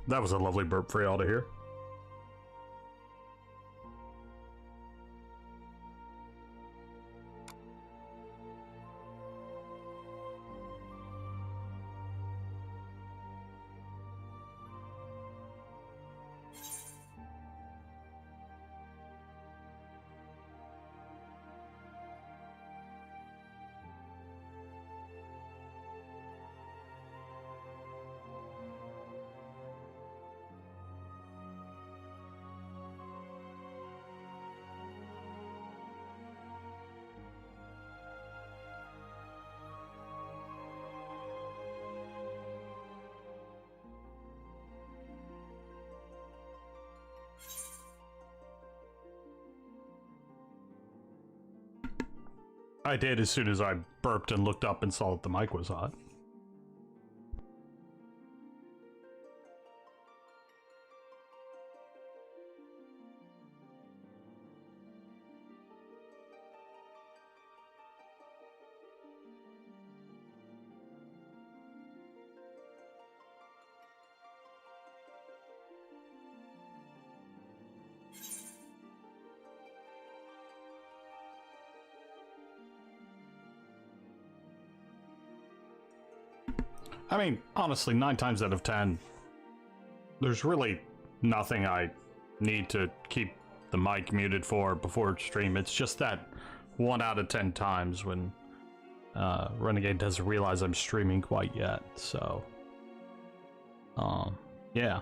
That was a lovely burp for y'all to hear. I did as soon as I burped and looked up and saw that the mic was hot. I mean, honestly, 9 times out of 10, there's really nothing I need to keep the mic muted for before stream. It's just that 1 out of 10 times when Renegade doesn't realize I'm streaming quite yet. So, yeah.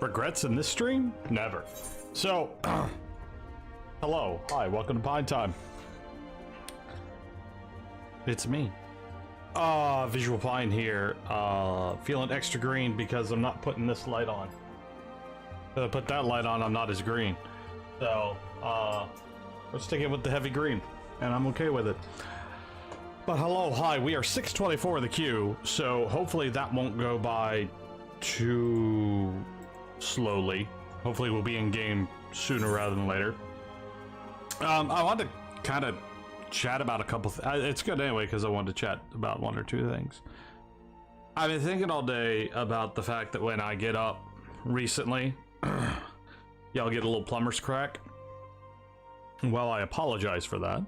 Regrets in this stream? Never. So, hello, hi, welcome to Pine Time. It's me. Visual Pine here. Feeling extra green because I'm not putting this light on. If I put that light on, I'm not as green. So, we're sticking with the heavy green, and I'm okay with it. But hello, hi, we are 6:24 in the queue, so hopefully that won't go by too slowly. Hopefully we'll be in game sooner rather than later. I wanted to kind of chat about a couple it's good anyway because I wanted to chat about 1 or 2 things. I've been thinking all day about the fact that when I get up recently, y'all get a little plumber's crack. Well, I apologize for that.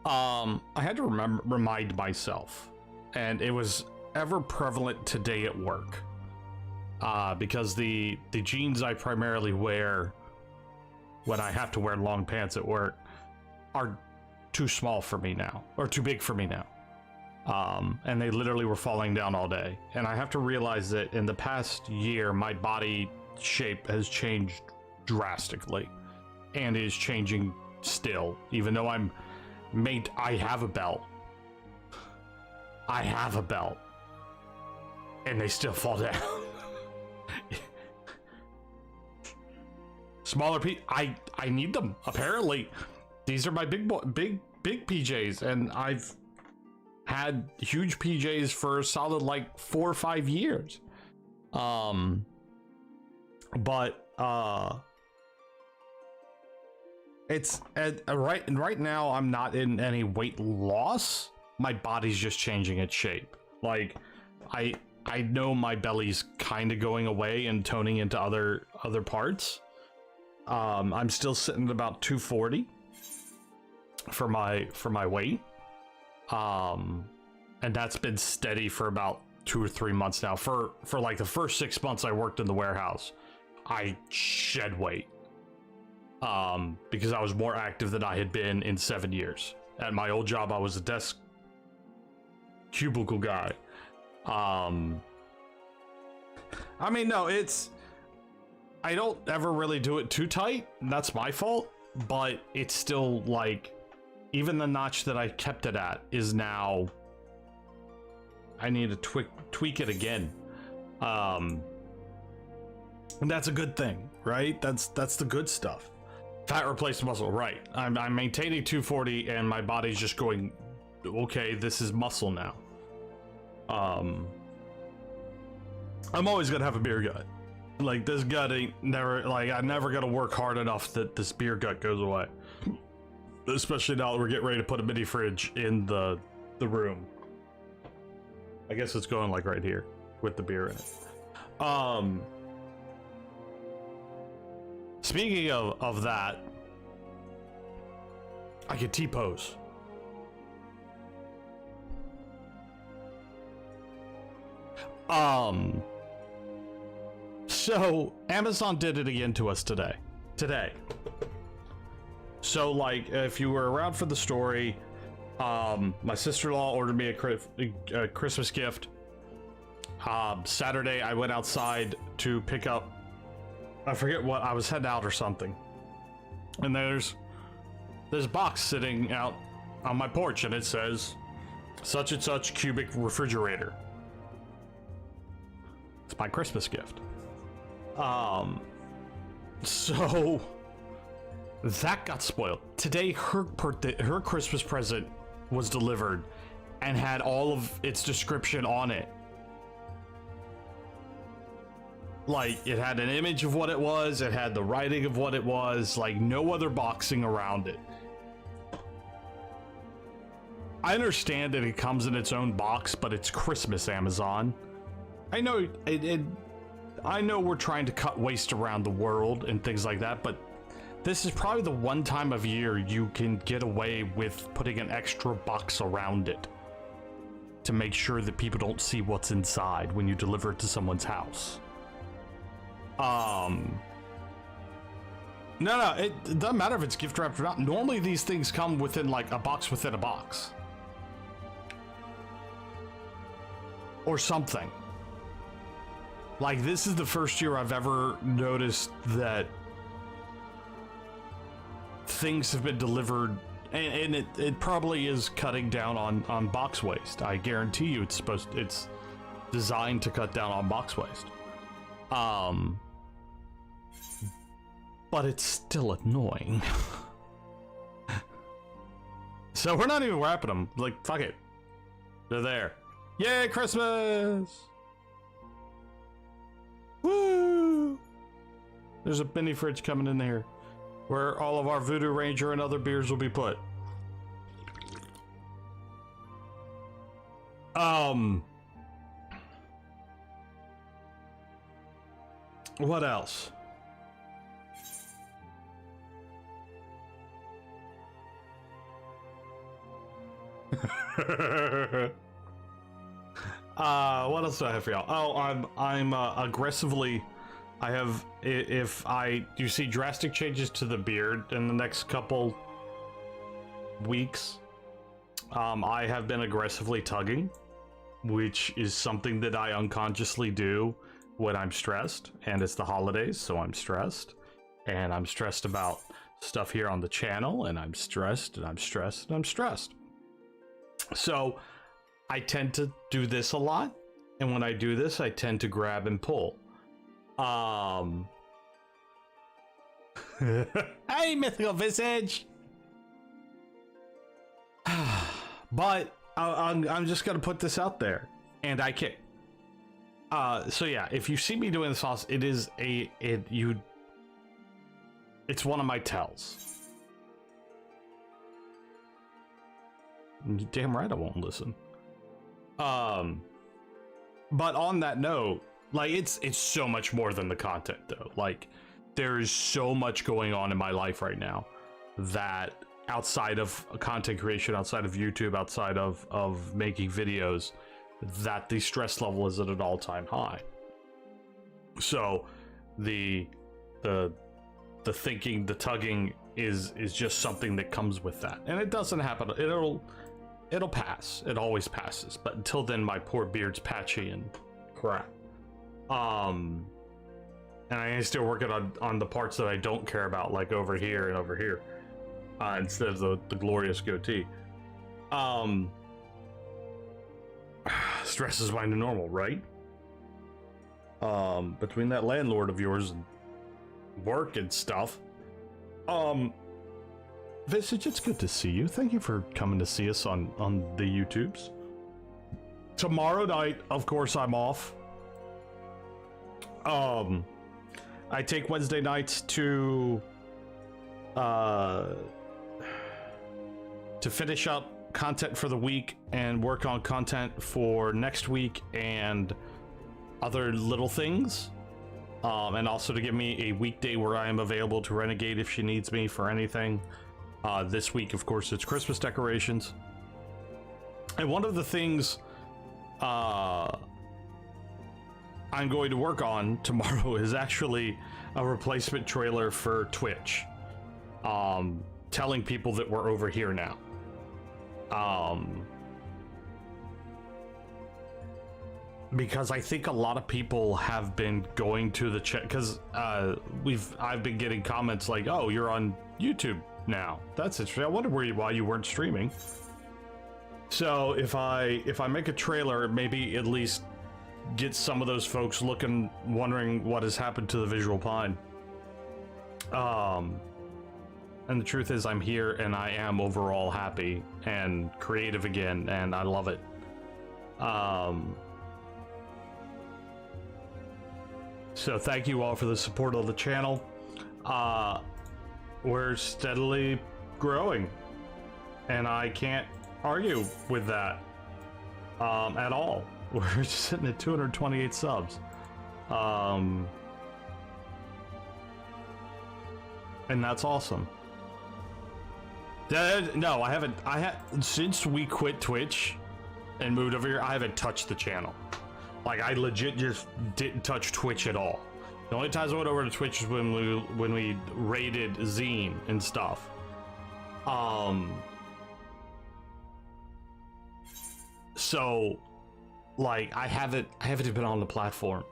I had to remind myself, and it was ever prevalent today at work. Because the jeans I primarily wear when I have to wear long pants at work are too small for me now, or too big for me now. And they literally were falling down all day. And I have to realize that in the past year, my body shape has changed drastically and is changing still, even though I have a belt. I have a belt. And they still fall down. Smaller I need them, apparently. These are my big PJs, and I've had huge PJs for a solid like 4 or 5 years. It's right now I'm not in any weight loss. My body's just changing its shape. Like I know my belly's kind of going away and toning into other parts. I'm still sitting at about 240 for my weight. And that's been steady for about 2 or 3 months now. For like the first 6 months I worked in the warehouse, I shed weight. Because I was more active than I had been in 7 years. At my old job, I was a desk cubicle guy. I mean, no, I don't ever really do it too tight. That's my fault, but it's still like, even the notch that I kept it at is now, I need to tweak it again. And that's a good thing, right? That's the good stuff. Fat replaced muscle, right? I'm maintaining 240 and my body's just going, okay, this is muscle now. I'm always gonna have a beer gut. Like, this gut ain't never, like, I never gotta work hard enough that this beer gut goes away. Especially now that we're getting ready to put a mini fridge in the room. I guess it's going like right here with the beer in it. Speaking of that, I could T-pose. So Amazon did it again to us today. So, like, if you were around for the story, my sister-in-law ordered me a Christmas gift. Saturday, I went outside to pick up, I forget what, I was heading out or something. And there's a box sitting out on my porch, and it says, such and such cubic refrigerator. It's my Christmas gift. So that got spoiled. Today, her Christmas present was delivered and had all of its description on it. Like, it had an image of what it was, it had the writing of what it was, like no other boxing around it. I understand that it comes in its own box, but it's Christmas, Amazon. I know I know we're trying to cut waste around the world and things like that, but this is probably the one time of year you can get away with putting an extra box around it to make sure that people don't see what's inside when you deliver it to someone's house. No, it doesn't matter if it's gift wrapped or not. Normally these things come within like a box within a box. Or something. Like, this is the first year I've ever noticed that things have been delivered, and it probably is cutting down on box waste. I guarantee you it's designed to cut down on box waste. But it's still annoying. So we're not even wrapping them. Like, fuck it. They're there. Yay, Christmas! Woo! There's a mini fridge coming in here where all of our Voodoo Ranger and other beers will be put. What else? What else do I have for y'all? Oh, I'm aggressively, I have, if I, you see drastic changes to the beard in the next couple weeks, I have been aggressively tugging, which is something that I unconsciously do when I'm stressed, and it's the holidays, so I'm stressed, and I'm stressed about stuff here on the channel, and I'm stressed, and I'm stressed, and I'm stressed. So I tend to do this a lot, and when I do this, I tend to grab and pull. Hey, Mythical Visage! But I'm just gonna put this out there, and I can. So yeah, if you see me doing the sauce, it's one of my tells. You're damn right I won't listen. But on that note, like it's so much more than the content though. Like there is so much going on in my life right now that outside of content creation, outside of YouTube, outside of making videos, that the stress level is at an all-time high. So the thinking, the tugging is just something that comes with that, and it doesn't happen. It'll pass. It always passes. But until then, my poor beard's patchy and crap. And I still working on the parts that I don't care about, like over here and over here, instead of the glorious goatee. Stress is my new normal, right? Between that landlord of yours and work and stuff. Visage, it's good to see you. Thank you for coming to see us on the YouTubes. Tomorrow night, of course, I'm off. I take Wednesday nights to finish up content for the week and work on content for next week and other little things. And also to give me a weekday where I am available to Renegade if she needs me for anything. This week, of course, it's Christmas decorations. And one of the things I'm going to work on tomorrow is actually a replacement trailer for Twitch. Telling people that we're over here now. Because I think a lot of people have been going to the chat, because I've been getting comments like, "Oh, you're on YouTube now. That's interesting. I wonder why you weren't streaming." So if I make a trailer, maybe at least get some of those folks looking, wondering what has happened to the Visual Pine. And the truth is, I'm here and I am overall happy and creative again, and I love it. So thank you all for the support of the channel. We're steadily growing, and I can't argue with that at all. We're sitting at 228 subs. And that's awesome. No, I haven't. Since we quit Twitch and moved over here, I haven't touched the channel. Like, I legit just didn't touch Twitch at all. The only times I went over to Twitch was when we raided Zine and stuff. So, like, I haven't been on the platform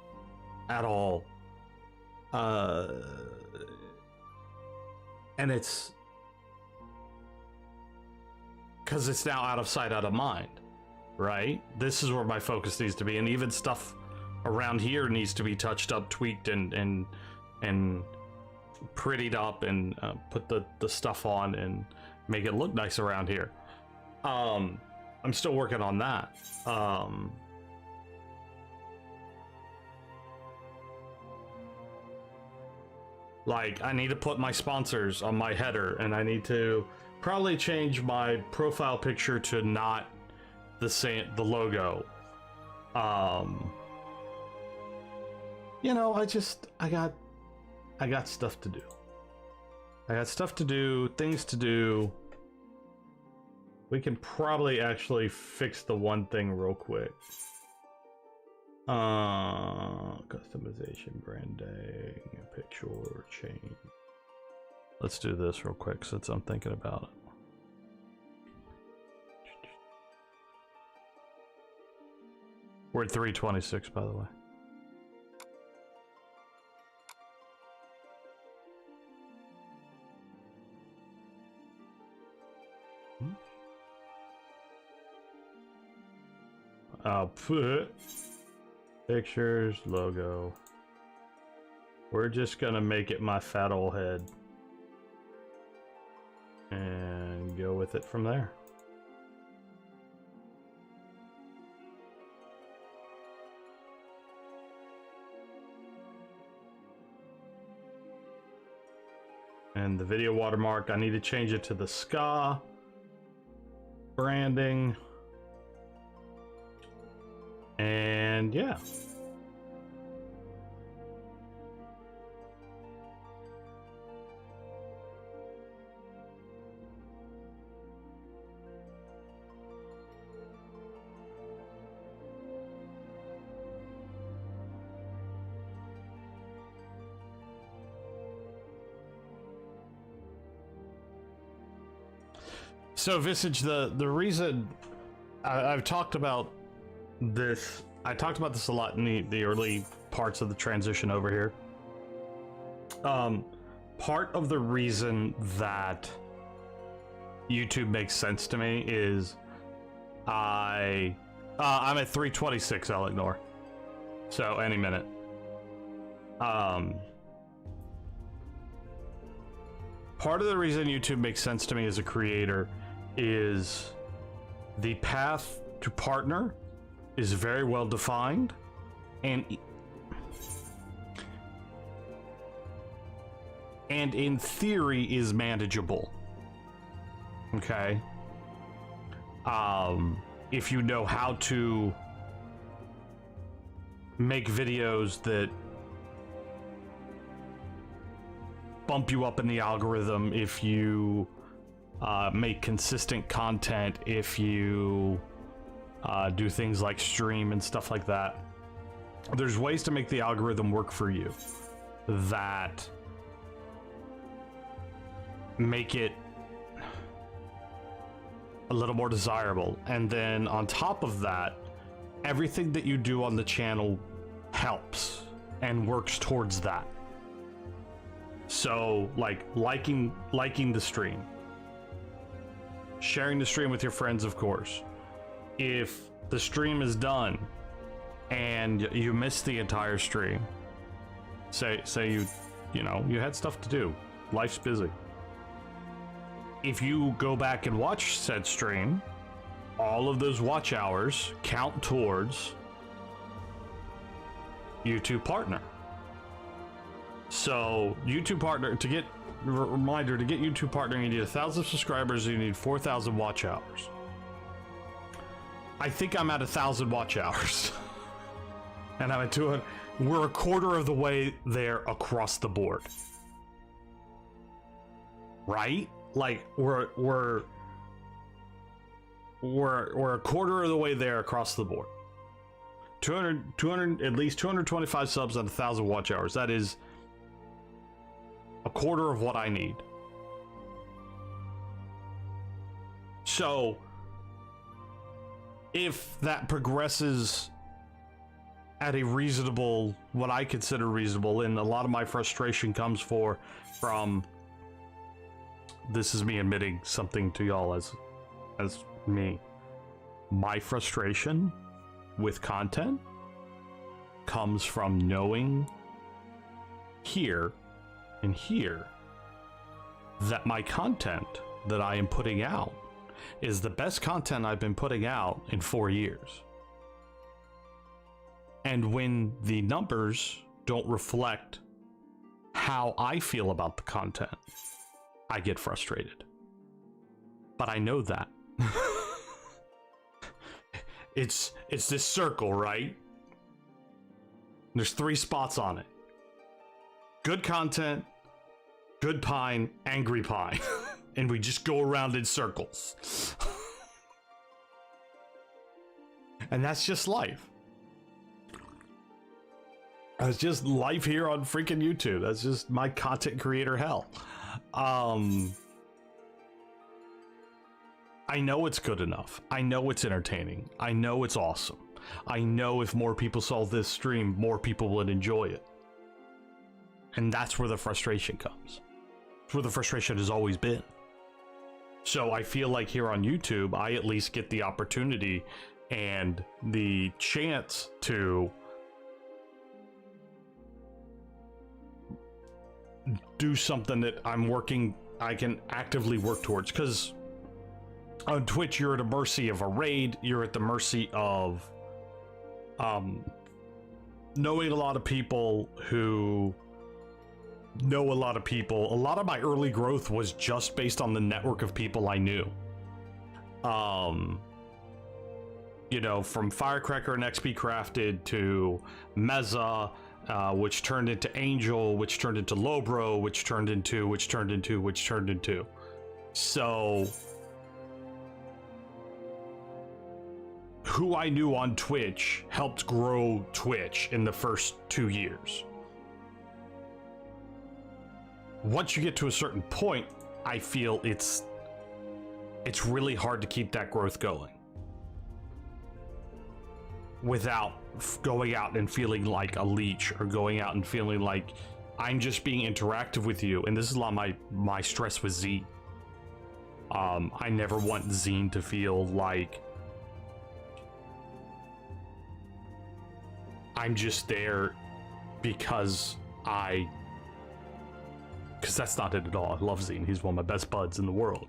at all. And it's because it's now out of sight, out of mind, right? This is where my focus needs to be, and even stuff around here needs to be touched up, tweaked, and prettied up, and put the stuff on and make it look nice around here. I'm still working on that. Like, I need to put my sponsors on my header, and I need to probably change my profile picture to not the logo. You know, I got stuff to do. I got stuff to do, things to do. We can probably actually fix the one thing real quick. Customization, branding, picture change. Let's do this real quick since I'm thinking about it. We're at 326, by the way. I'll put pictures, logo. We're just gonna make it my fat old head and go with it from there. And the video watermark, I need to change it to the ska branding. And yeah. So Visage, the reason I've talked about this, I talked about this a lot in the early parts of the transition over here. Part of the reason that YouTube makes sense to me is I'm at 326. I'll ignore. So any minute. Part of the reason YouTube makes sense to me as a creator is the path to partner is very well defined and in theory is manageable. Okay. If you know how to make videos that bump you up in the algorithm, if you make consistent content, if you do things like stream and stuff like that, there's ways to make the algorithm work for you that make it a little more desirable. And then on top of that, everything that you do on the channel helps and works towards that. So like liking the stream, sharing the stream with your friends, of course. If the stream is done and you missed the entire stream, say you know you had stuff to do, life's busy, if you go back and watch said stream, all of those watch hours count towards YouTube partner. So YouTube partner, to get reminder, to get YouTube partner, you need 1,000 subscribers, you need 4,000 watch hours. I think I'm at 1,000 watch hours. And I'm at 200. We're a quarter of the way there across the board. Right? Like we're a quarter of the way there across the board. 200 at least 225 subs and 1,000 watch hours. That is a quarter of what I need. So if that progresses at a reasonable, what I consider reasonable, and a lot of my frustration comes from this is me admitting something to y'all as me. My frustration with content comes from knowing here and here that my content that I am putting out is the best content I've been putting out in 4 years. And when the numbers don't reflect how I feel about the content, I get frustrated. But I know that. It's this circle, right? There's 3 spots on it. Good content, good pine, angry pine. And we just go around in circles. And that's just life. That's just life here on freaking YouTube. That's just my content creator hell. I know it's good enough. I know it's entertaining. I know it's awesome. I know if more people saw this stream, more people would enjoy it. And that's where the frustration comes. It's where the frustration has always been. So I feel like here on YouTube, I at least get the opportunity and the chance to do something that I can actively work towards. Because on Twitch, you're at the mercy of a raid, you're at the mercy of knowing a lot of people who know a lot of people. A lot of my early growth was just based on the network of people I knew. You know, from Firecracker and XP Crafted to Meza, which turned into Angel, which turned into Lowbro, which turned into. So who I knew on Twitch helped grow Twitch in the first 2 years. Once you get to a certain point, I feel it's really hard to keep that growth going without going out and feeling like a leech, or going out and feeling like I'm just being interactive with you. And this is a lot of my stress with Zine. I never want Zine to feel like I'm just there because that's not it at all. I love Zine. He's one of my best buds in the world.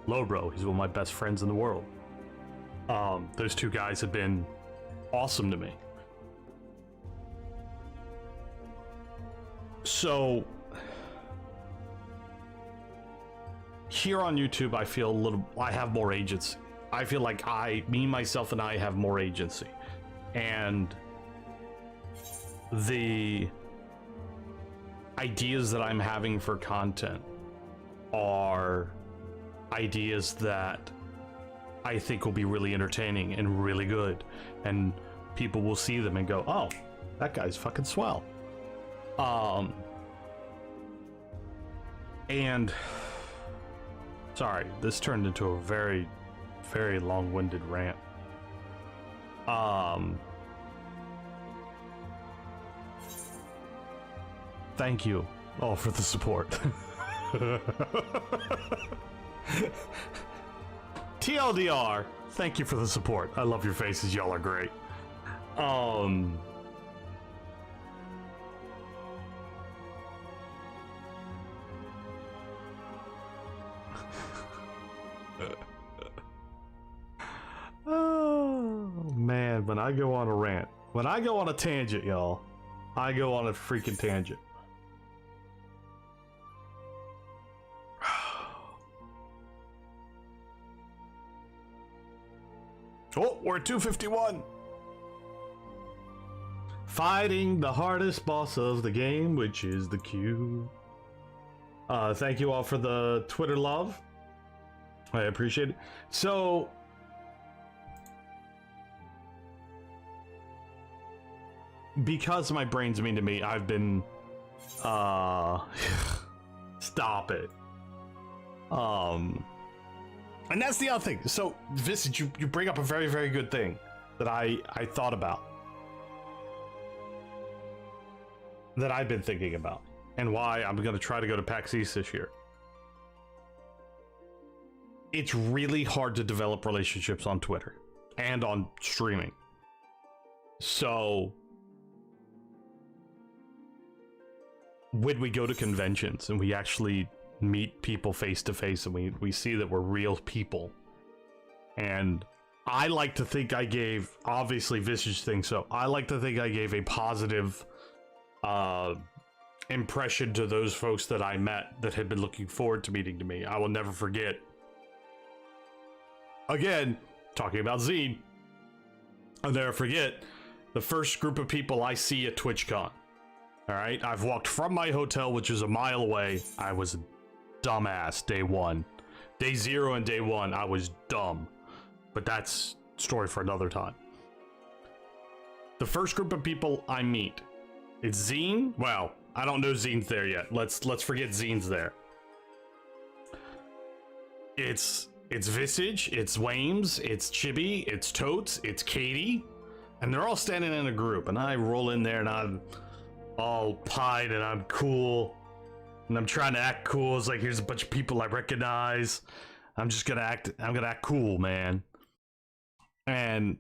Lowbro, he's one of my best friends in the world. Those two guys have been awesome to me. So here on YouTube, I feel I have more agency. I feel like me, myself, and I have more agency. And the ideas that I'm having for content are ideas that I think will be really entertaining and really good, and people will see them and go, oh, that guy's fucking swell. And sorry, this turned into a very, very long-winded rant. Thank you all for the support. TLDR, thank you for the support. I love your faces, y'all are great. Oh man, when I go on a rant, when I go on a tangent, y'all, I go on a freaking tangent. Oh, we're at 251. Fighting the hardest boss of the game, which is the Q. Thank you all for the Twitter love. I appreciate it. So, because my brain's mean to me, I've been stop it. And that's the other thing. So, Visage, you bring up a very, very good thing that I thought about. That I've been thinking about. And why I'm going to try to go to PAX East this year. It's really hard to develop relationships on Twitter. And on streaming. So, when we go to conventions and we actually meet people face to face and we see that we're real people, and I like to think I gave, obviously Visage thinks so, I like to think I gave a positive impression to those folks that I met that had been looking forward to meeting to me. I will never forget, again, talking about Zine, I'll never forget the first group of people I see at TwitchCon. Alright, I've walked from my hotel, which is a mile away. I was dumbass day one. Day 0 and day 1, I was dumb. But that's story for another time. The first group of people I meet, it's Zine. Well, I don't know Zine's there yet. Let's forget Zine's there. It's Visage, it's Wames, it's Chibi, it's Totes, it's Katie, And they're all standing in a group, and I roll in there and I'm all pied and I'm cool. And I'm trying to act cool. It's like, here's a bunch of people I recognize. I'm gonna act cool, man. And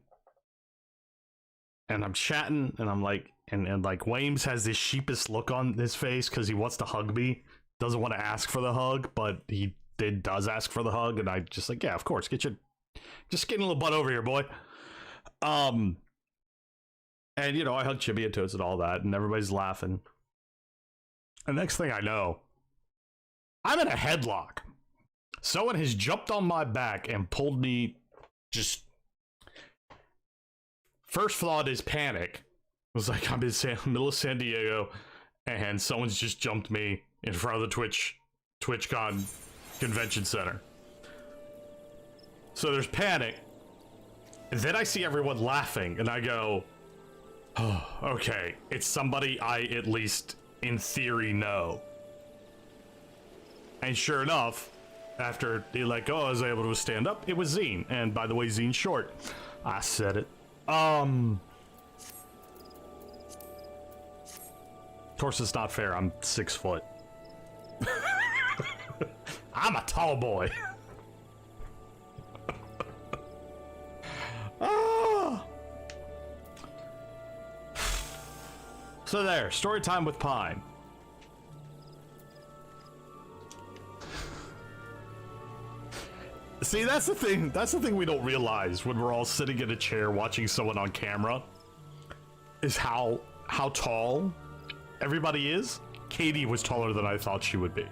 I'm chatting, and I'm like, and like Wames has this sheepish look on his face because he wants to hug me. Doesn't want to ask for the hug, but he does ask for the hug, and I just like, yeah, of course, just getting a little butt over here, boy. And you know, I hug Chibi and Toads and all that, and everybody's laughing. The next thing I know, I'm in a headlock. Someone has jumped on my back and pulled me. Just first thought is panic. It was like, I'm in the middle of San Diego, and someone's just jumped me in front of the TwitchCon Convention Center. So there's panic. And then I see everyone laughing, and I go, oh, okay, it's somebody I at least in theory know. And sure enough, after he let go, I was able to stand up. It was Zine, and by the way, Zine's short. I said it. Of course, it's not fair. I'm 6 foot. I'm a tall boy. Ah. So there, story time with Pine. See, that's the thing. That's the thing we don't realize when we're all sitting in a chair watching someone on camera. Is how tall everybody is. Katie was taller than I thought she would be.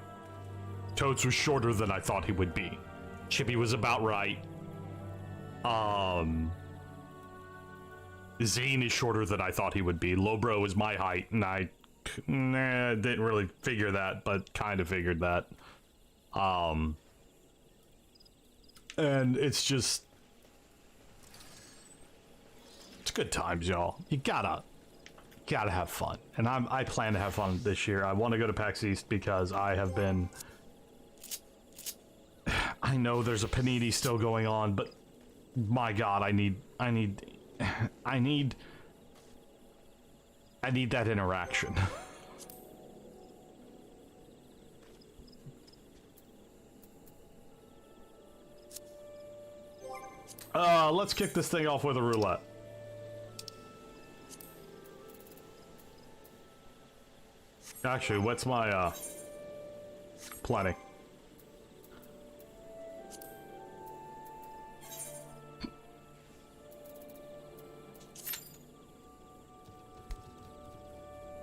Toads was shorter than I thought he would be. Chippy was about right. Zane is shorter than I thought he would be. Lobro is my height, and I didn't really figure that, but kind of figured that. And it's just, it's good times, y'all. You gotta have fun, and I plan to have fun this year. I want to go to PAX East because I have been. I know there's a panini still going on, but my God, I need that interaction. Let's kick this thing off with a roulette. Actually, what's my, plenty.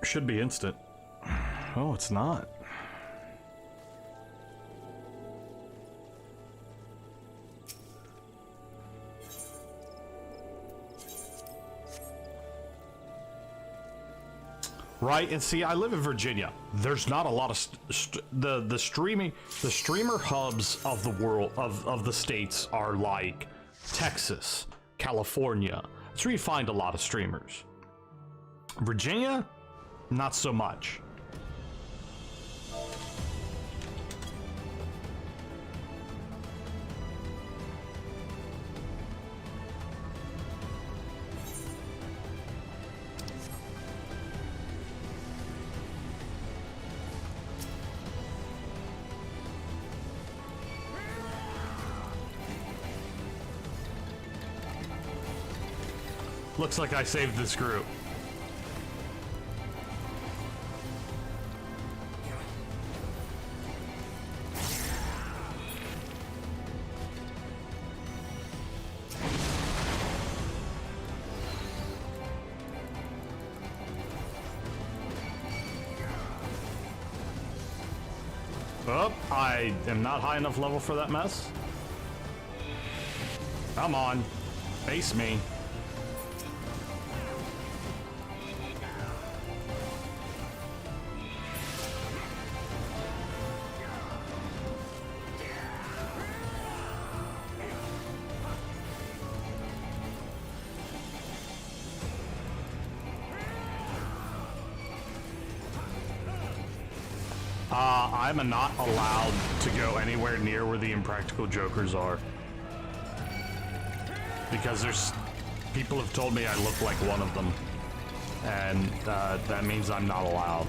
Should be instant. Oh, it's not. Right, and see, I live in Virginia. There's not a lot of the streamer hubs of the world of the states are like Texas, California. That's where you find a lot of streamers. Virginia, not so much. Looks like I saved this group. Oh, I am not high enough level for that mess. Come on, face me. I'm not allowed to go anywhere near where the Impractical Jokers are. Because people have told me I look like one of them. And that means I'm not allowed.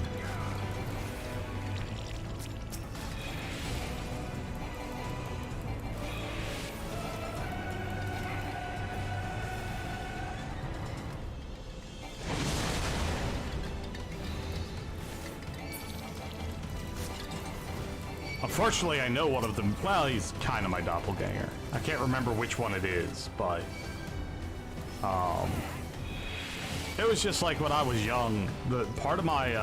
Unfortunately, I know one of them. Well, he's kind of my doppelganger. I can't remember which one it is, but it was just like when I was young. The part of my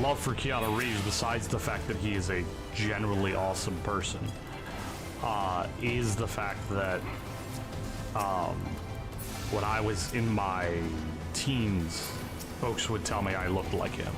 love for Keanu Reeves, besides the fact that he is a generally awesome person, is the fact that when I was in my teens, folks would tell me I looked like him.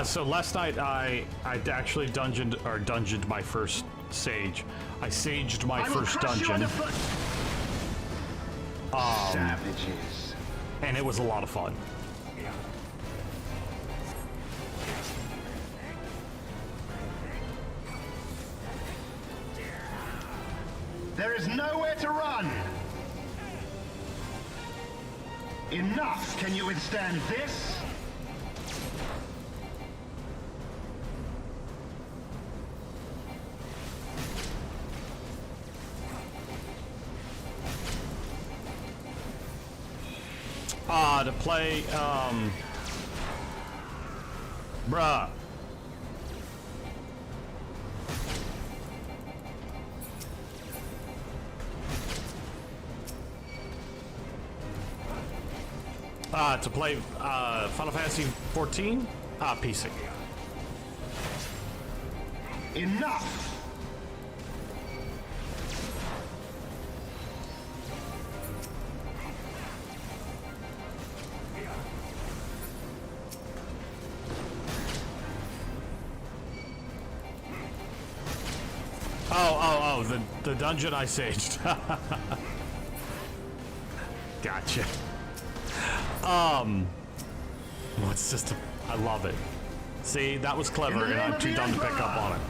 So last night I actually dungeoned my first sage. I saged my first dungeon. Savages. And it was a lot of fun. There is nowhere to run. Enough! Can you withstand this? To play, bruh. To play, Final Fantasy 14? PC. Enough! The dungeon I saged. Gotcha. It's just I love it. See, that was clever, and I'm too dumb to pick up on it.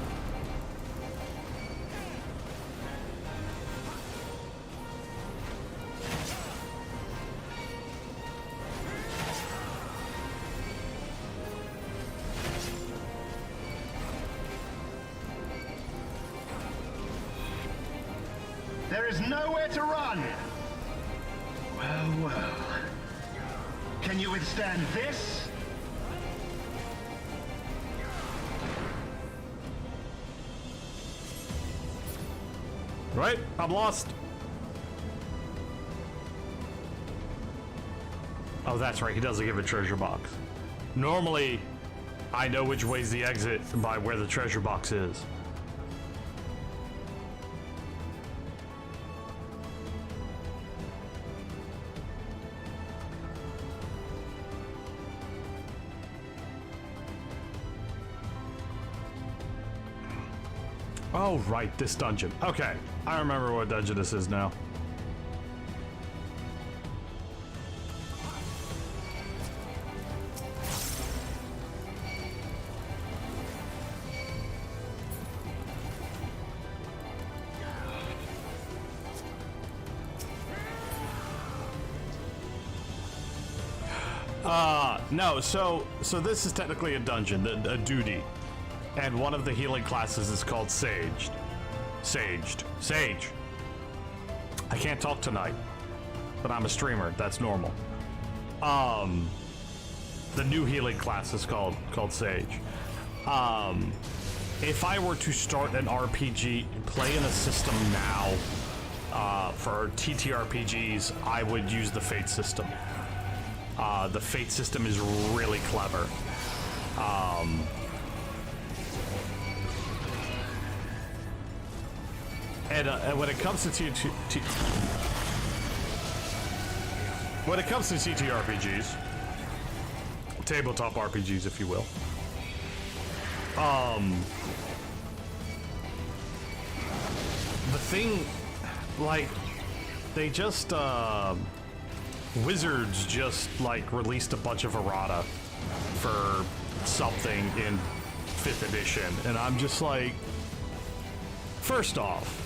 There is nowhere to run. Well, well. Can you withstand this? Right? I'm lost. Oh, that's right. He doesn't give a treasure box. Normally, I know which way's the exit by where the treasure box is. Oh, right, this dungeon. Okay, I remember what dungeon this is now. No, so this is technically a dungeon, a duty. And one of the healing classes is called Saged. Sage. I can't talk tonight, but I'm a streamer, that's normal. The new healing class is called Sage. If I were to start an RPG, play in a system now, for TTRPGs, I would use the Fate system. The Fate system is really clever. And when it comes to TTRPGs, tabletop RPGs, if you will, the thing, like, they just, Wizards just, like, released a bunch of errata for something in 5th edition, and I'm just like, first off,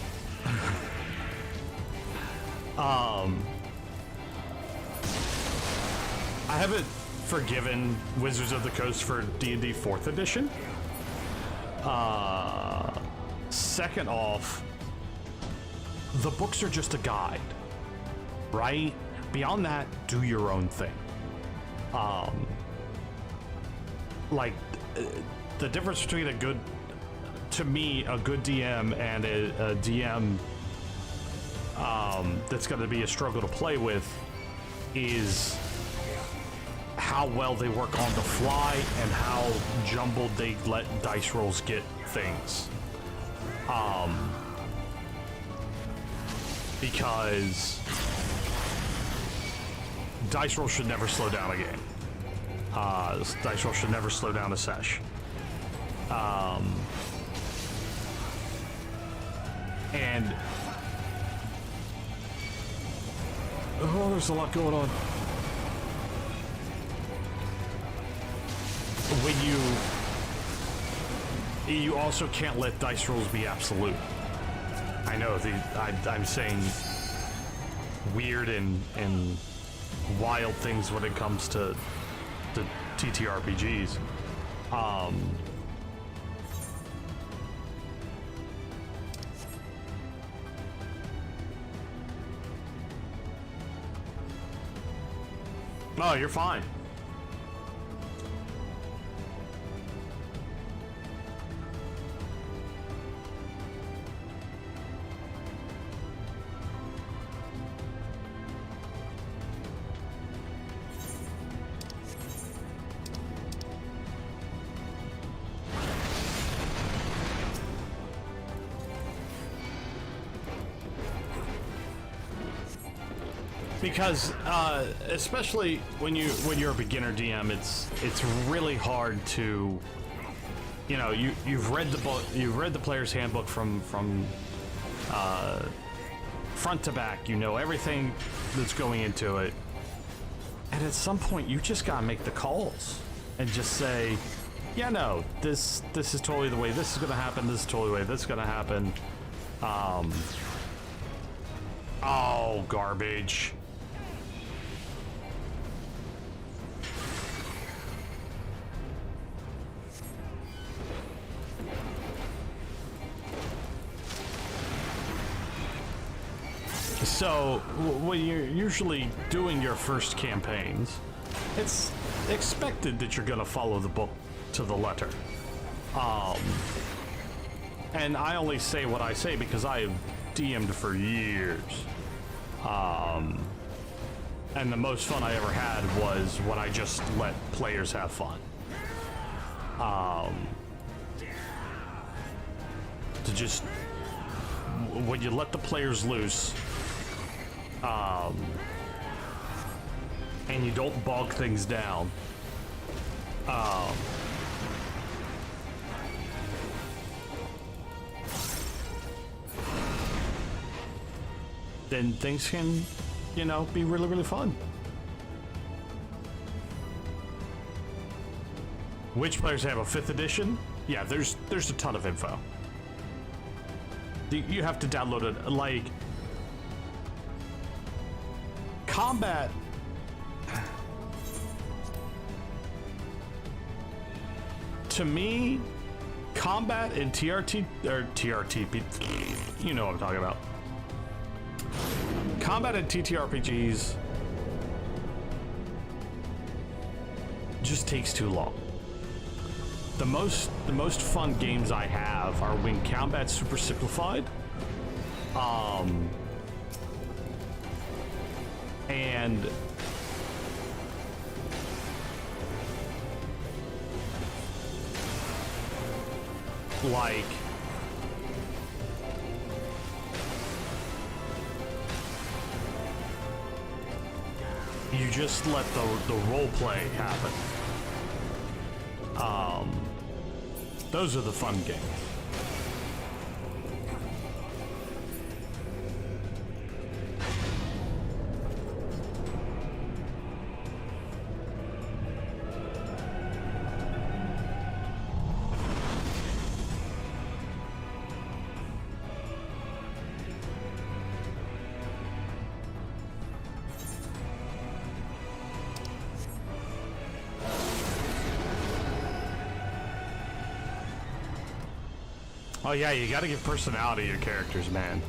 I haven't forgiven Wizards of the Coast for D&D 4th edition. Second off, the books are just a guide, right? Beyond that, do your own thing. Like, the difference between a good DM and a DM that's going to be a struggle to play with is how well they work on the fly and how jumbled they let dice rolls get things. Because dice rolls should never slow down a game. Dice rolls should never slow down a sesh. And oh, there's a lot going on. When you also can't let dice rolls be absolute. I know I'm saying weird and wild things when it comes to the TTRPGs. Oh, you're fine. Because especially when you're a beginner DM, it's really hard to, you know, you've read the book, you've read the player's handbook from front to back, you know everything that's going into it, and at some point you just gotta make the calls and just say, yeah, no, this is totally the way this is gonna happen, this is totally the way this is gonna happen. Oh, garbage. So, when you're usually doing your first campaigns, it's expected that you're gonna follow the book to the letter. And I only say what I say because I have DM'd for years. And the most fun I ever had was when I just let players have fun. When you let the players loose, and you don't bog things down, then things can, you know, be really, really fun. Which players have a 5th edition? Yeah, there's a ton of info. You have to download it, like, combat. to me, combat in TRT or TRT, you know what I'm talking about. Combat in TTRPGs just takes too long. The most fun games I have are when combat's super simplified. And like you just let the role play happen. Those are the fun games. Oh yeah, you gotta give personality to your characters, man.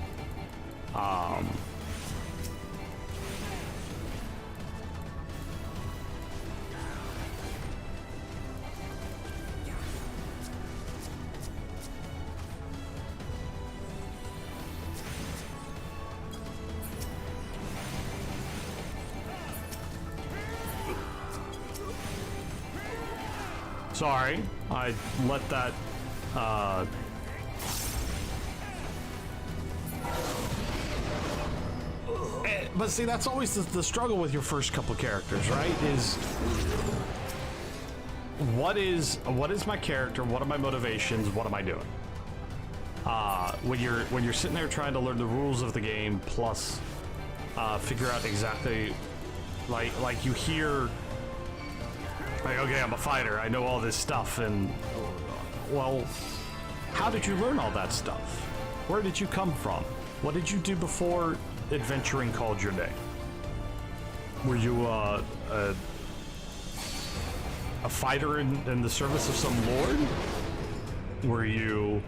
Sorry, I let that, but see, that's always the struggle with your first couple characters, right? Is what is my character? What are my motivations? What am I doing? When you're sitting there trying to learn the rules of the game, plus figure out exactly, like you hear, like, okay, I'm a fighter. I know all this stuff, and well, how did you learn all that stuff? Where did you come from? What did you do before adventuring called your name? Were you a fighter in the service of some lord? Were you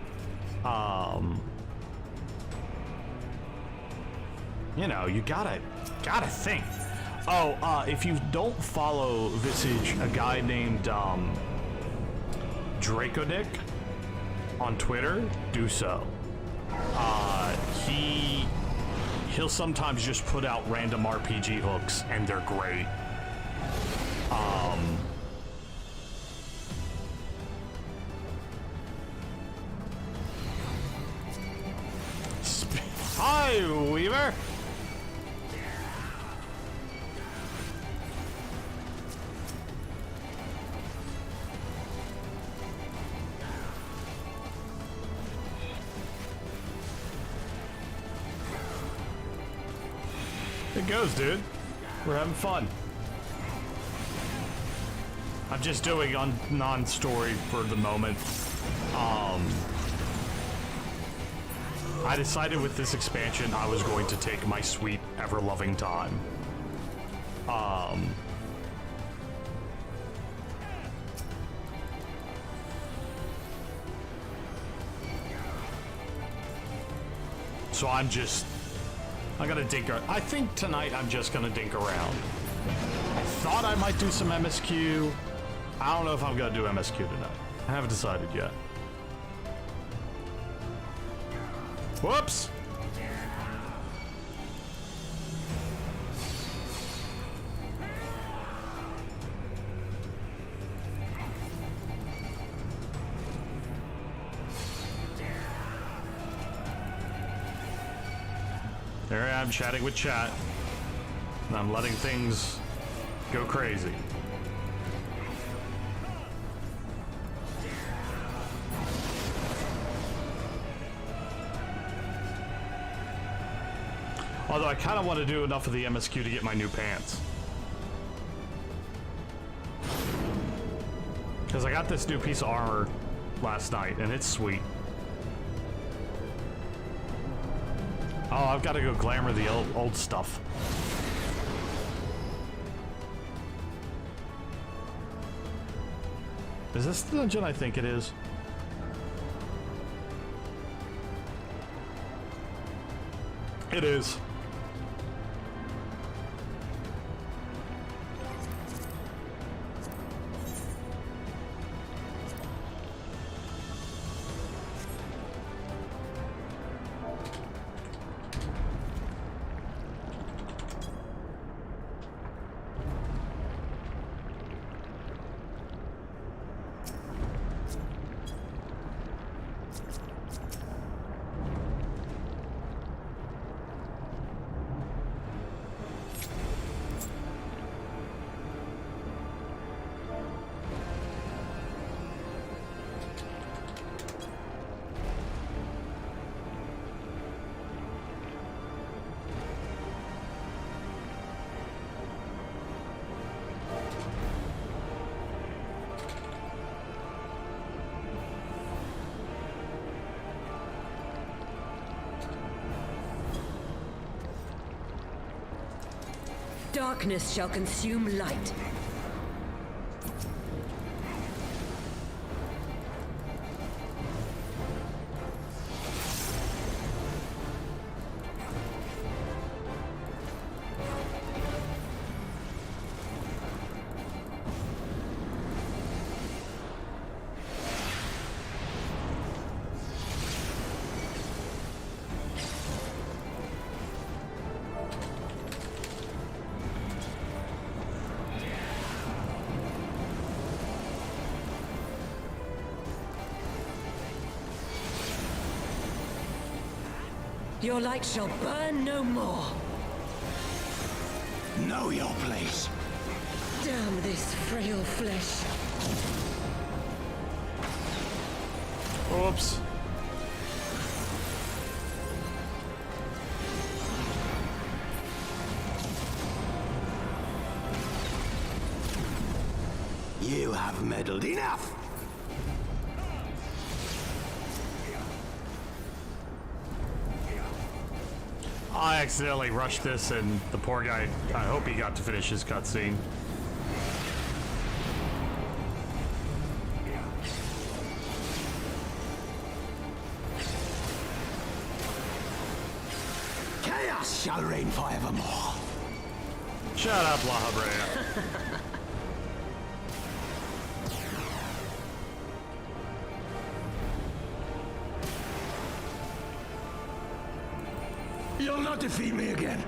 you know, you gotta think. Oh, if you don't follow Visage, a guy named Draconic on Twitter, do so. He'll sometimes just put out random RPG hooks, and they're great. Hi, Weaver! It goes, dude. We're having fun. I'm just doing non-story for the moment. I decided with this expansion I was going to take my sweet, ever-loving time. So I'm gonna dink around. I think tonight I'm just gonna dink around. I thought I might do some MSQ. I don't know if I'm gonna do MSQ tonight. I haven't decided yet. Whoops! There I am chatting with chat, and I'm letting things go crazy. Although I kind of want to do enough of the MSQ to get my new pants. Because I got this new piece of armor last night, and it's sweet. Oh, I've got to go glamour the old stuff. Is this the dungeon I think it is? It is. Darkness shall consume light. Your light shall burn no more. Know your place. Damn this frail flesh. Oops. You have meddled enough. I accidentally rushed this, and the poor guy, I hope he got to finish his cutscene. Chaos shall reign forevermore. Shut up, La Habrea. You'll not defeat me again.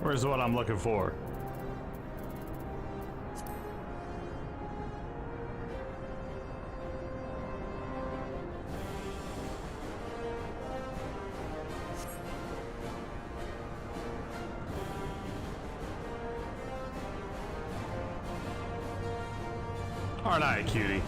Where's what I'm looking for? Aren't I a cutie?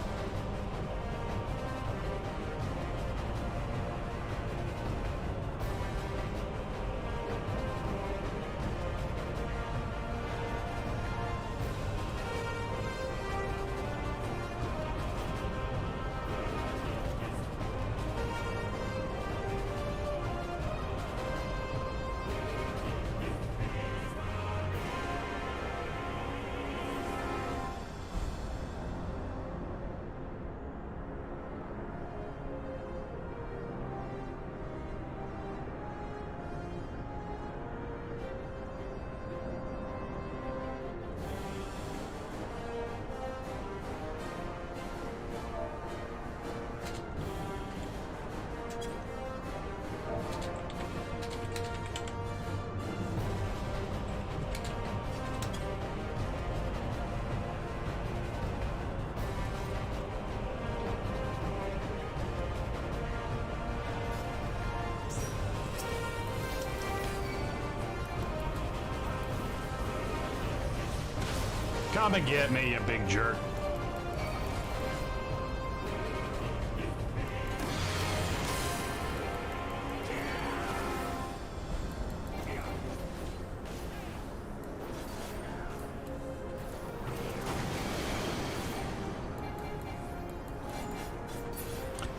Come and get me, you big jerk.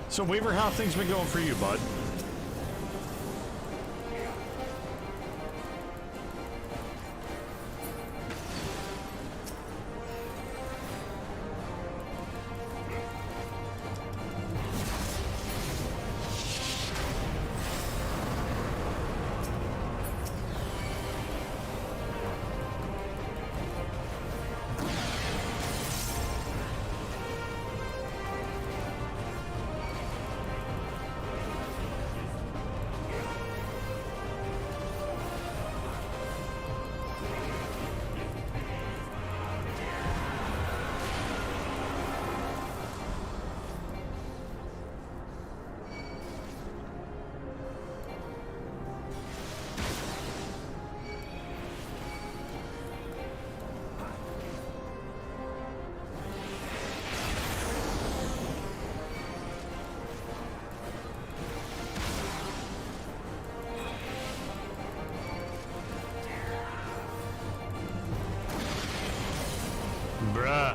So, Weaver, how things been going for you, bud? Bruh.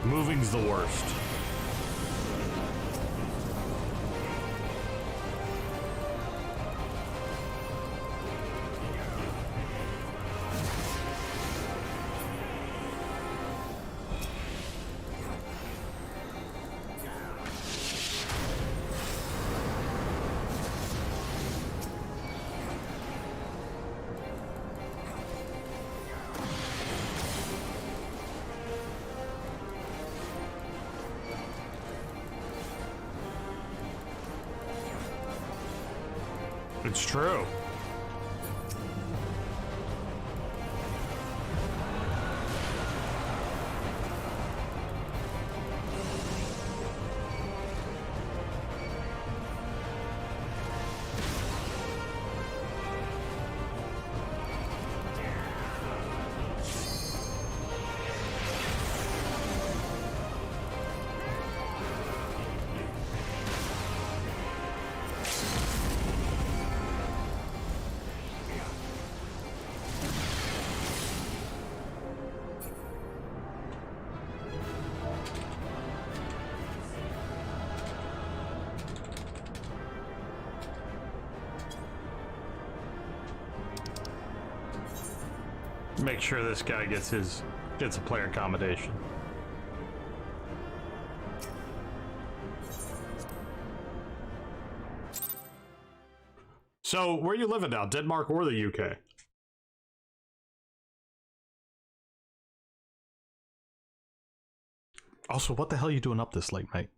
Moving's the worst. It's true. Make sure this guy gets a player accommodation. So, where you living now? Denmark or the UK? Also, what the hell are you doing up this late, mate?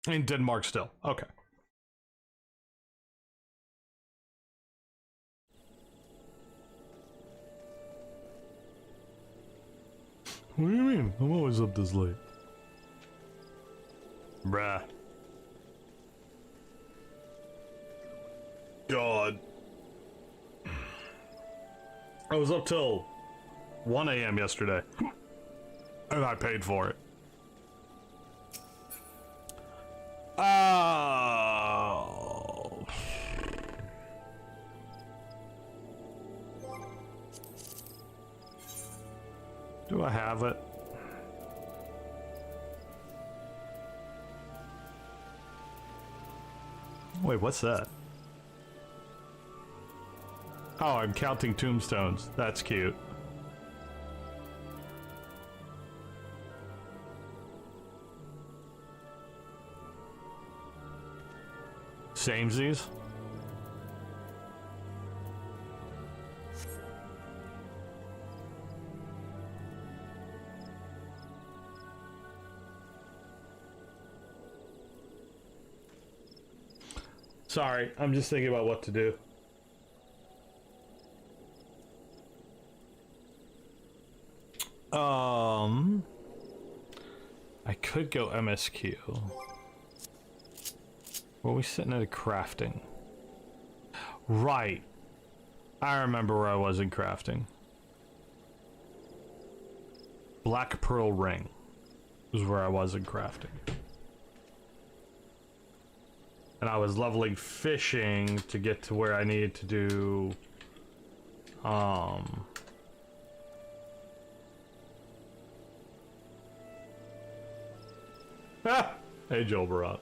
In Denmark still. Okay. What do you mean? I'm always up this late. Bruh. God. I was up till 1 a.m. yesterday. And I paid for it. Oh. Do I have it? Wait, what's that? Oh, I'm counting tombstones. That's cute. Samesies? Sorry, I'm just thinking about what to do. I could go MSQ. Were we sitting at a crafting? Right. I remember where I was in crafting. Black Pearl Ring is where I was in crafting. And I was leveling fishing to get to where I needed to do... Hey, Joel Barat.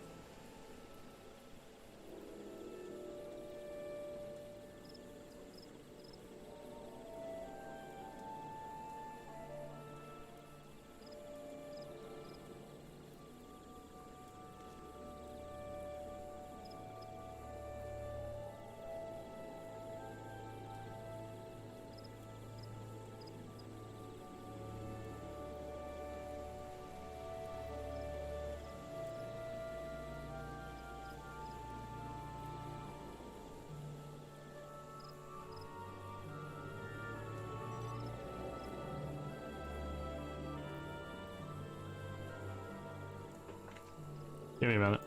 Give me a minute.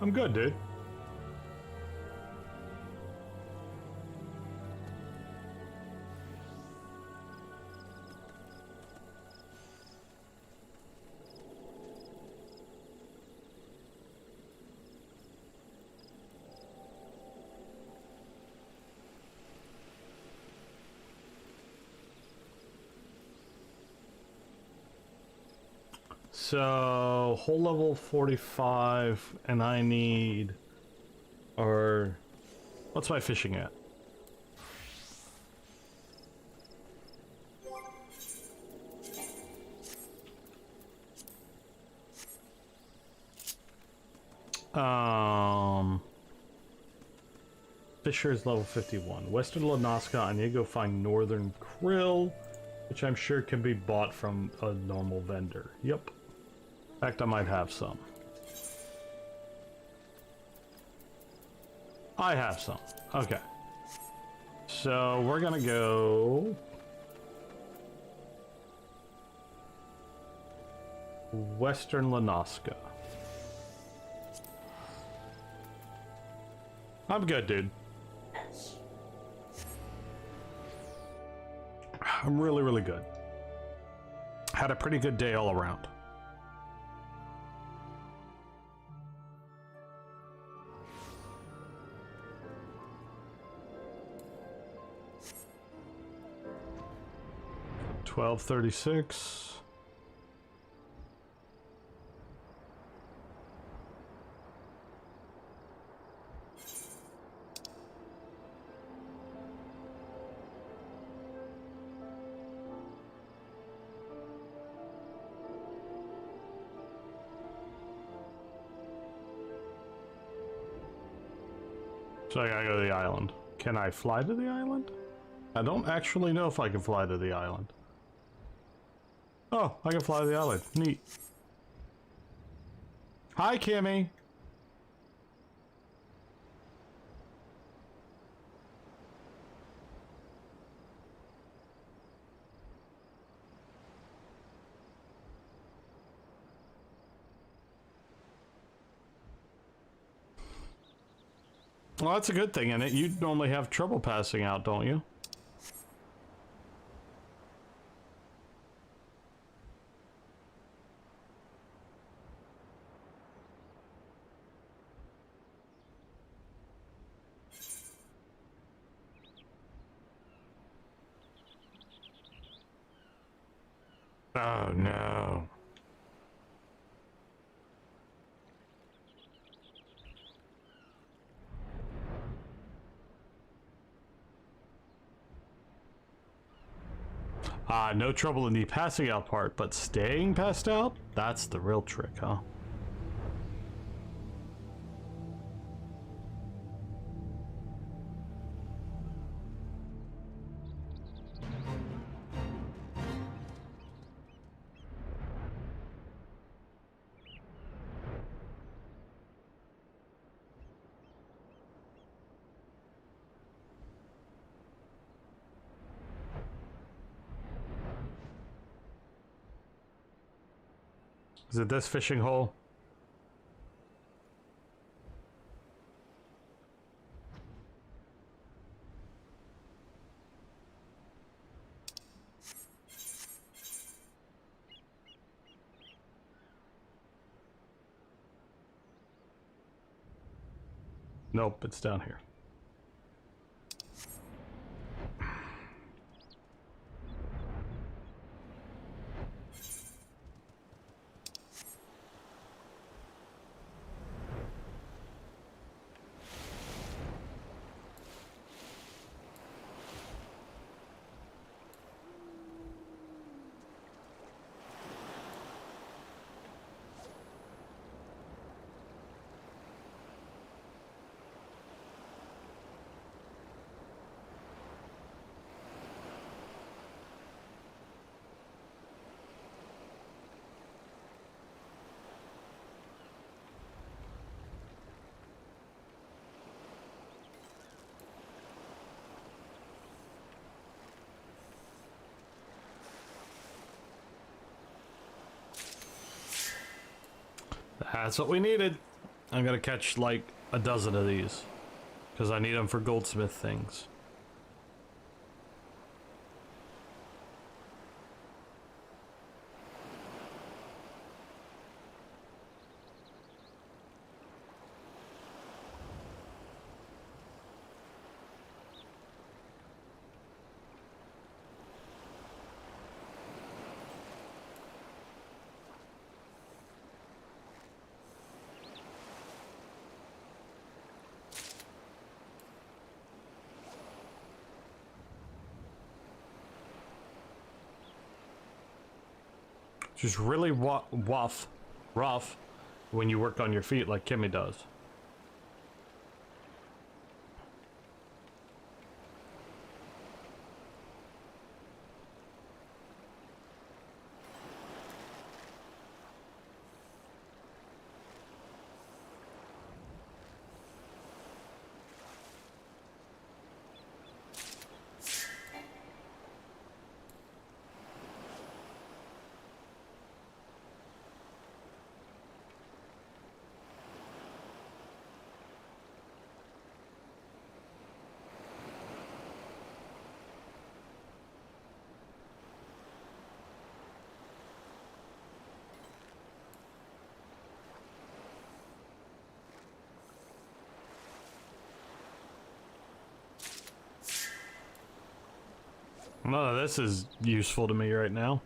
I'm good, dude. So, whole level 45, and I need... Or... What's my fishing at? Fisher's level 51. Western Lanaska, I need to go find Northern Krill, which I'm sure can be bought from a normal vendor. Yep. In fact, I might have some. I have some. Okay. So we're gonna go... Western Lanaska. I'm good, dude. I'm really, really good. Had a pretty good day all around. $12.36. So I gotta go to the island. Can I fly to the island? I don't actually know if I can fly to the island. Oh, I can fly to the island. Neat. Hi, Kimmy. Well, that's a good thing, and you normally have trouble passing out, don't you? Oh, no. No trouble in the passing out part, but staying passed out? That's the real trick, huh? Is it this fishing hole? Nope, it's down here. That's what we needed. I'm gonna catch like a dozen of these because I need them for goldsmith things. Just really rough when you work on your feet like Kimmy does. None of this is useful to me right now.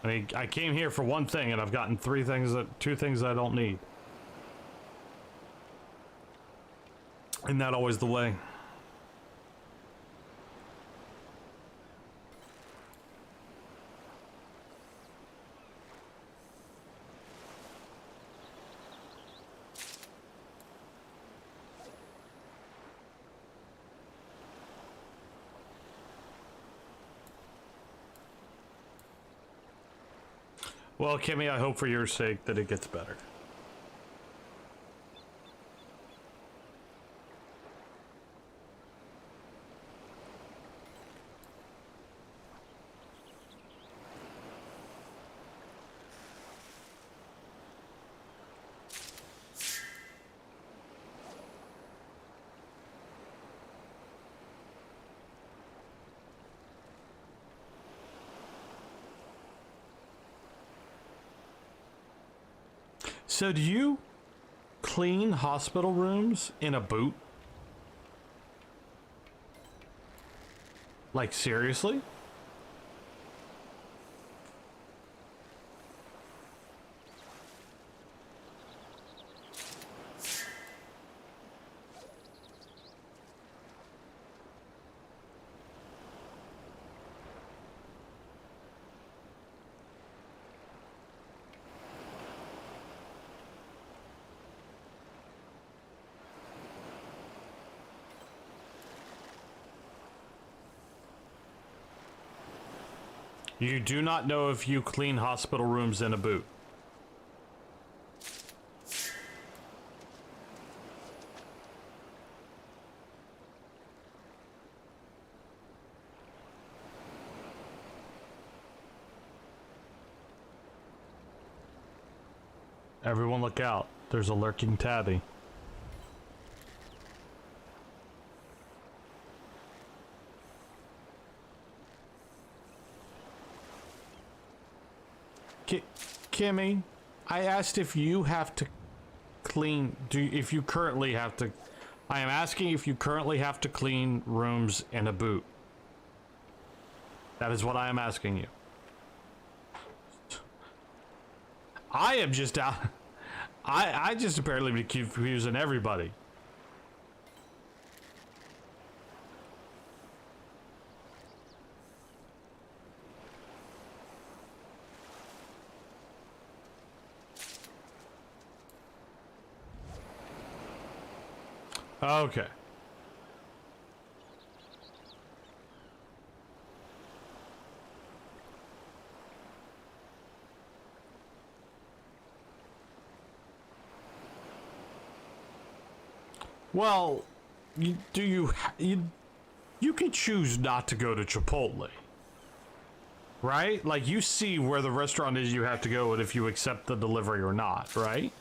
I mean, I came here for one thing and I've gotten two things I don't need. Isn't that always the way? Well, Kimmy, I hope for your sake that it gets better. So do you clean hospital rooms in a boot? Like, seriously? You do not know if you clean hospital rooms in a boot. Everyone look out. There's a lurking tabby. Kimmy, I asked if you have to clean, if you currently have to, I am asking if you currently have to clean rooms in a boot. That is what I am asking you. I am just out, I just apparently be confusing everybody. Okay. Well, you can choose not to go to Chipotle. Right? Like, you see where the restaurant is you have to go and if you accept the delivery or not, right?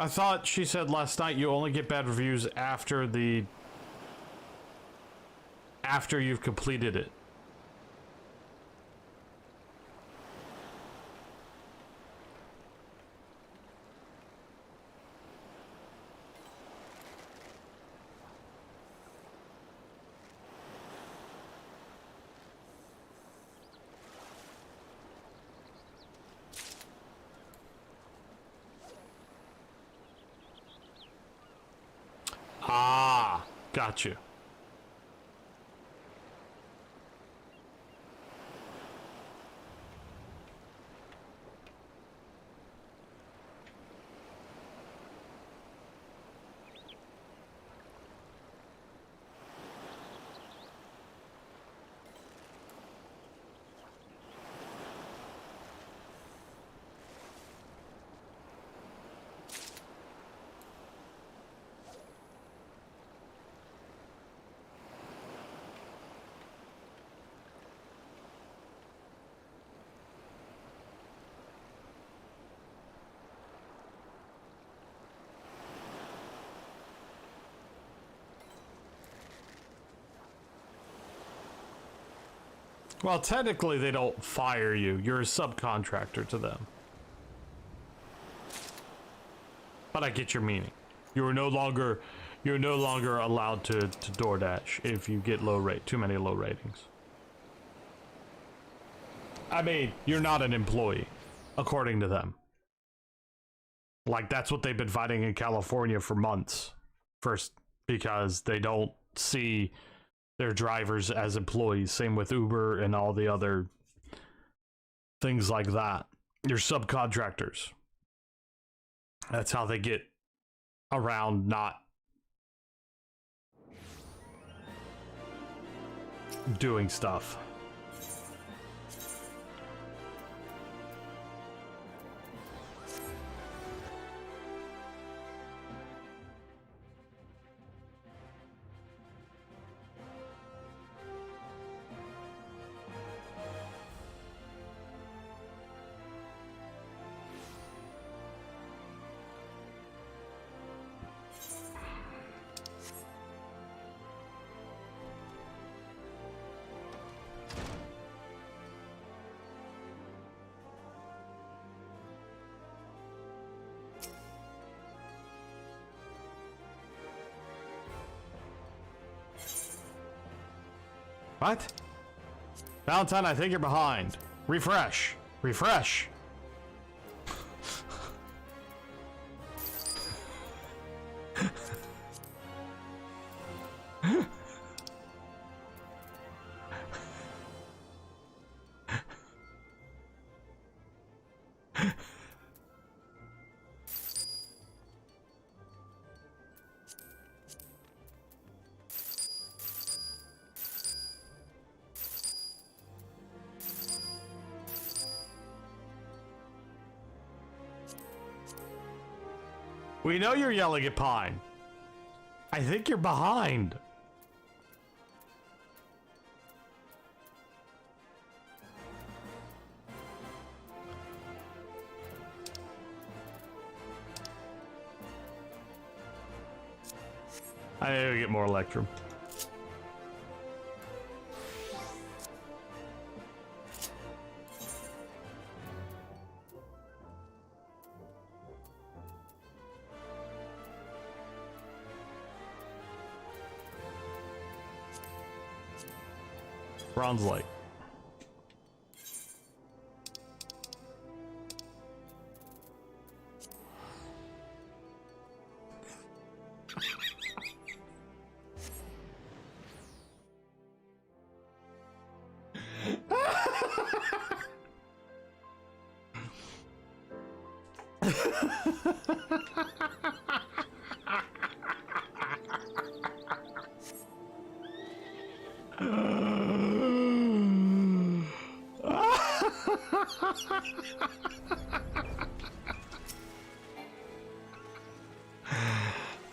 I thought she said last night you only get bad reviews after you've completed it. Ah, got you. Well, technically they don't fire you. You're a subcontractor to them. But I get your meaning. You're no longer allowed to DoorDash if you get too many low ratings. I mean, you're not an employee, according to them. Like, that's what they've been fighting in California for months. First, because they don't see their drivers as employees. Same with Uber and all the other things like that. You're subcontractors. That's how they get around not doing stuff. What? Valentine, I think you're behind. Refresh. Refresh. We know you're yelling at Pine. I think you're behind. I need to get more Electrum. Bronze Light.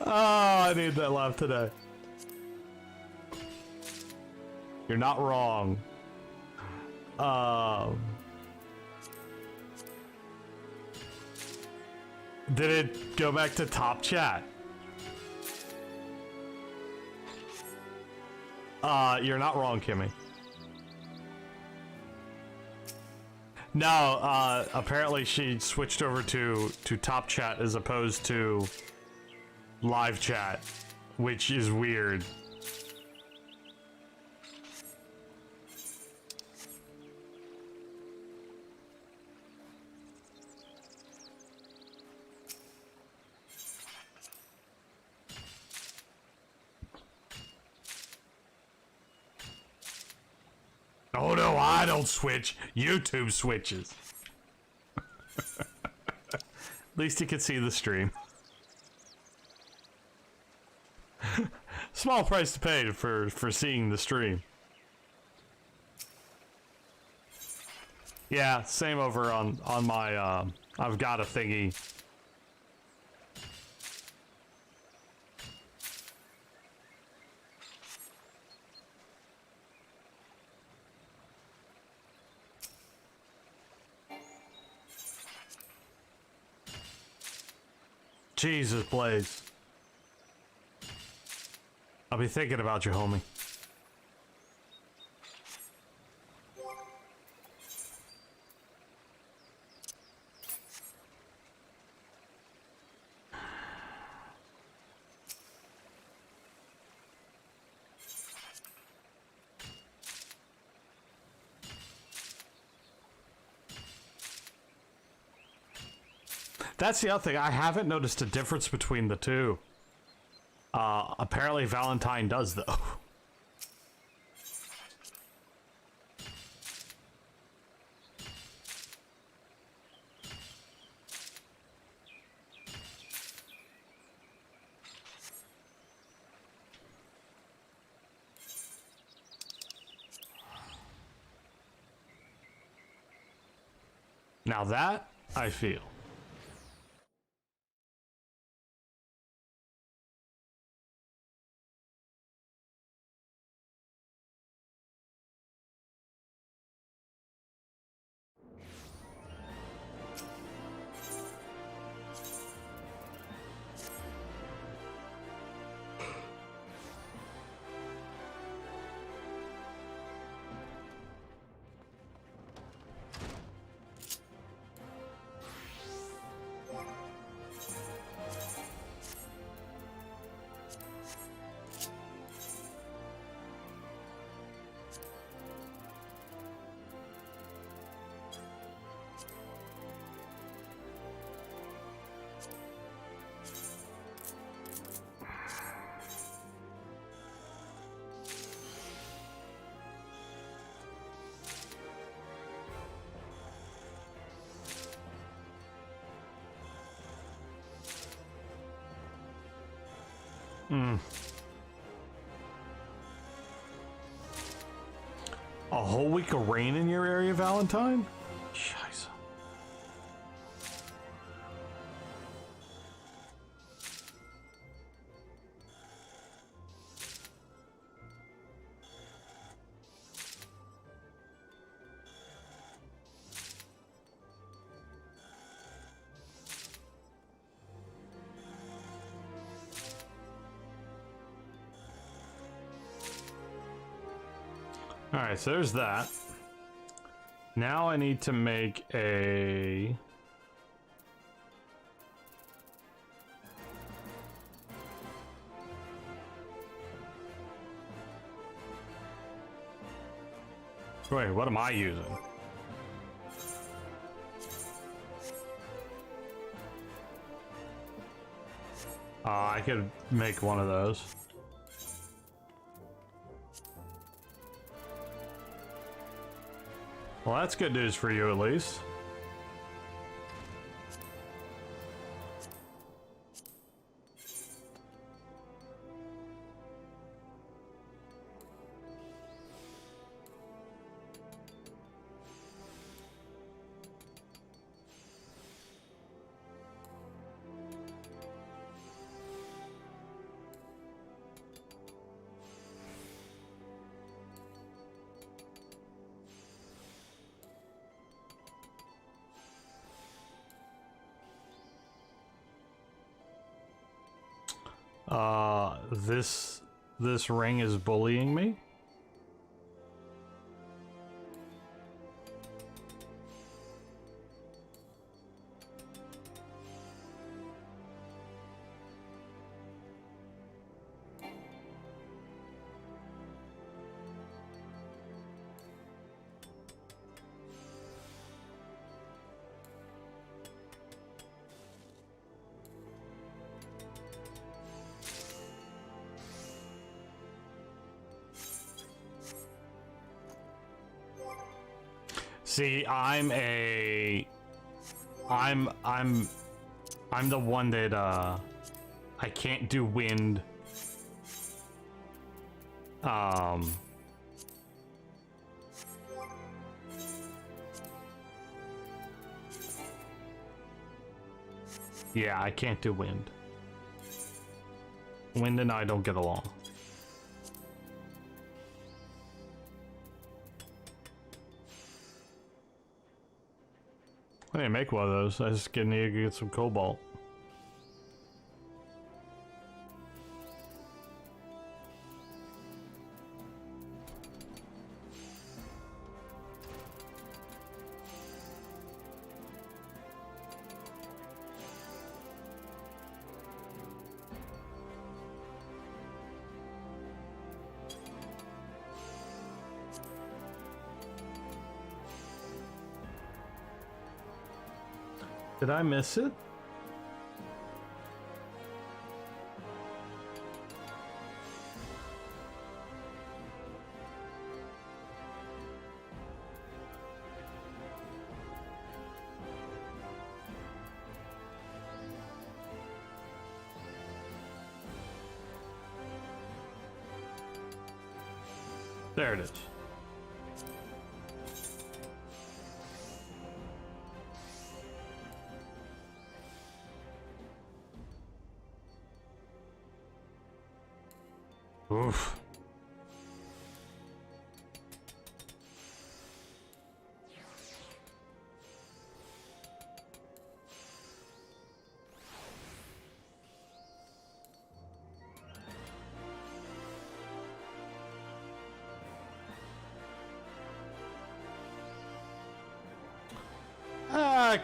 Oh, I need that laugh today. You're not wrong. Did it go back to top chat? You're not wrong, Kimmy. No, apparently she switched over to top chat as opposed to live chat, which is weird. Oh no, I don't switch. YouTube switches. At least you can see the stream. Small price to pay for seeing the stream. Yeah, same over on my I've got a thingy. Jesus, Blaze. I'll be thinking about you, homie. That's the other thing. I haven't noticed a difference between the two. Apparently Valentine does, though. Now that I feel. A whole week of rain in your area, Valentine? Scheiße. Alright, so there's that. Now I need to make a... Wait, what am I using? I could make one of those. Well, that's good news for you, at least. This ring is bullying me? See, I'm the one that I can't do wind. Yeah, I can't do wind. Wind and I don't get along. I didn't make one of those. I just need to get some cobalt. Did I miss it? There it is. Oof.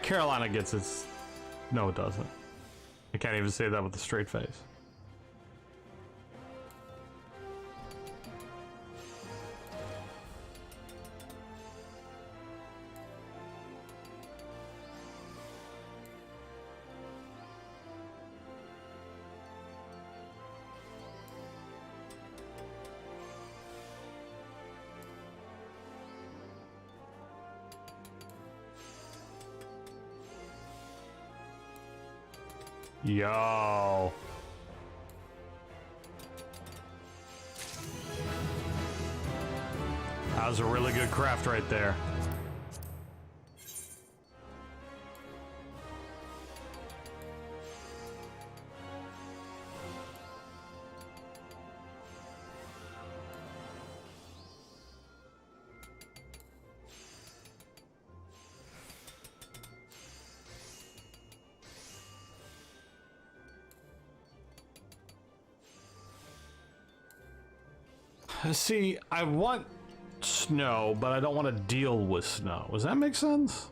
Carolina gets its... No, it doesn't. I can't even say that with a straight face. Yo. That was a really good craft right there. See, I want snow, but I don't want to deal with snow. Does that make sense?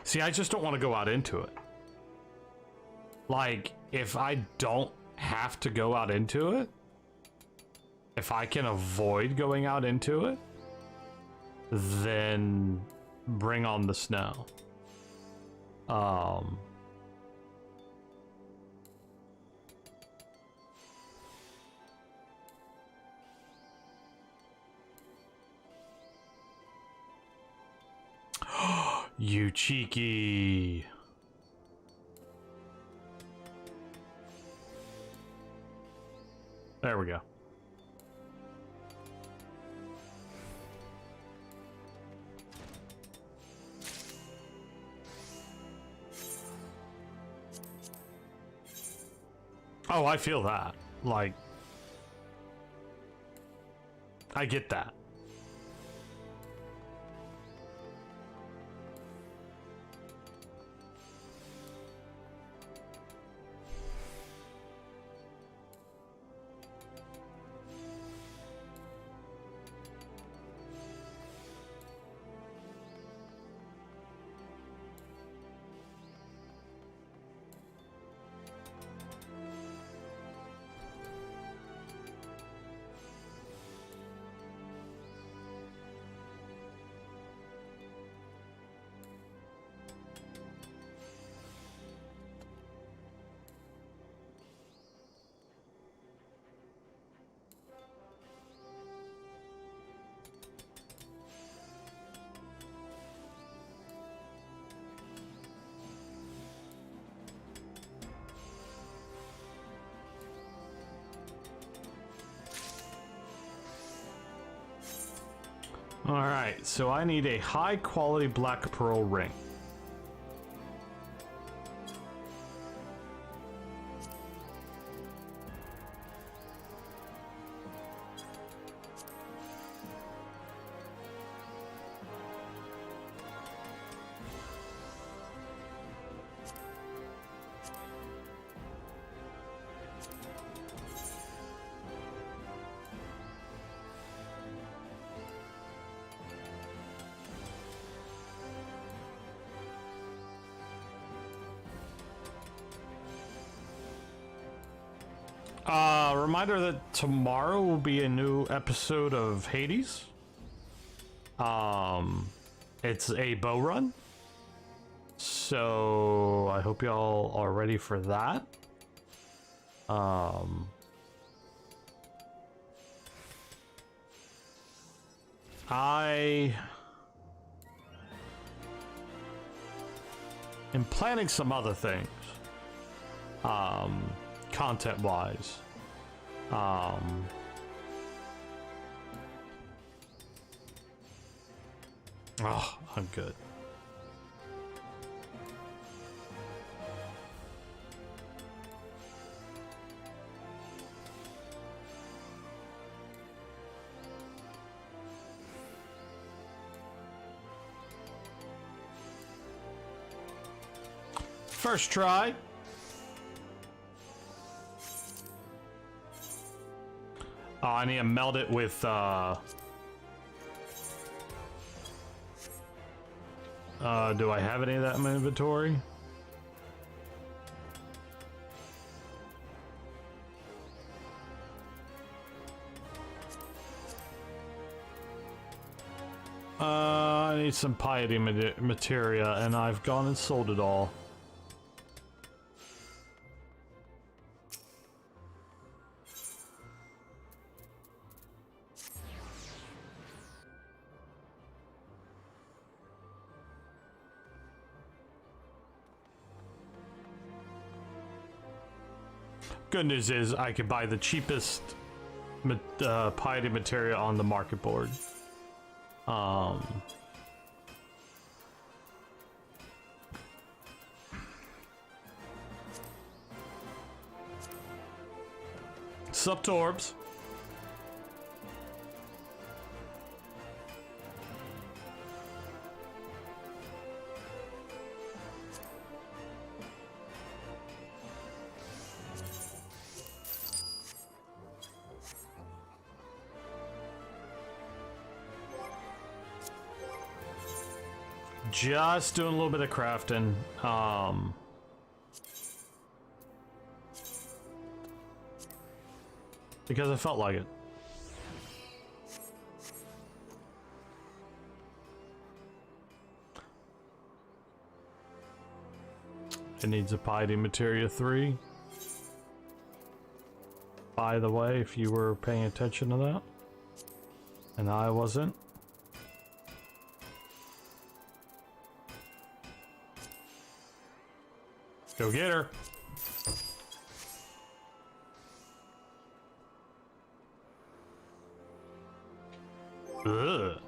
See, I just don't want to go out into it. Like, if I don't have to go out into it, if I can avoid going out into it, then bring on the snow. You cheeky. There we go. Oh, I feel that. Like, I get that. Alright, so I need a high quality black pearl ring. Reminder that tomorrow will be a new episode of Hades. It's a bow run. So I hope y'all are ready for that. I am planning some other things. Content-wise. Oh, I'm good. First try. Oh, I need to meld it with, do I have any of that in my inventory? I need some piety materia, and I've gone and sold it all. Good news is I could buy the cheapest piety materia on the market board. Sup, Torbs? Just doing a little bit of crafting. Because I felt like it. It needs a piety materia 3. By the way, if you were paying attention to that, and I wasn't. Go get her. Ugh.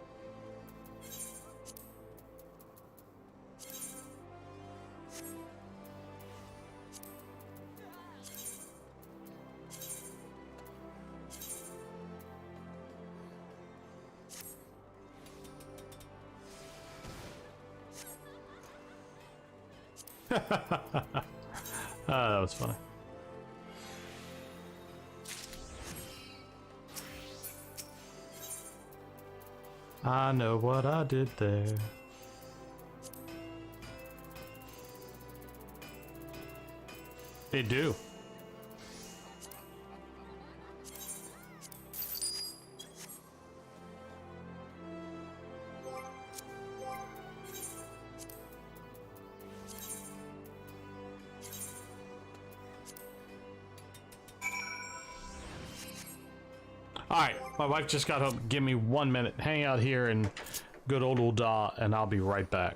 That was funny. I know what I did there. They do. Alright, my wife just got home. Give me 1 minute. Hang out here in good old Ul'dah, and I'll be right back.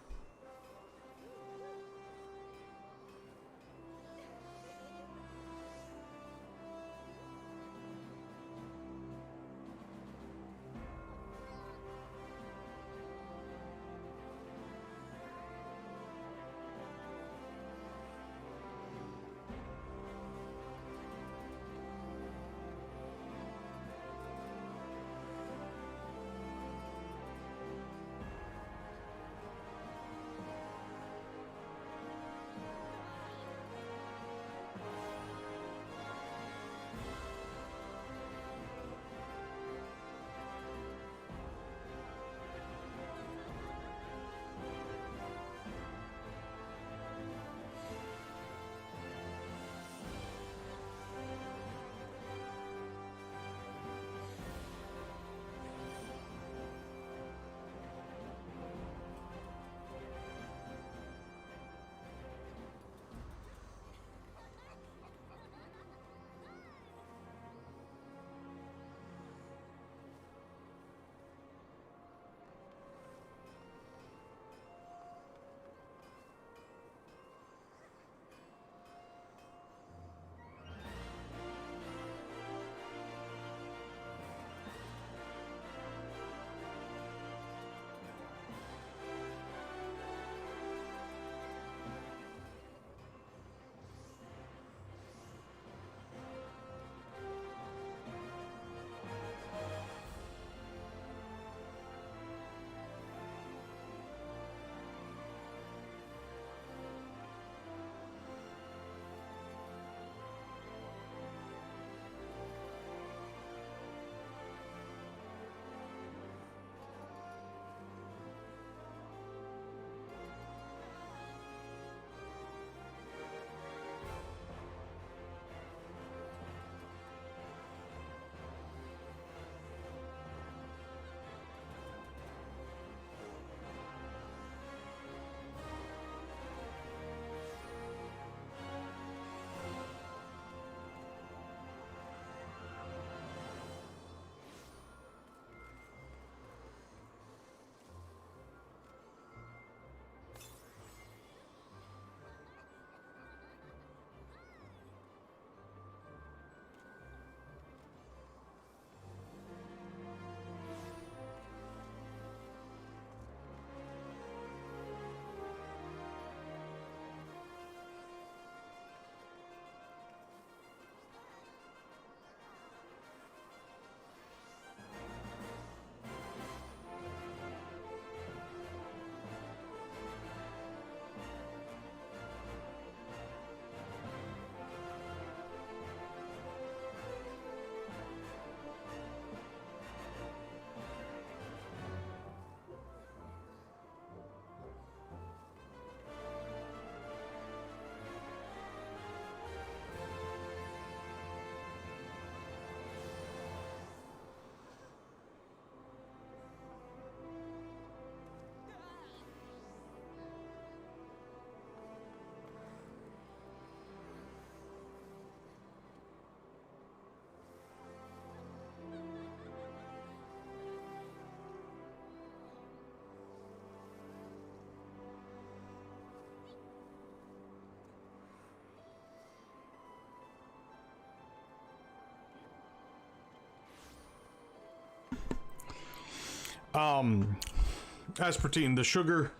aspartame, the sugar,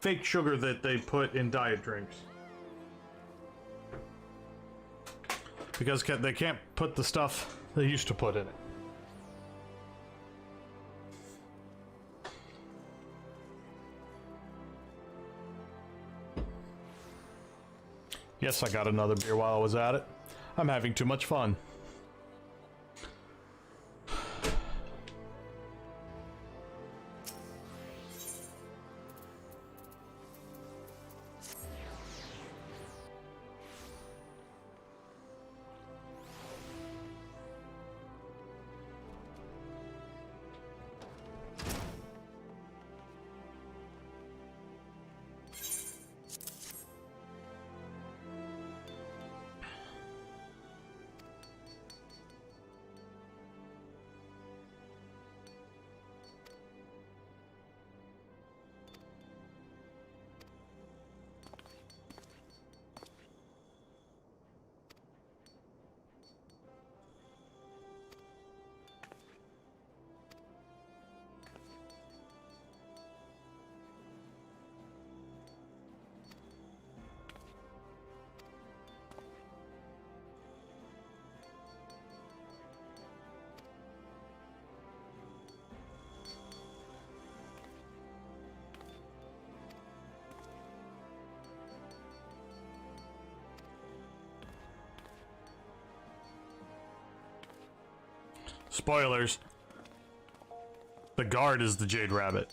fake sugar that they put in diet drinks. Because they can't put the stuff they used to put in it. Yes, I got another beer while I was at it. I'm having too much fun. Spoilers. The guard is the Jade Rabbit.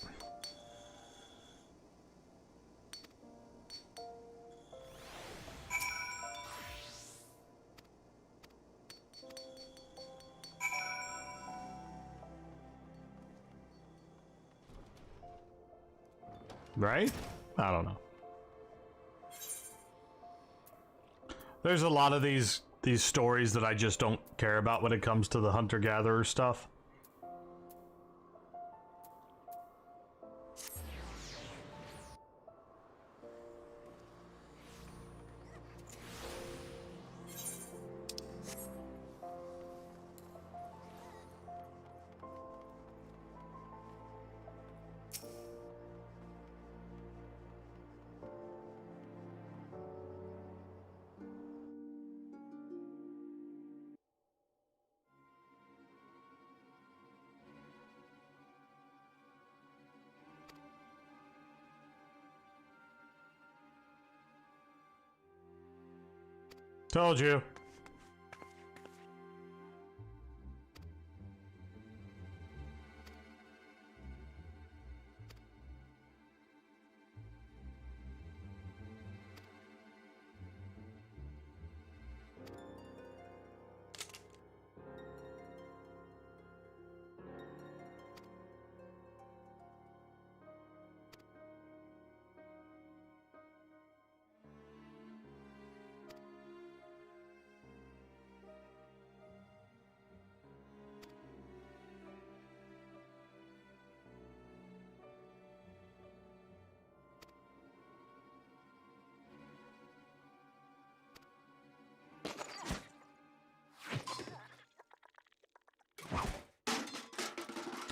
Right? I don't know. There's a lot of these stories that I just don't care about when it comes to the hunter-gatherer stuff. Told you.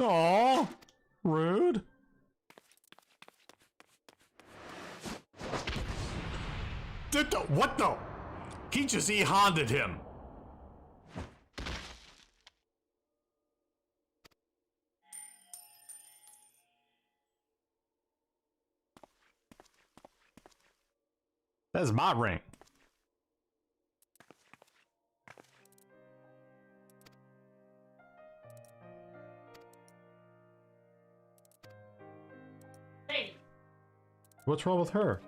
Aw, rude. What the? He just E-Honded him. That's my ring. Hey. What's wrong with her?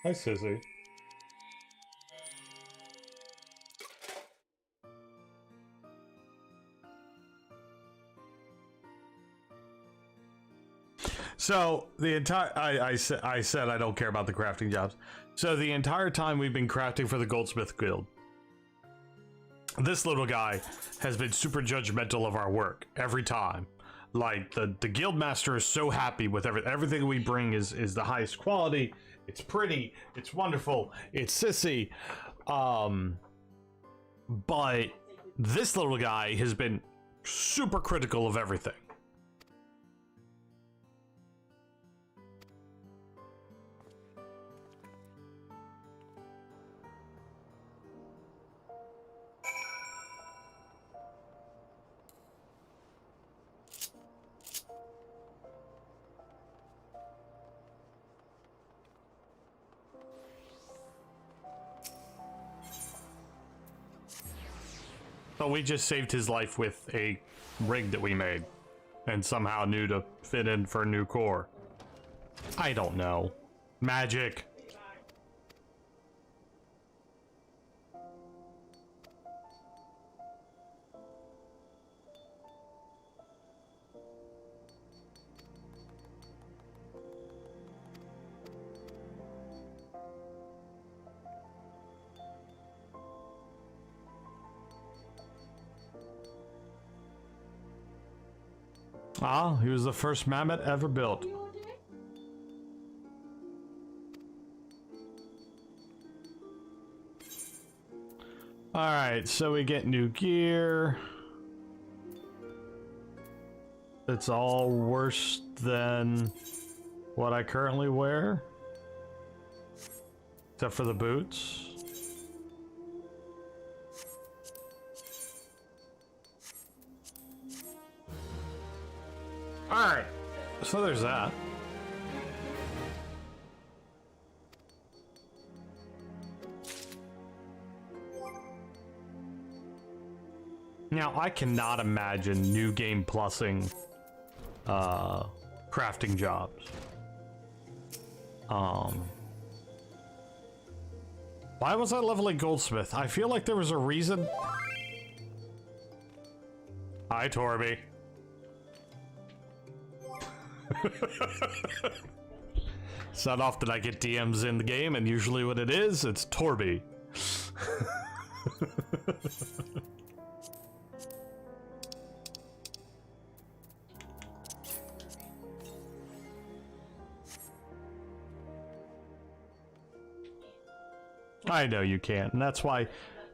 Hi, Sissy. So the entire I said I don't care about the crafting jobs. So the entire time we've been crafting for the Goldsmith Guild, this little guy has been super judgmental of our work every time. Like the guild master is so happy with everything we bring is the highest quality. It's pretty, it's wonderful, it's sissy. But this little guy has been super critical of everything. But we just saved his life with a rig that we made and somehow knew to fit in for a new core. I don't know. Magic. Ah, he was the first mammoth ever built. Alright, so we get new gear. It's all worse than what I currently wear. Except for the boots. Alright, so there's that. Now, I cannot imagine new game plussing crafting jobs. Why was I leveling Goldsmith? I feel like there was a reason. Hi, Torby. It's not often I get DMs in the game, and usually what it is, it's Torby. I know you can't, and that's why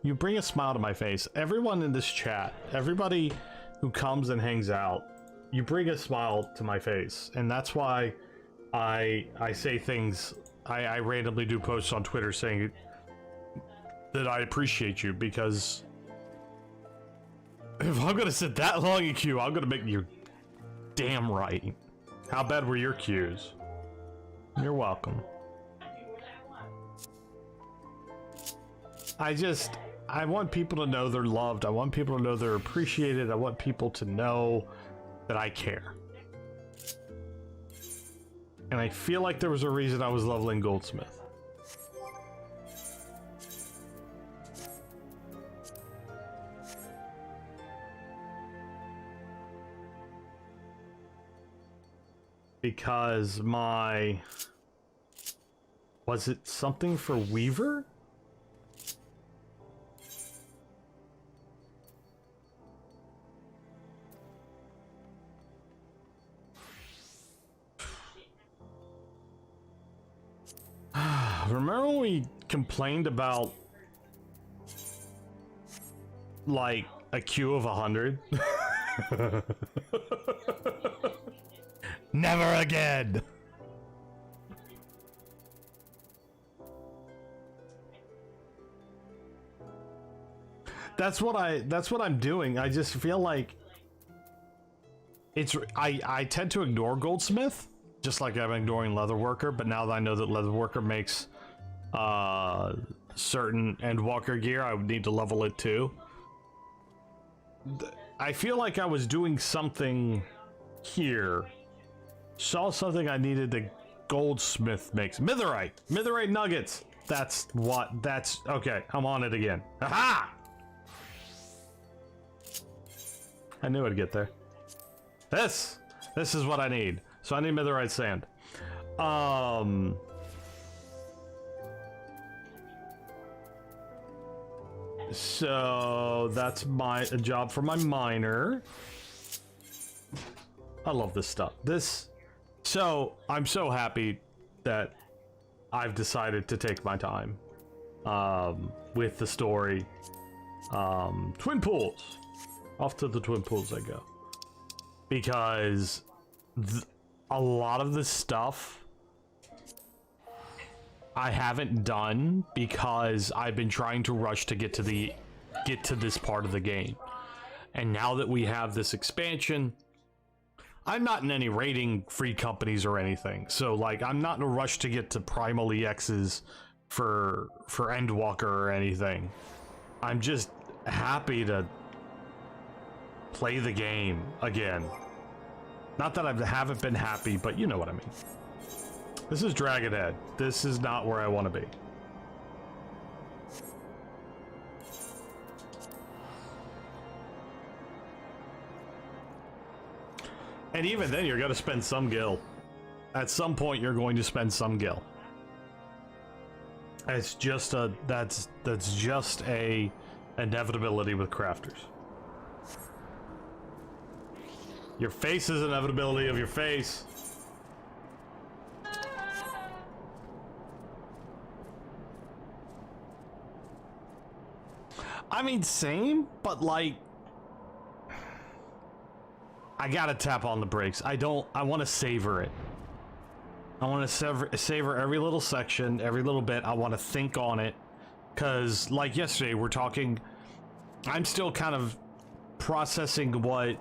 you bring a smile to my face. Everyone in this chat, everybody who comes and hangs out, you bring a smile to my face, and that's why I say things. I randomly do posts on Twitter saying that I appreciate you, because if I'm gonna sit that long in queue, I'm gonna make you damn right. How bad were your queues? You're welcome. I want people to know they're loved. I want people to know they're appreciated. I want people to know that I care. And I feel like there was a reason I was leveling Goldsmith. Because my... Was it something for Weaver? Remember when we complained about like a queue of 100? Never again. That's what I'm doing. I just feel like I tend to ignore Goldsmith, just like I'm ignoring Leatherworker, but now that I know that Leatherworker makes certain Endwalker gear, I would need to level it too. I feel like I was doing something here, saw something I needed to goldsmith makes? Mitherite nuggets. That's okay. I'm on it again. Aha! I knew I'd get there. This is what I need. So I need mitherite sand. So that's a job for my miner. I love this stuff. So I'm so happy that I've decided to take my time with the story. Twin pools. Off to the twin pools I go. Because a lot of the stuff I haven't done because I've been trying to rush to get to this part of the game. And now that we have this expansion, I'm not in any rating free companies or anything. So like I'm not in a rush to get to Primal EXs for Endwalker or anything. I'm just happy to play the game again. Not that I haven't been happy, but you know what I mean. This is Dragonhead. This is not where I want to be. And even then, you're going to spend some gil. At some point, you're going to spend some gil. It's just that's just a inevitability with crafters. Your face is inevitability of your face. I mean, same, but like, I gotta tap on the brakes. I want to savor it. I want to savor every little section, every little bit. I want to think on it. Because, like yesterday, I'm still kind of processing what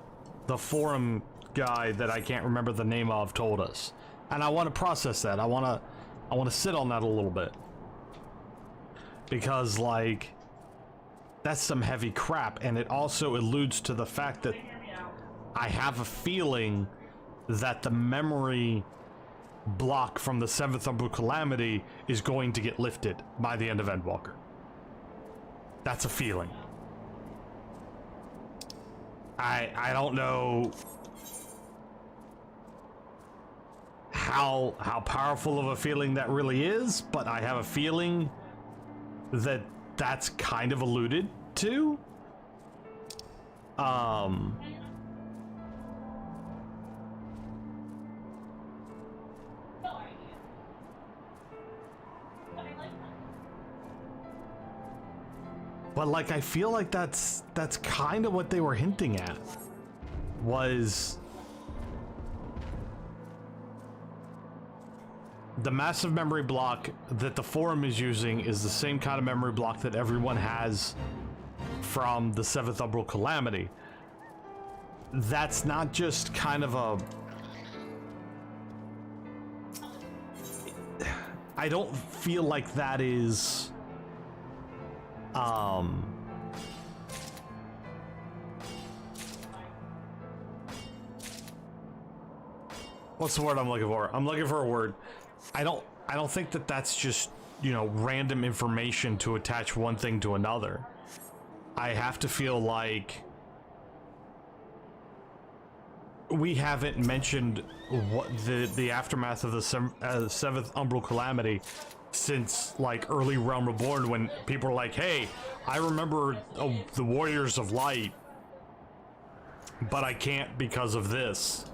the forum guy that I can't remember the name of told us. And I want to process that. I want to sit on that a little bit. Because, like, that's some heavy crap. And it also alludes to the fact that I have a feeling that the memory block from the 7th Umbral Calamity is going to get lifted by the end of Endwalker. That's a feeling. I don't know how powerful of a feeling that really is, but I have a feeling that that's kind of alluded to. But like, I feel like that's kind of what they were hinting at, was the massive memory block that the forum is using is the same kind of memory block that everyone has from the 7th Umbral Calamity. That's not just kind of a... I don't feel like that is... what's the word I'm looking for? I'm looking for a word. I don't think that that's just, you know, random information to attach one thing to another. I have to feel like we haven't mentioned what the aftermath of the 7th Umbral Calamity since like early Realm Reborn, when people were like, hey, I remember the Warriors of Light, but I can't because of this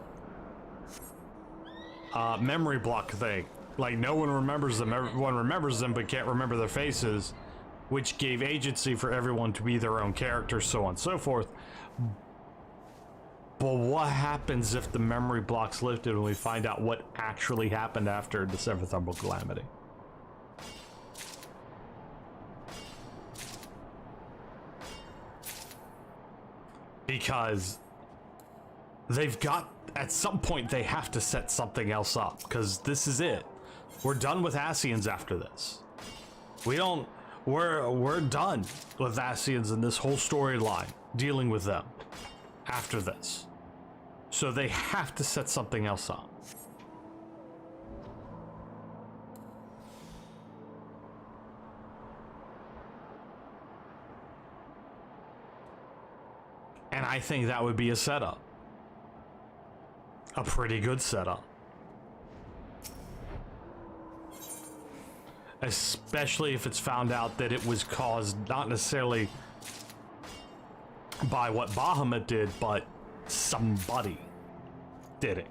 memory block thing. Like, no one remembers them, everyone remembers them but can't remember their faces, which gave agency for everyone to be their own characters, so on and so forth. But what happens if the memory block's lifted and we find out what actually happened after the 7th Umbral Calamity? Because they've got, at some point they have to set something else up, because this is it. We're done with Ascians after this. We're done with Ascians and this whole storyline, dealing with them after this. So they have to set something else up. And I think that would be a setup. A pretty good setup. Especially if it's found out that it was caused not necessarily by what Bahamut did, but somebody did it.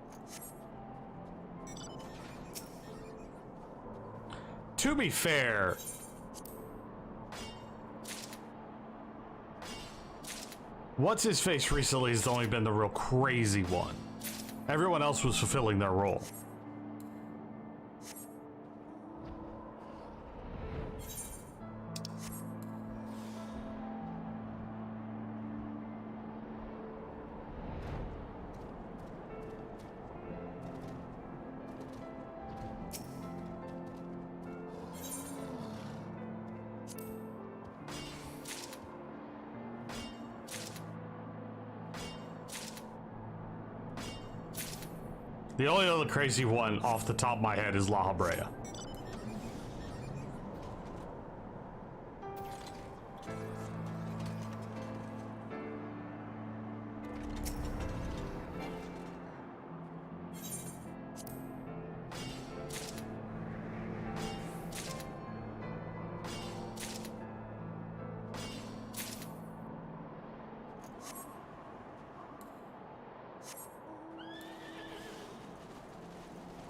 To be fair, what's his face recently has only been the real crazy one. Everyone else was fulfilling their role. The only other crazy one off the top of my head is La Habrea.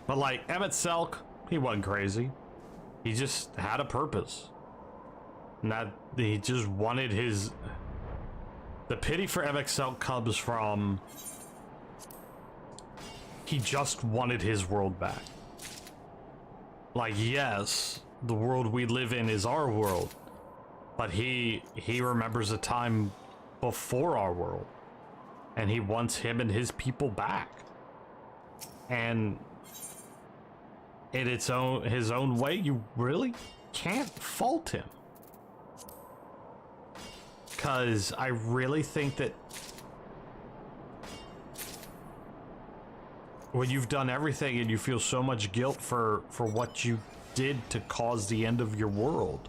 But like Emmett Selk, he wasn't crazy. He just had a purpose. And that he just wanted his... The pity for Emmett Selk comes from... He just wanted his world back. Like, yes, the world we live in is our world. But he remembers a time before our world. And he wants him and his people back. And... in his own way, you really can't fault him. Because I really think that when you've done everything and you feel so much guilt for what you did to cause the end of your world,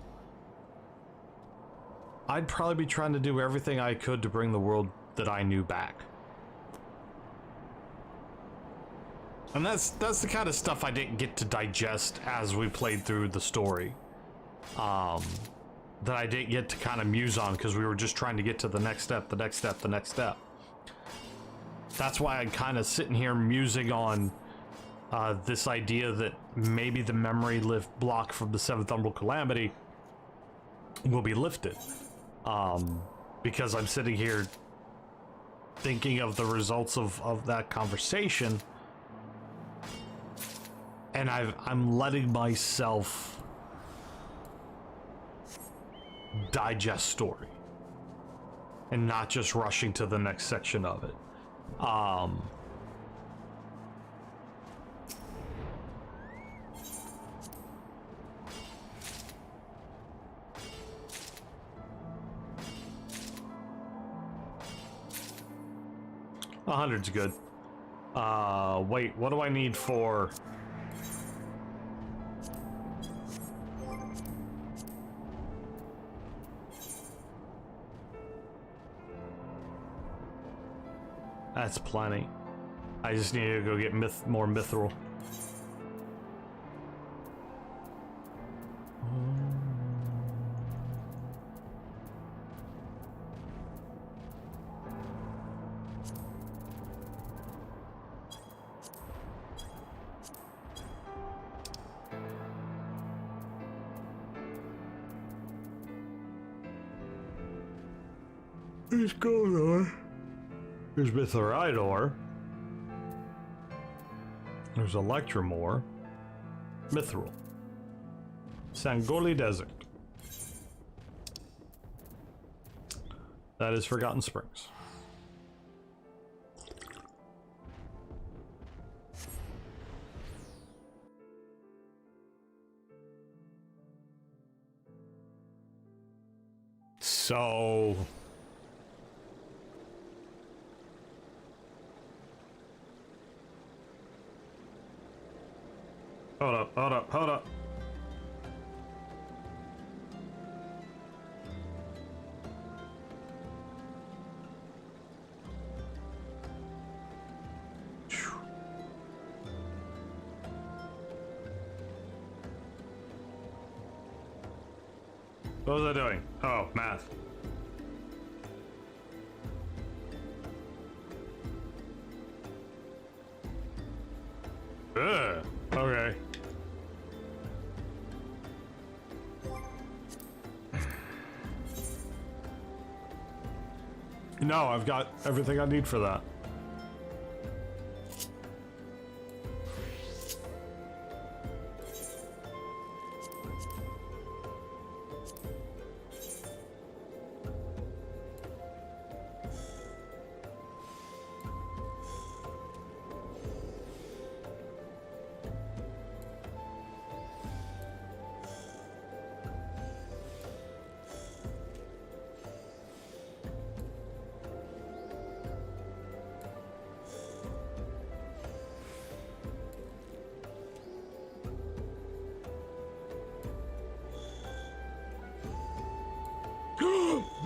I'd probably be trying to do everything I could to bring the world that I knew back. And that's the kind of stuff I didn't get to digest as we played through the story. That I didn't get to kind of muse on because we were just trying to get to the next step, the next step, the next step. That's why I'm kind of sitting here musing on this idea that maybe the memory lift block from the Seventh Umbral Calamity will be lifted. Because I'm sitting here thinking of the results of that conversation. And I'm letting myself digest story and not just rushing to the next section of it. 100's good. Wait, what do I need for... That's plenty. I just need to go get more mithril. Let's go there. There's mithrite ore. There's electrum ore. Mithril. Sangoli Desert. That is Forgotten Springs. So... Hold up, hold up, hold up. What was I doing? Oh, math. Ugh. Okay. No, I've got everything I need for that.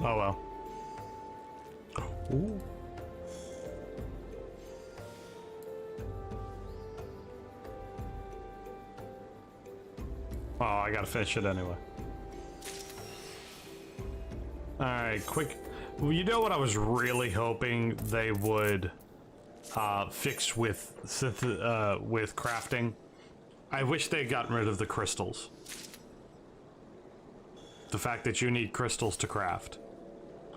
Oh well. Ooh. Oh, I gotta finish it anyway. Alright, quick. Well, you know what I was really hoping they would fix with crafting? I wish they'd gotten rid of the crystals. The fact that you need crystals to craft.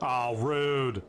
Oh, rude.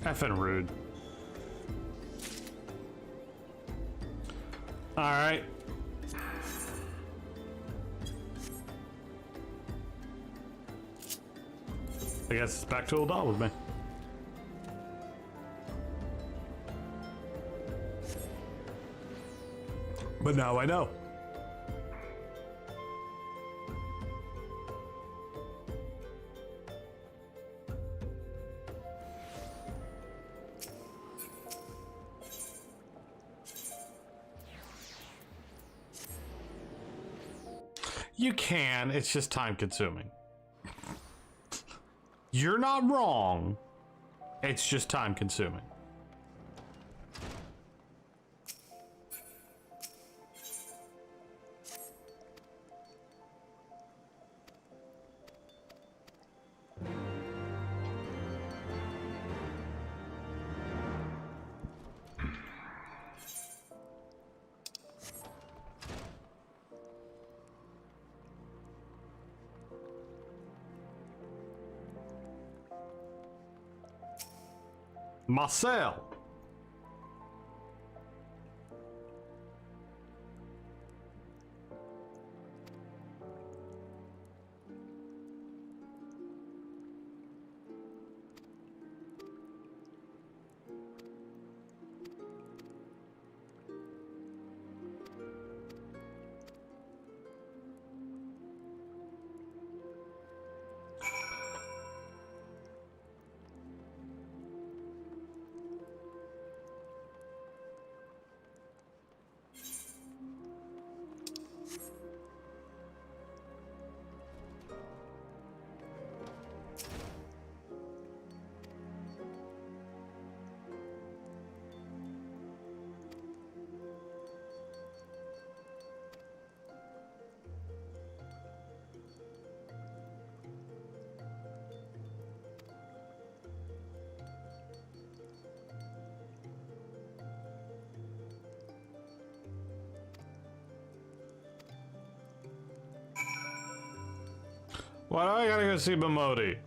Effing rude. Alright. I guess it's back to old doll with me. But now I know. You can, it's just time consuming. You're not wrong. It's just time consuming. Marcel. Why do I gotta go see Bamodi?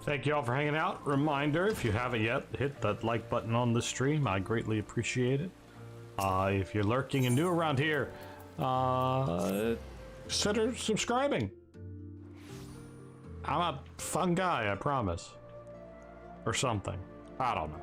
Thank you all for hanging out. Reminder, if you haven't yet, hit that like button on the stream. I greatly appreciate it. If you're lurking and new around here, consider subscribing. I'm a fun guy, I promise. Or something. I don't know.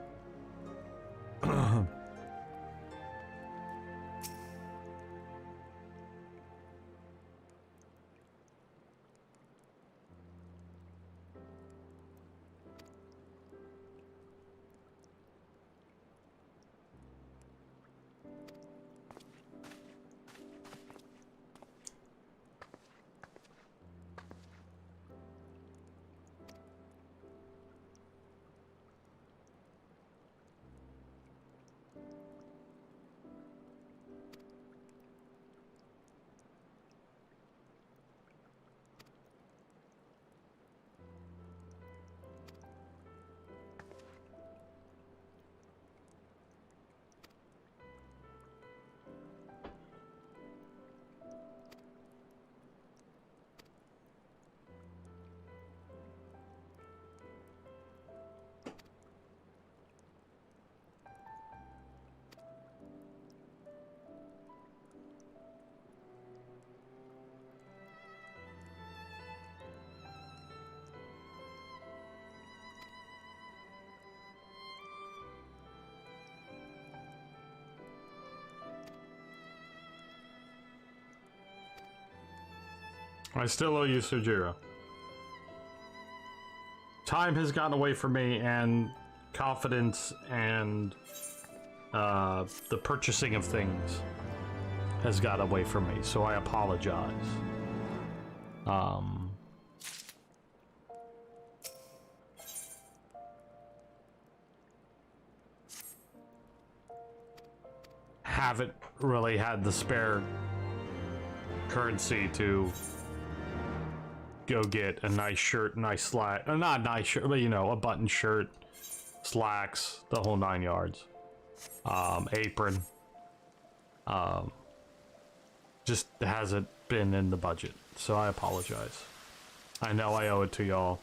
I still owe you Sujiro. Time has gotten away from me, and confidence and the purchasing of things has got away from me, so I apologize. Haven't really had the spare currency to go get a nice shirt, nice slack, not a nice shirt, but you know, a button shirt, slacks, the whole 9 yards. Apron. Just hasn't been in the budget, so I apologize. I know I owe it to y'all.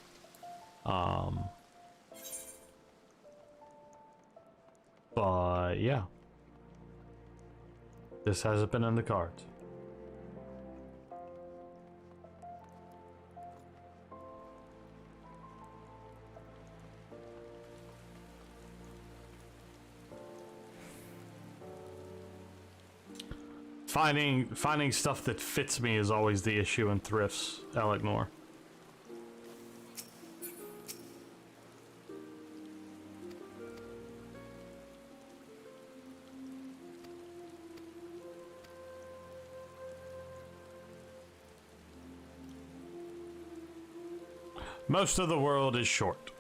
But yeah. This hasn't been in the cards. Finding stuff that fits me is always the issue in thrifts, Ellignor. Most of the world is short.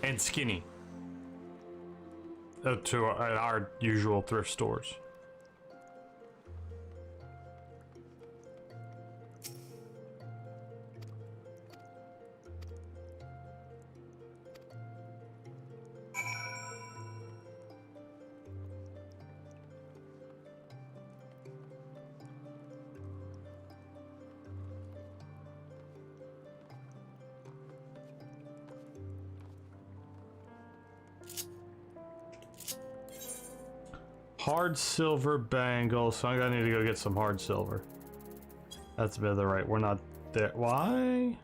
And skinny. To our usual thrift stores. Hard silver bangle, so I need to go get some hard silver. That's a bit of the right. We're not there. Why?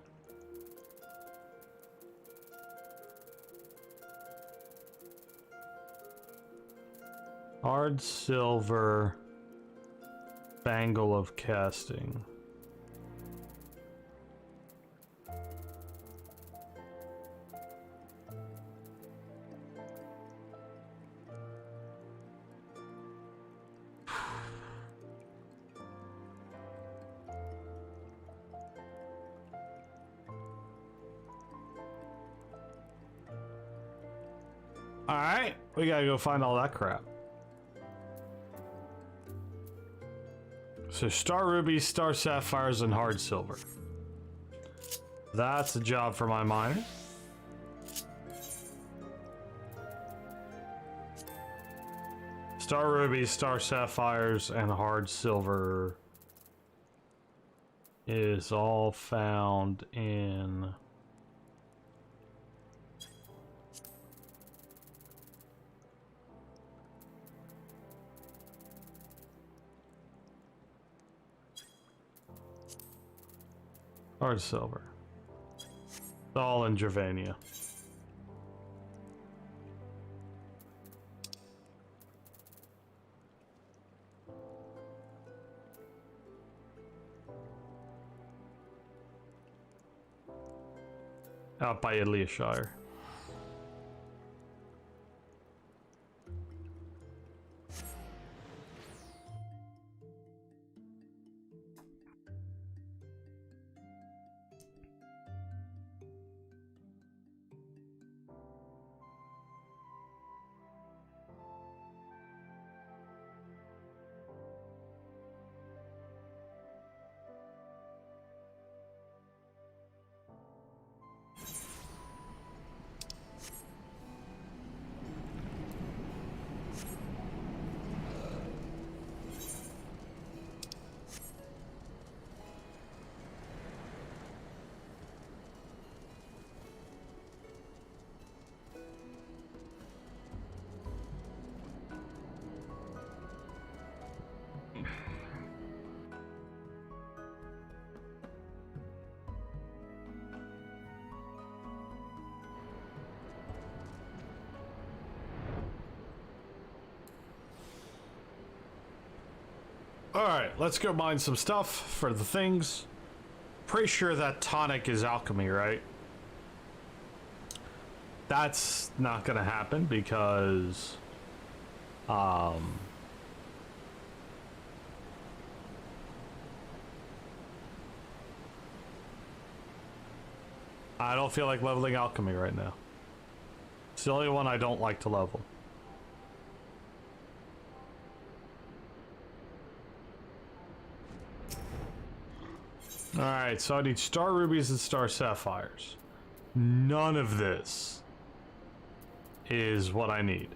Hard silver bangle of casting. Alright, we gotta go find all that crap. So star rubies, star sapphires, and hard silver. That's a job for my miner. Star rubies, star sapphires, and hard silver is all found in hard silver. It's all in Gervania. Out by Iliashire. Alright, let's go mine some stuff for the things. Pretty sure that tonic is alchemy, right? That's not gonna happen because I don't feel like leveling alchemy right now. It's the only one I don't like to level. Alright, so I need star rubies and star sapphires. None of this is what I need.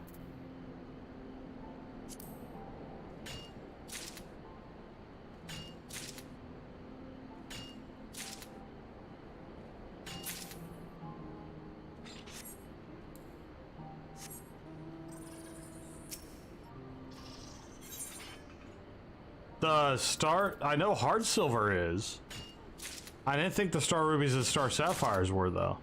The star... I know hard silver is. I didn't think the star rubies and star sapphires were, though.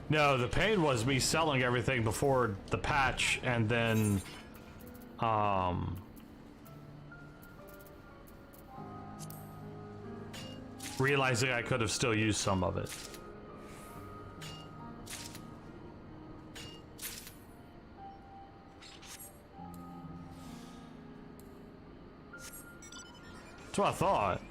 No, the pain was me selling everything before the patch and then realizing I could have still used some of it. That's what I thought.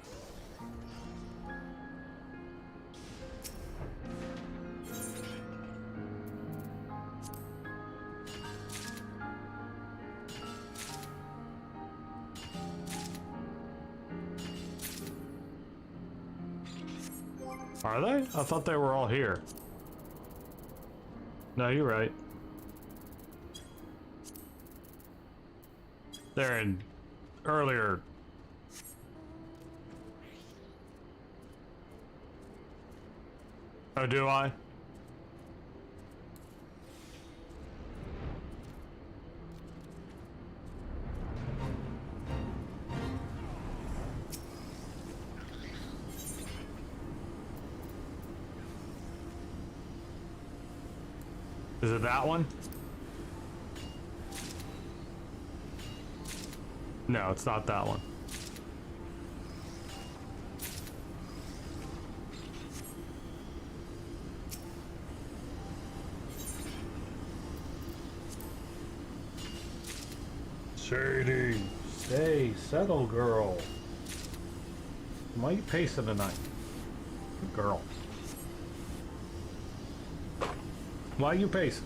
Are they? I thought they were all here. No, you're right. They're in earlier. Oh, do I? Is it that one? No, it's not that one. Sadie, stay, settle, girl. Why are you pacing tonight? Good girl. Why are you pacing?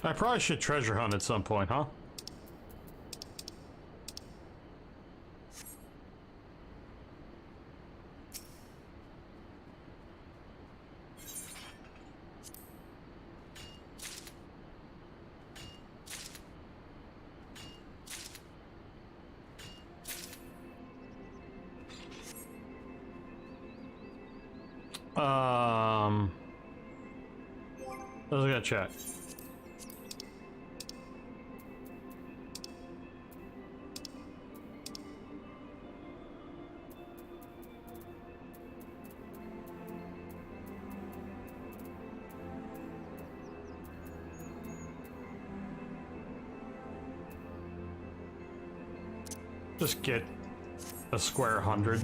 I probably should treasure hunt at some point, huh? I was gonna check. Just get a square 100.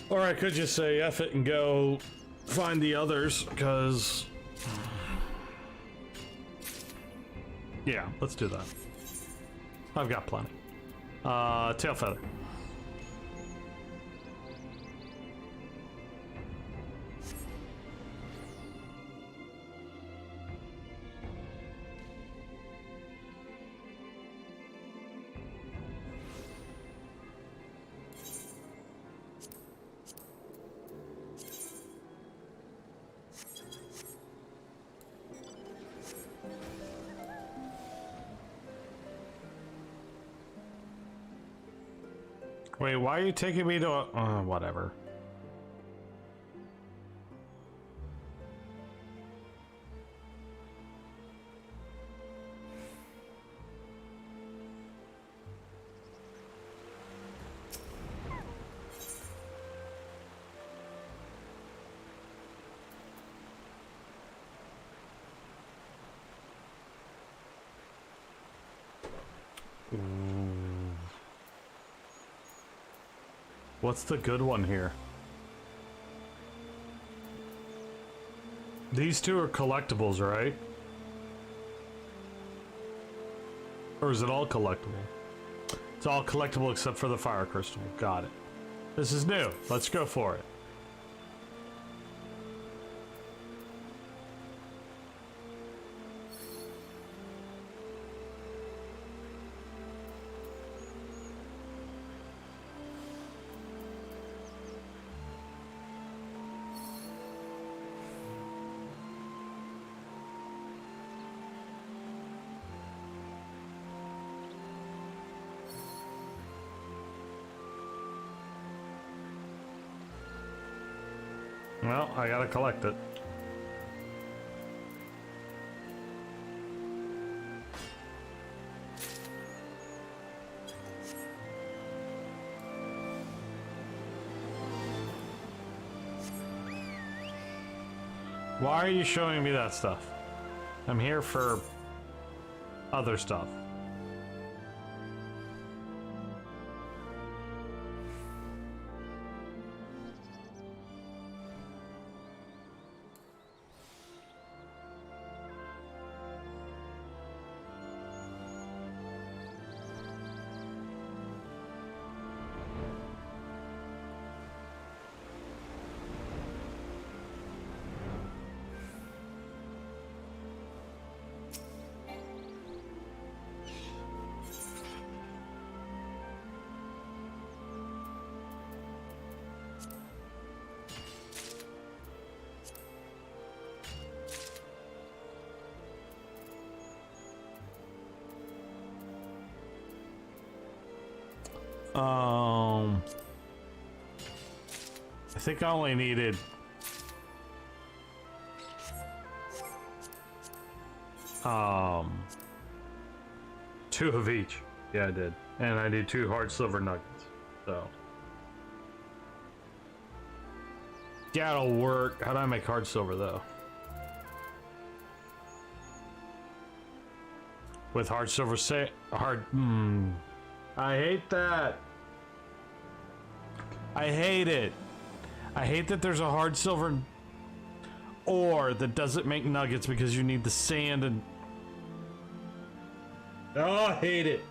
Or I could just say F it and go find the others, because... Yeah, let's do that. I've got plenty. Tail feather. Wait, why are you taking me to a... whatever. What's the good one here? These two are collectibles, right? Or is it all collectible? It's all collectible except for the fire crystal. Got it. This is new. Let's go for it. Well, I gotta collect it. Why are you showing me that stuff? I'm here for other stuff. I think I only needed two of each. Yeah, I did. And I need 2 hard silver nuggets. So That'll work. How do I make hard silver though? With hard silver I hate that. I hate it. I hate that there's a hard silver ore that doesn't make nuggets because you need the sand and... Oh, I hate it.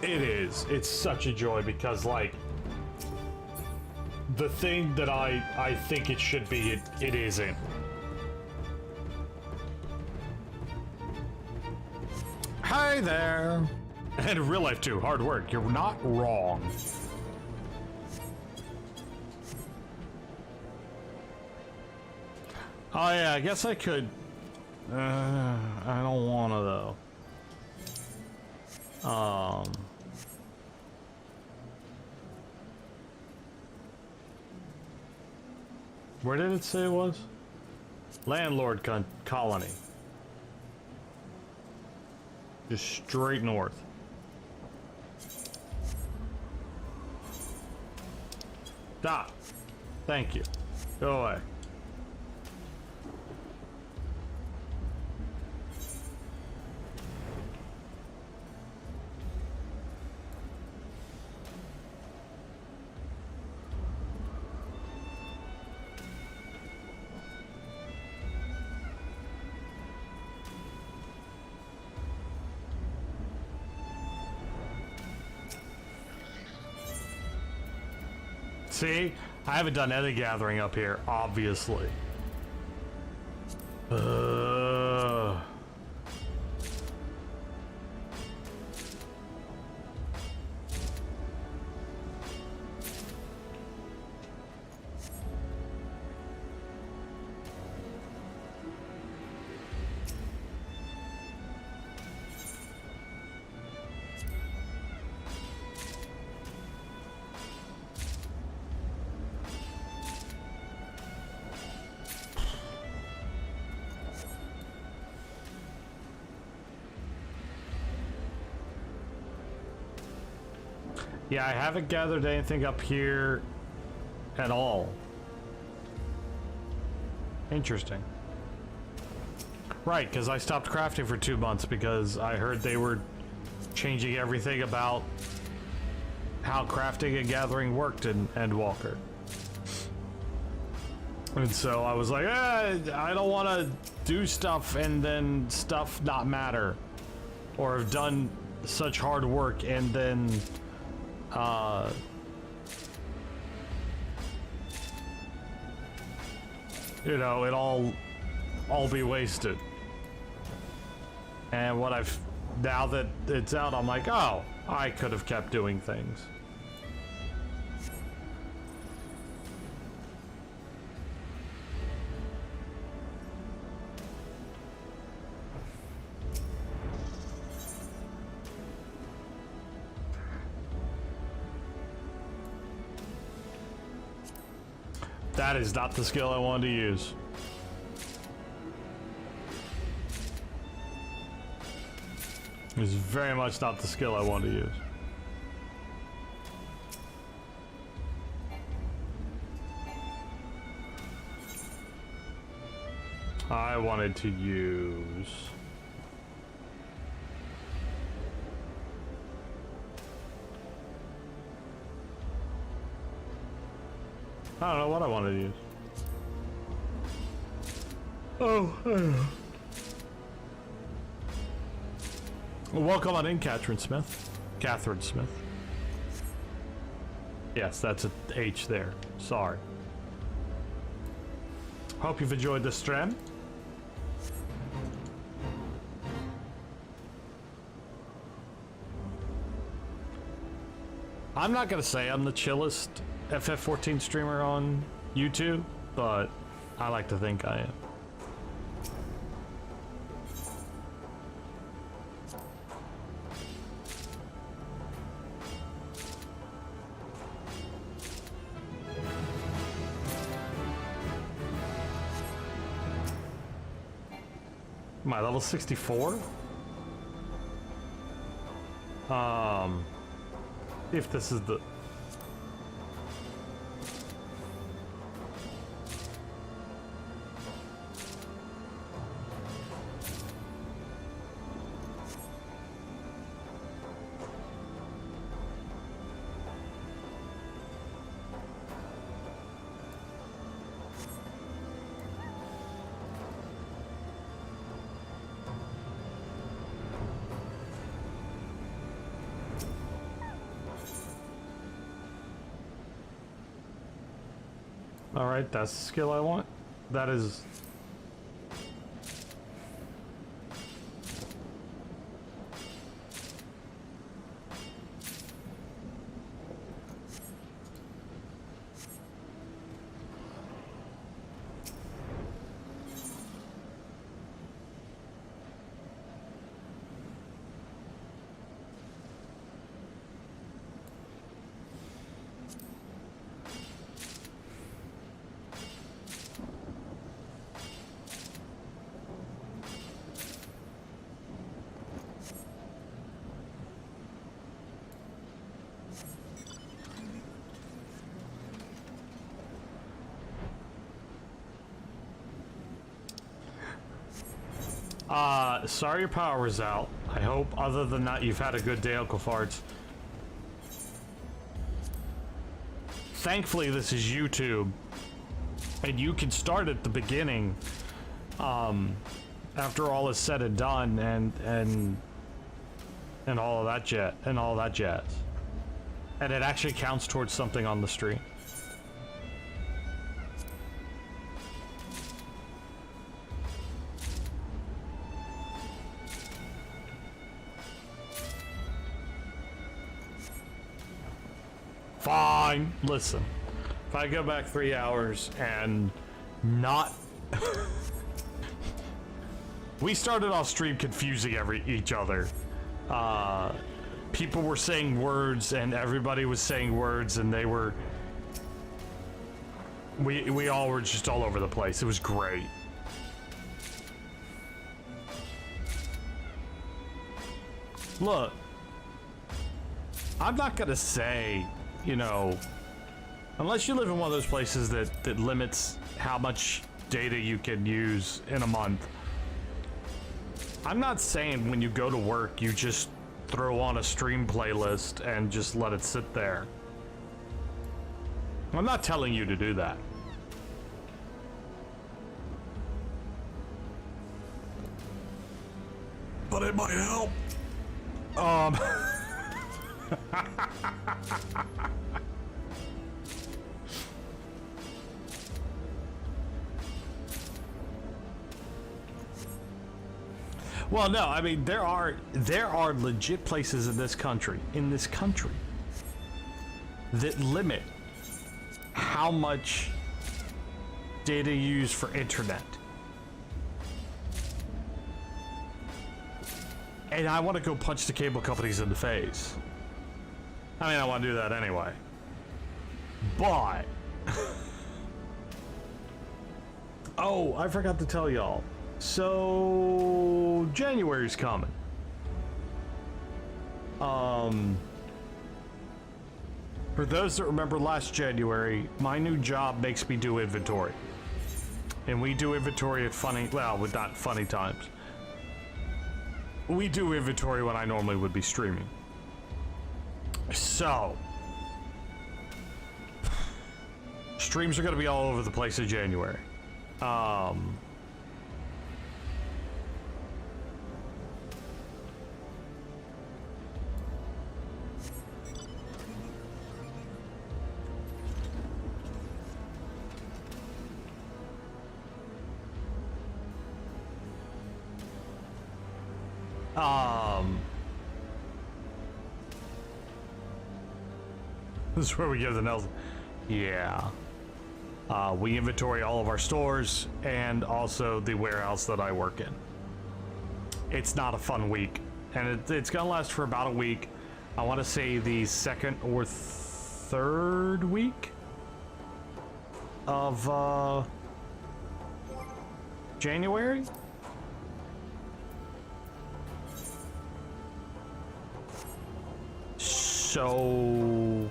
It is. It's such a joy because, like, the thing that I think it should be, it isn't. Hi there. And in real life too, hard work. You're not wrong. Oh yeah, I guess I could. I don't wanna though. Where did it say it was? Landlord colony. Just straight north. Stop. Thank you. Go away. See? I haven't done any gathering up here, obviously. Yeah, I haven't gathered anything up here at all. Interesting. Right, because I stopped crafting for 2 months because I heard they were changing everything about how crafting and gathering worked in Endwalker. And so I was like, I don't want to do stuff and then stuff not matter. Or have done such hard work and then... you know, it all be wasted. And what I've now that it's out, I'm like, oh, I could have kept doing things. That is not the skill I wanted to use. It's very much not the skill I wanted to use. I wanted to use... I don't know what I wanted to use. Oh, I don't know. Well, welcome on in, Catherine Smith. Catherine Smith. Yes, that's a H there. Sorry. Hope you've enjoyed the stream. I'm not gonna say I'm the chillest FF14 streamer on YouTube, but I like to think I am. Am I level 64? If this is the... Alright, that's the skill I want. That is... sorry your power was out. I hope, other than that, you've had a good day, Uncle Farts. Thankfully, this is YouTube, and you can start at the beginning, after all is said and done, and all of that jazz. And it actually counts towards something on the stream. Fine. Listen, if I go back 3 hours and not... We started off stream confusing each other. People were saying words and everybody was saying words and they were... We all were just all over the place. It was great. Look, I'm not gonna say, you know, unless you live in one of those places that limits how much data you can use in a month. I'm not saying when you go to work, you just throw on a stream playlist and just let it sit there. I'm not telling you to do that. But it might help. Well, no, I mean there are legit places in this country that limit how much data you use for internet. And I want to go punch the cable companies in the face. I mean, I want to do that anyway. But... oh, I forgot to tell y'all. So... January's coming. For those that remember last January, my new job makes me do inventory. And we do inventory at funny... well, with not funny times. We do inventory when I normally would be streaming. So, streams are going to be all over the place in January. This is where we give the nails. Yeah. We inventory all of our stores and also the warehouse that I work in. It's not a fun week, and it's gonna last for about a week. I want to say the second or third week of January. So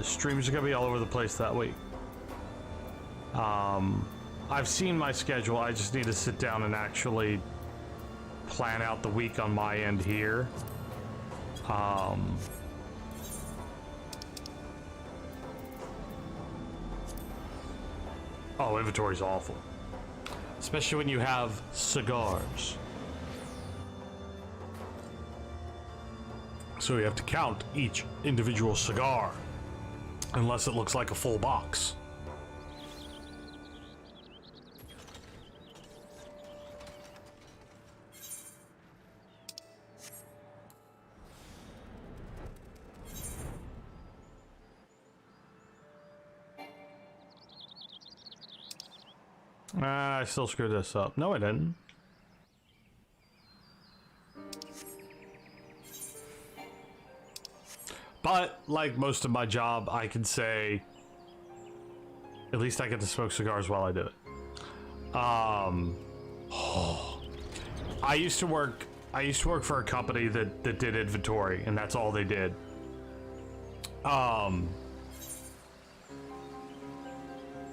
streams are gonna be all over the place that week. I've seen my schedule. I just need to sit down and actually plan out the week on my end here. Oh, inventory's awful. Especially when you have cigars. So you have to count each individual cigar, unless it looks like a full box. I still screwed this up. No, I didn't. But, like most of my job, I can say, at least I get to smoke cigars while I do it. I used to work for a company that did inventory, and that's all they did.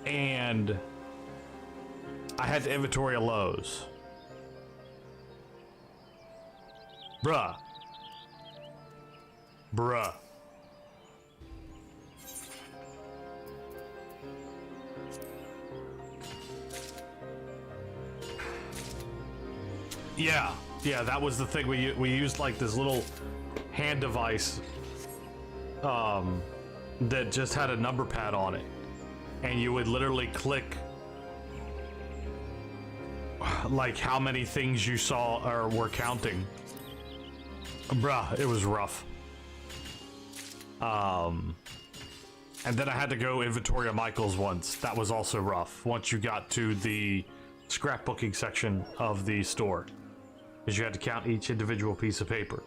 And I had to inventory a Lowe's. Bruh. Yeah, that was the thing. We used like this little hand device that just had a number pad on it, and you would literally click like how many things you saw or were counting. Bruh, it was rough. And then I had to go inventory a Michael's once. That was also rough. Once you got to the scrapbooking section of the store, because you had to count each individual piece of paper.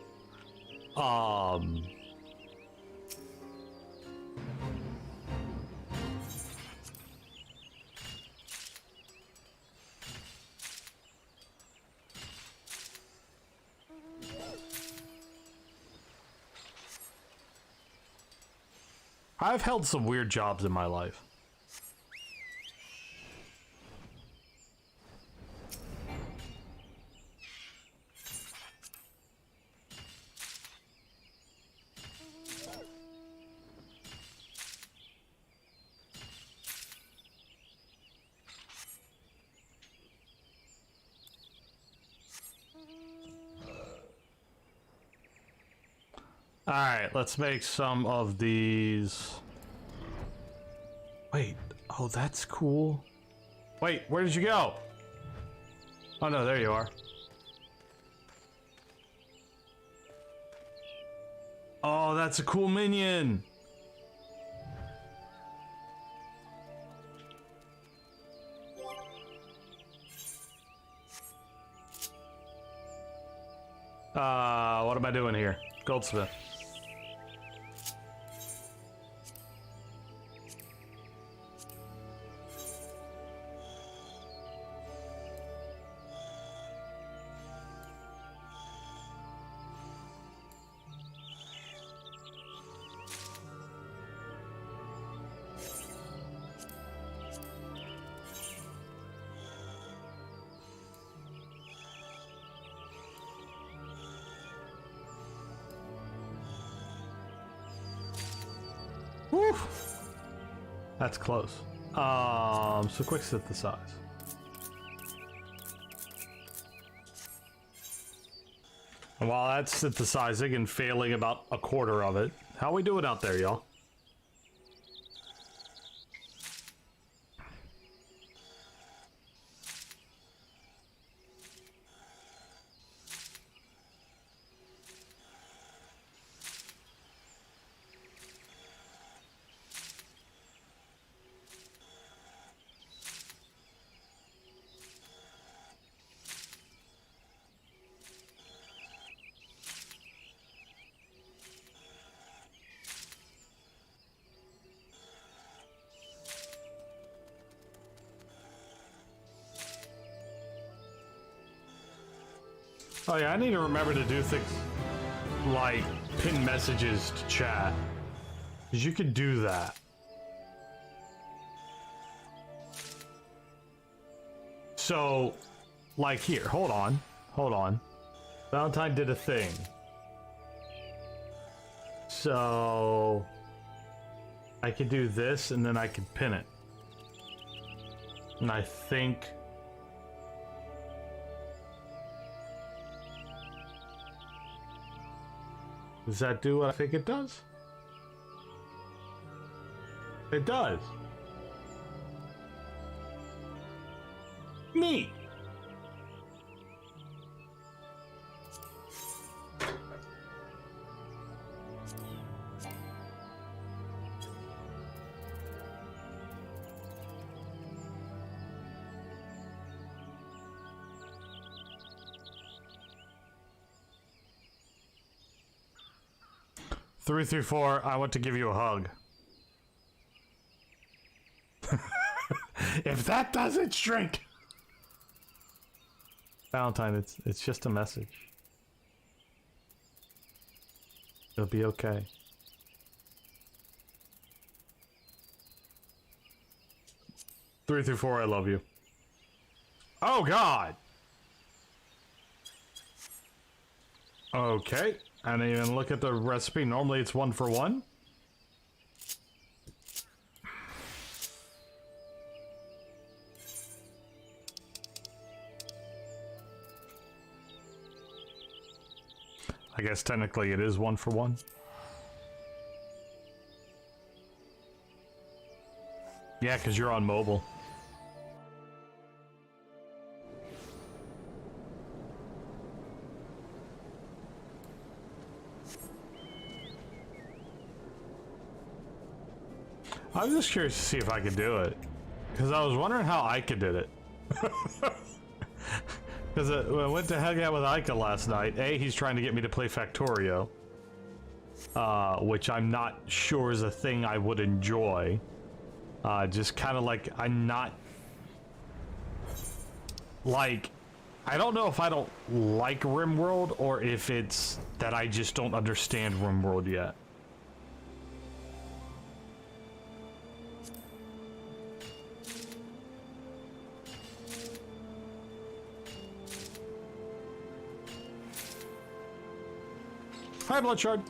I've held some weird jobs in my life. Alright, let's make some of these. Wait, oh, that's cool. Wait, where did you go? Oh no, there you are. Oh, that's a cool minion. What am I doing here? Goldsmith. Woo! That's close. So quick synthesize. And while that's synthesizing and failing about a quarter of it, how we doing out there, y'all? Oh yeah, I need to remember to do things like pin messages to chat. Because you can do that. So, like here, hold on. Valentine did a thing. So, I could do this and then I could pin it. And I think... Does that do what I think it does? It does. Neat. Three through four, I want to give you a hug. If that doesn't shrink. Valentine, it's just a message. It'll be okay. Three through four, I love you. Oh God. Okay. I didn't even look at the recipe. Normally it's 1 for 1. I guess technically it is 1 for 1. Yeah, because you're on mobile. I was just curious to see if I could do it. Because I was wondering how Ika did it. Because I went to hang out with Ika last night. A, he's trying to get me to play Factorio. Which I'm not sure is a thing I would enjoy. Just kind of like, I'm not... Like, I don't know if I don't like RimWorld or if it's that I just don't understand RimWorld yet. Hi, Bloodshard.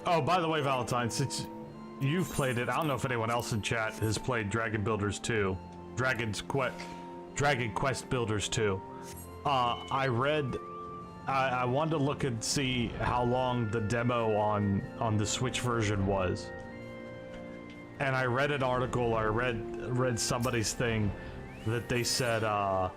Oh, by the way, Valentine, since you've played it, I don't know if anyone else in chat has played Dragon Builders 2. Dragon Quest Builders 2. I wanted to look and see how long the demo on the Switch version was. And I read an article, I read somebody's thing that they said that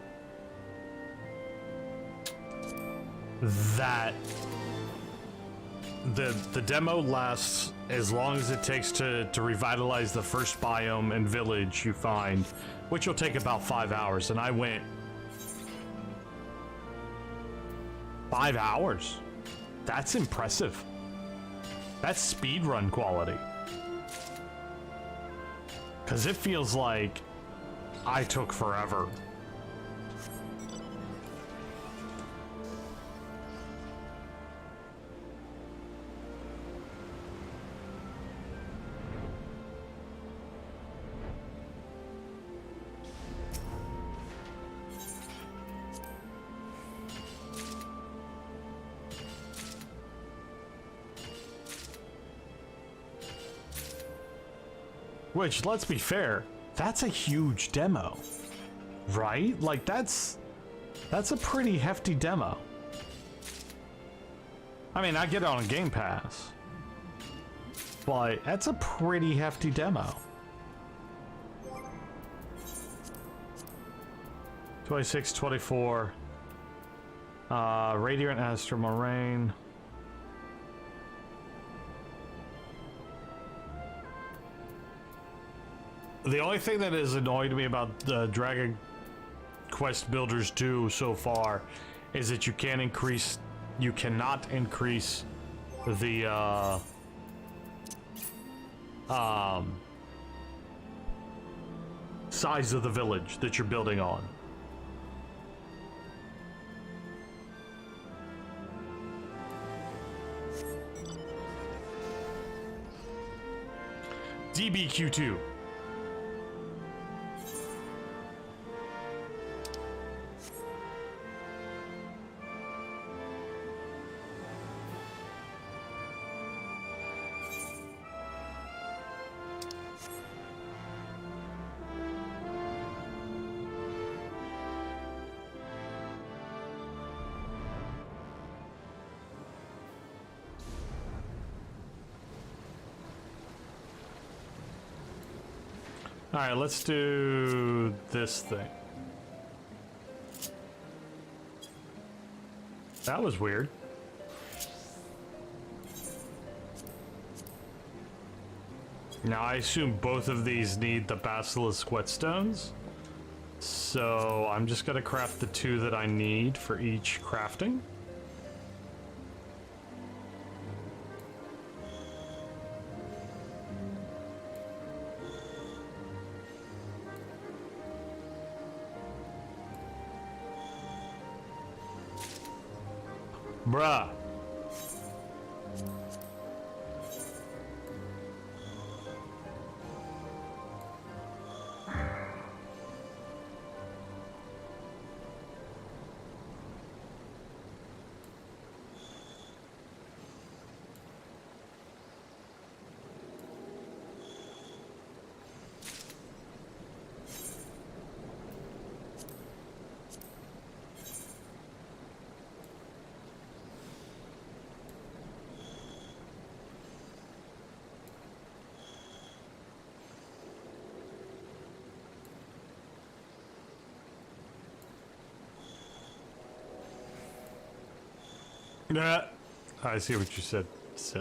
the demo lasts as long as it takes to revitalize the first biome and village you find, which will take about 5 hours. And I went 5 hours? That's impressive. That's speedrun quality. Because it feels like I took forever. Which, let's be fair, that's a huge demo, right? Like, that's a pretty hefty demo. I mean, I get it on Game Pass, but that's a pretty hefty demo. 26, 24, Radiant Astral Moraine. The only thing that is annoying to me about Dragon quest builders do so far is that you cannot increase the size of the village that you're building on. DBQ2. Alright, let's do this thing. That was weird. Now, I assume both of these need the basilisk whetstones. So, I'm just gonna craft the 2 that I need for each crafting. Bruh. Yeah, I see what you said.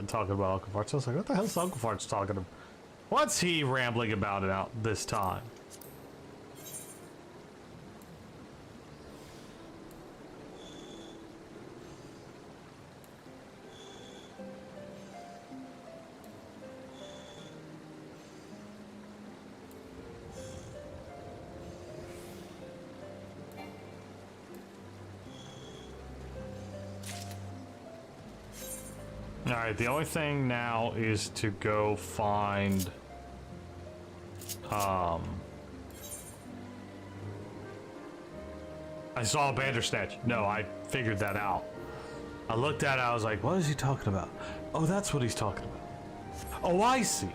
Talking about Uncle Farts. I was like, what the hell's Uncle Farts talking about? What's he rambling about it out this time? Alright, the only thing now is to go find I saw a Bandersnatch. No, I figured that out. I looked at it, I was like, what is he talking about? Oh, that's what he's talking about. Oh, I see.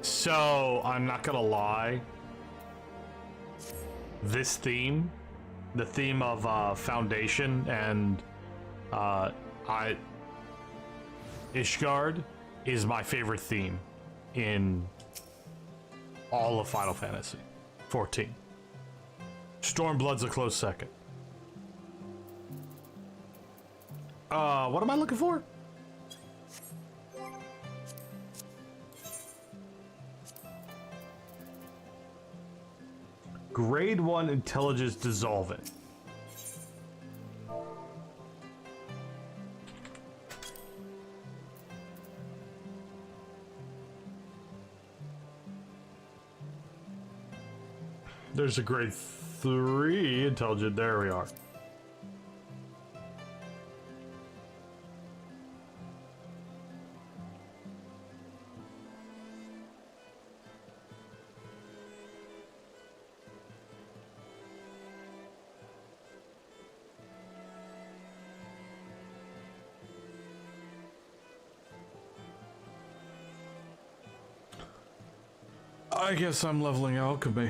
So, I'm not gonna lie. This theme, the theme of Foundation and Ishgard, is my favorite theme in all of Final Fantasy 14. Stormblood's a close second. What am I looking for? Grade 1 intelligence dissolvent. There's a grade 3 intelligent. There we are. I guess I'm leveling alchemy.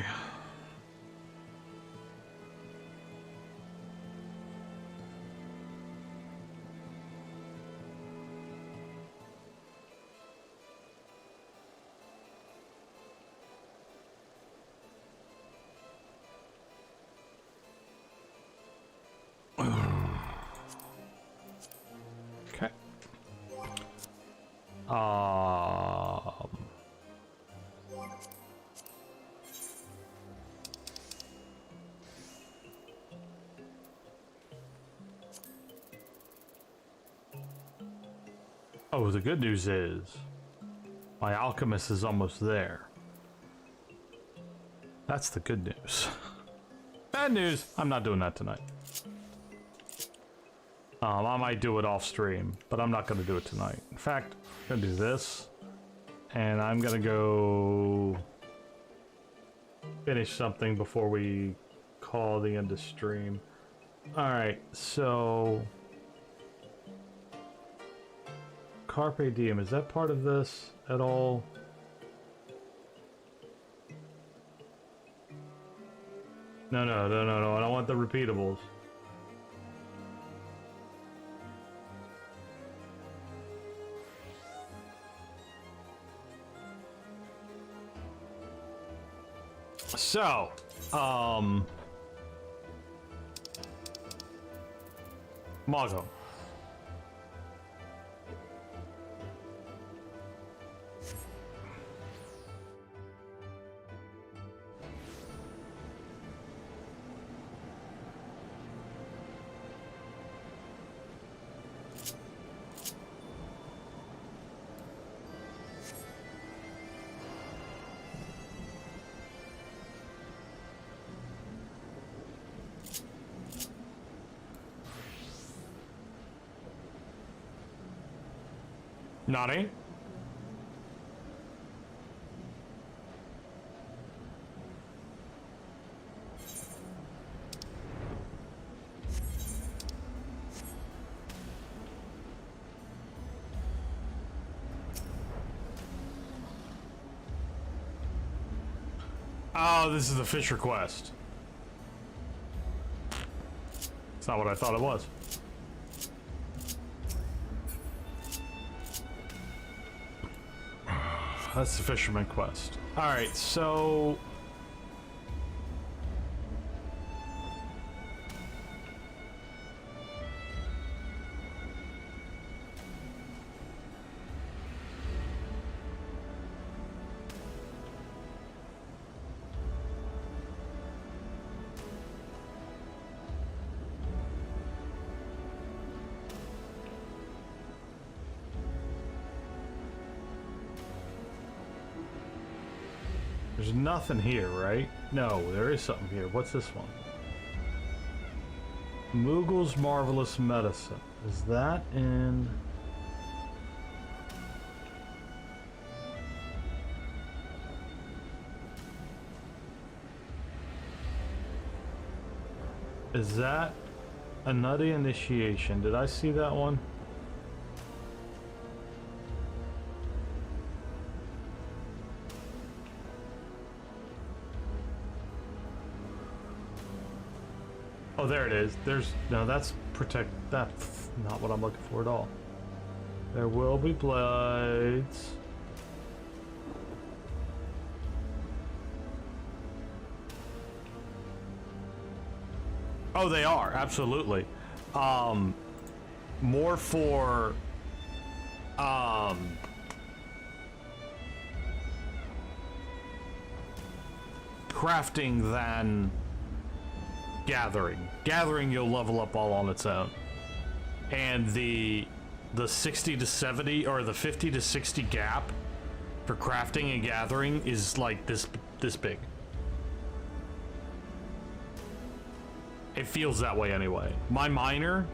Oh, the good news is my alchemist is almost there. That's the good news. Bad news, I'm not doing that tonight. I might do it off stream, but I'm not going to do it tonight. In fact, I'm going to do this, and I'm going to go finish something before we call the end of stream. Alright, so... Carpe Diem, is that part of this at all? No, I don't want the repeatables. So, Mago. Nani? Oh, this is the Fisher quest. It's not what I thought it was. That's the Fisherman quest. Alright, so... There's nothing here, right? No, there is something here. What's this one? Moogle's Marvelous Medicine. Is that in... Is that a Nutty Initiation? Did I see that one? Oh, there it is. There's... No, that's protect... That's not what I'm looking for at all. There will be blades. Oh, they are. Absolutely. More for... crafting than... Gathering you'll level up all on its own. And the 60 to 70 or the 50 to 60 gap for crafting and gathering is like this big. It feels that way anyway. My miner,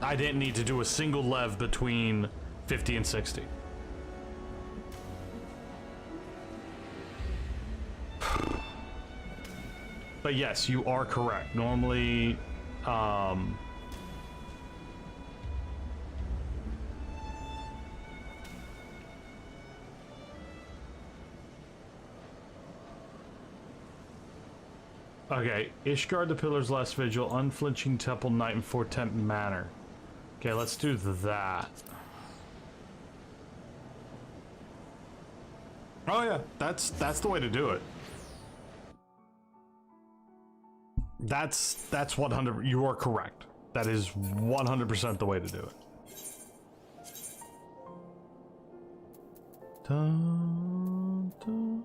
I didn't need to do a single lev between 50 and 60. But yes, you are correct. Normally, okay, Ishgard the Pillar's Last Vigil, Unflinching Temple Night, and Four Temp Manor. Okay, let's do that. Oh yeah, that's the way to do it. That's 100. You are correct. That is 100% the way to do it. Dun, dun.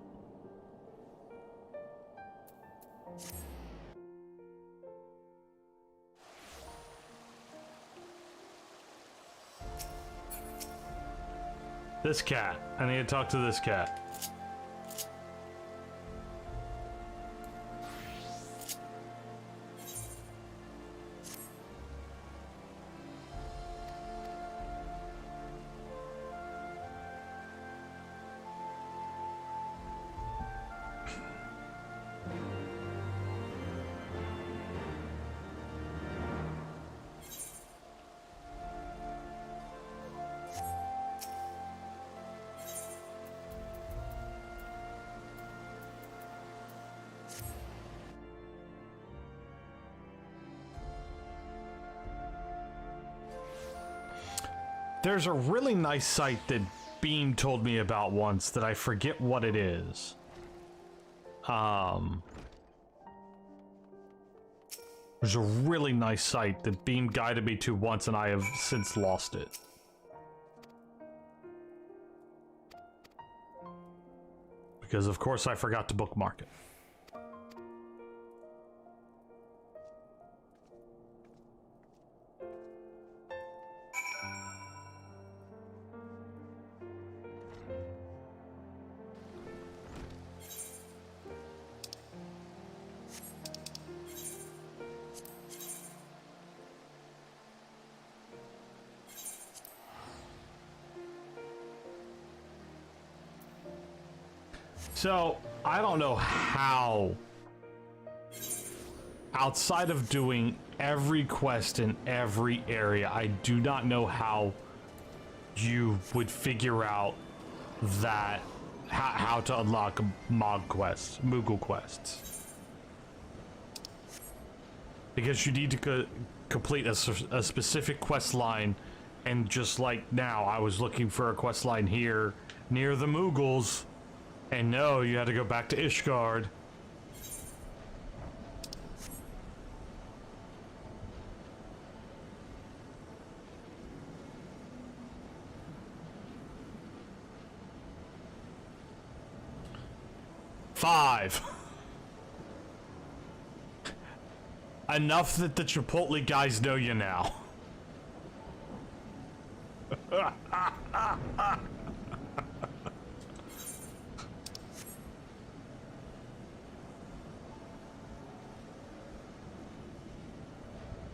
This cat. I need to talk to this cat. There's a really nice site that Beam told me about once that I forget what it is. There's a really nice site that Beam guided me to once and I have since lost it. Because of course I forgot to bookmark it. So, I don't know how, outside of doing every quest in every area, I do not know how you would figure out that, how to unlock Moogle quests. Because you need to complete a specific quest line, and just like now, I was looking for a quest line here, near the Moogles. And no, you had to go back to Ishgard. Five. Enough that the Chipotle guys know you now.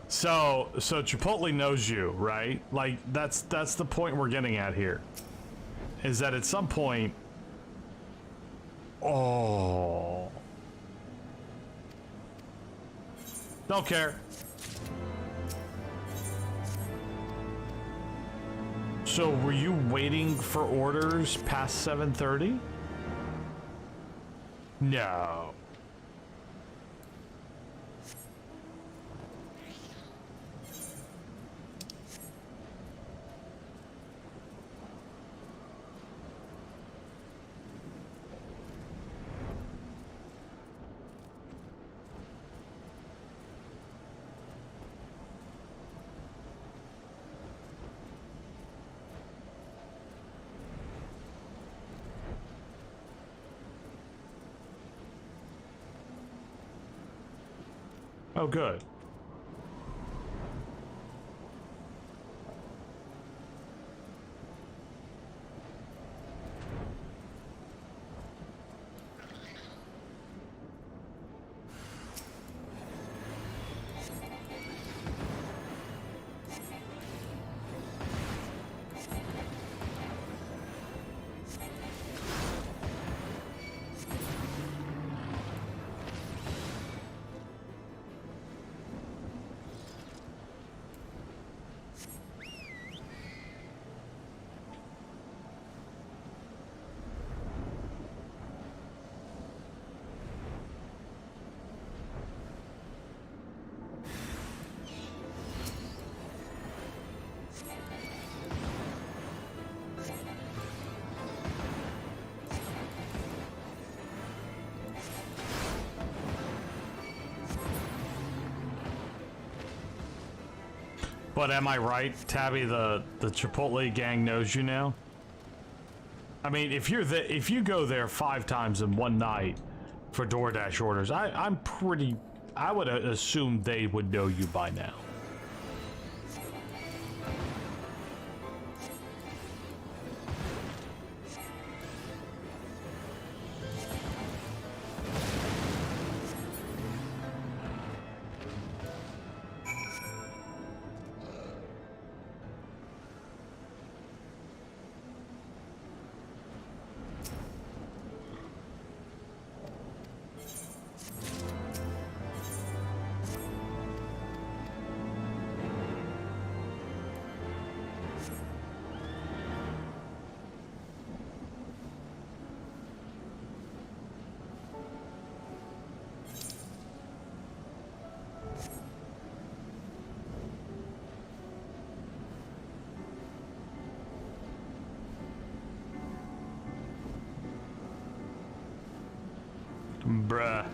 So Chipotle knows you, right? Like, that's the point we're getting at here. Is that at some point... Oh... Don't care. So, were you waiting for orders past 7:30? No. Oh, good. But am I right, Tabby, the Chipotle gang knows you now? I mean, if you go there 5 times in one night for DoorDash orders, I would assume they would know you by now. Bruh.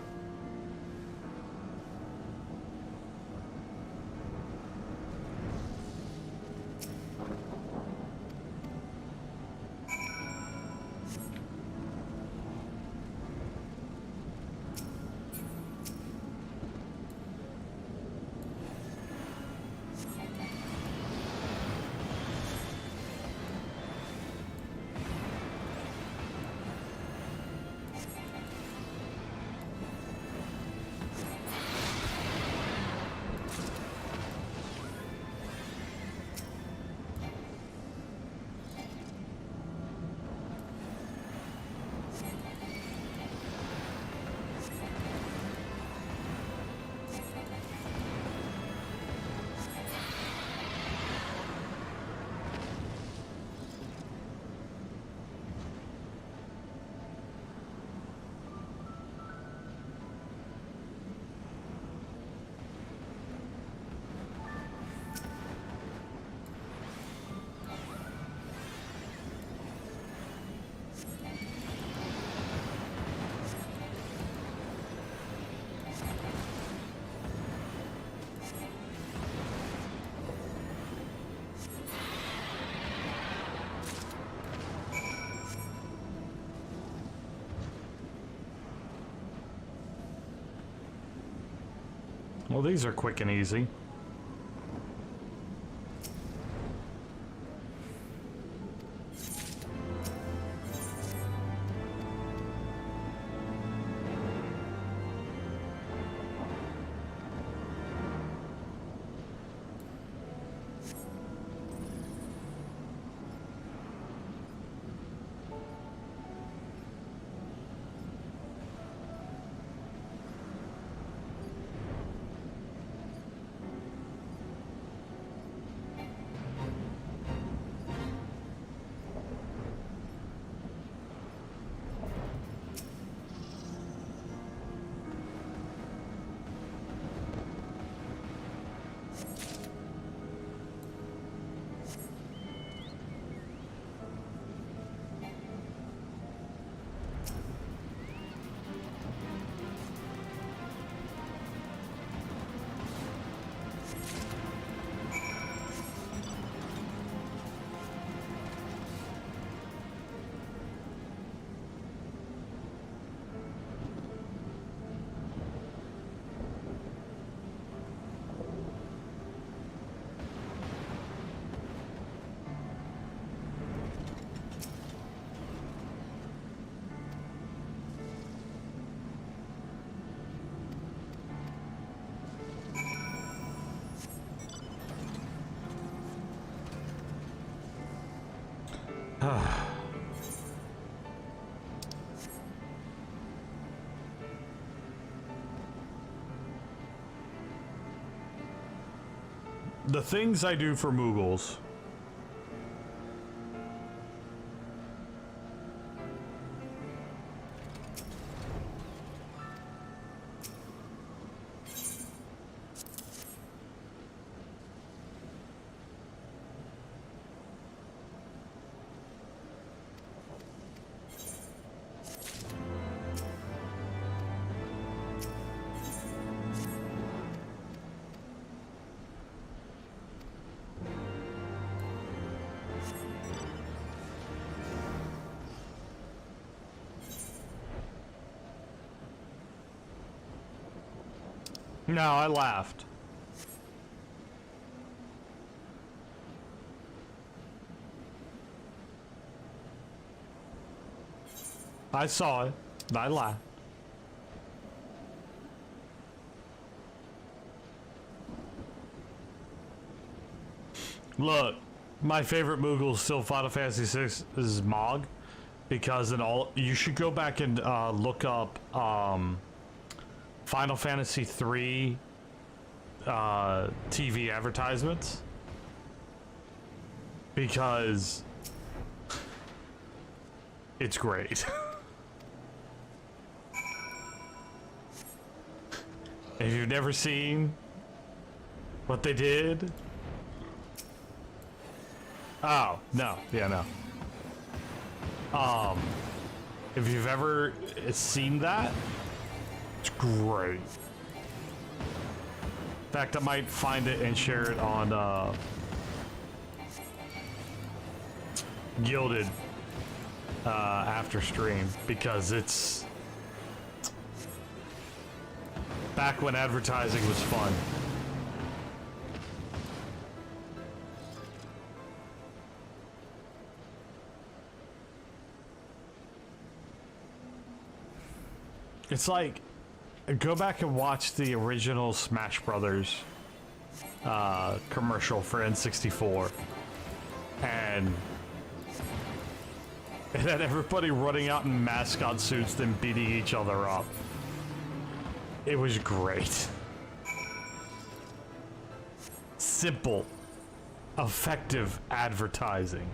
Well, these are quick and easy. The things I do for Moogles. No, I laughed. I saw it. I laughed. Look, my favorite Moogle is still Final Fantasy VI is Mog, because in all you should go back and look up Final Fantasy III TV advertisements, because it's great. If you've never seen what they did. Oh, no. Yeah, no. If you've ever seen that, it's great. In fact, I might find it and share it on Gilded after stream, because it's back when advertising was fun. It's like, go back and watch the original Smash Brothers commercial for N64, and it had everybody running out in mascot suits, then beating each other up. It was great. Simple, effective advertising.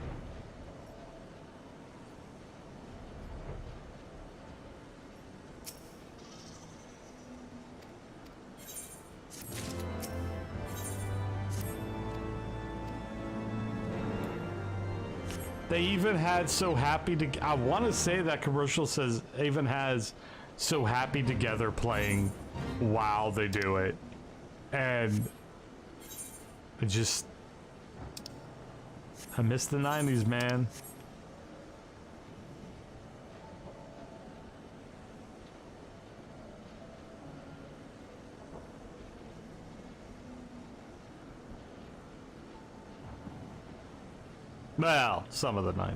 They even had So Happy to... I want to say that commercial says even has So Happy Together playing while they do it. And it just... I miss the 90s, man. Well, some of the 90s.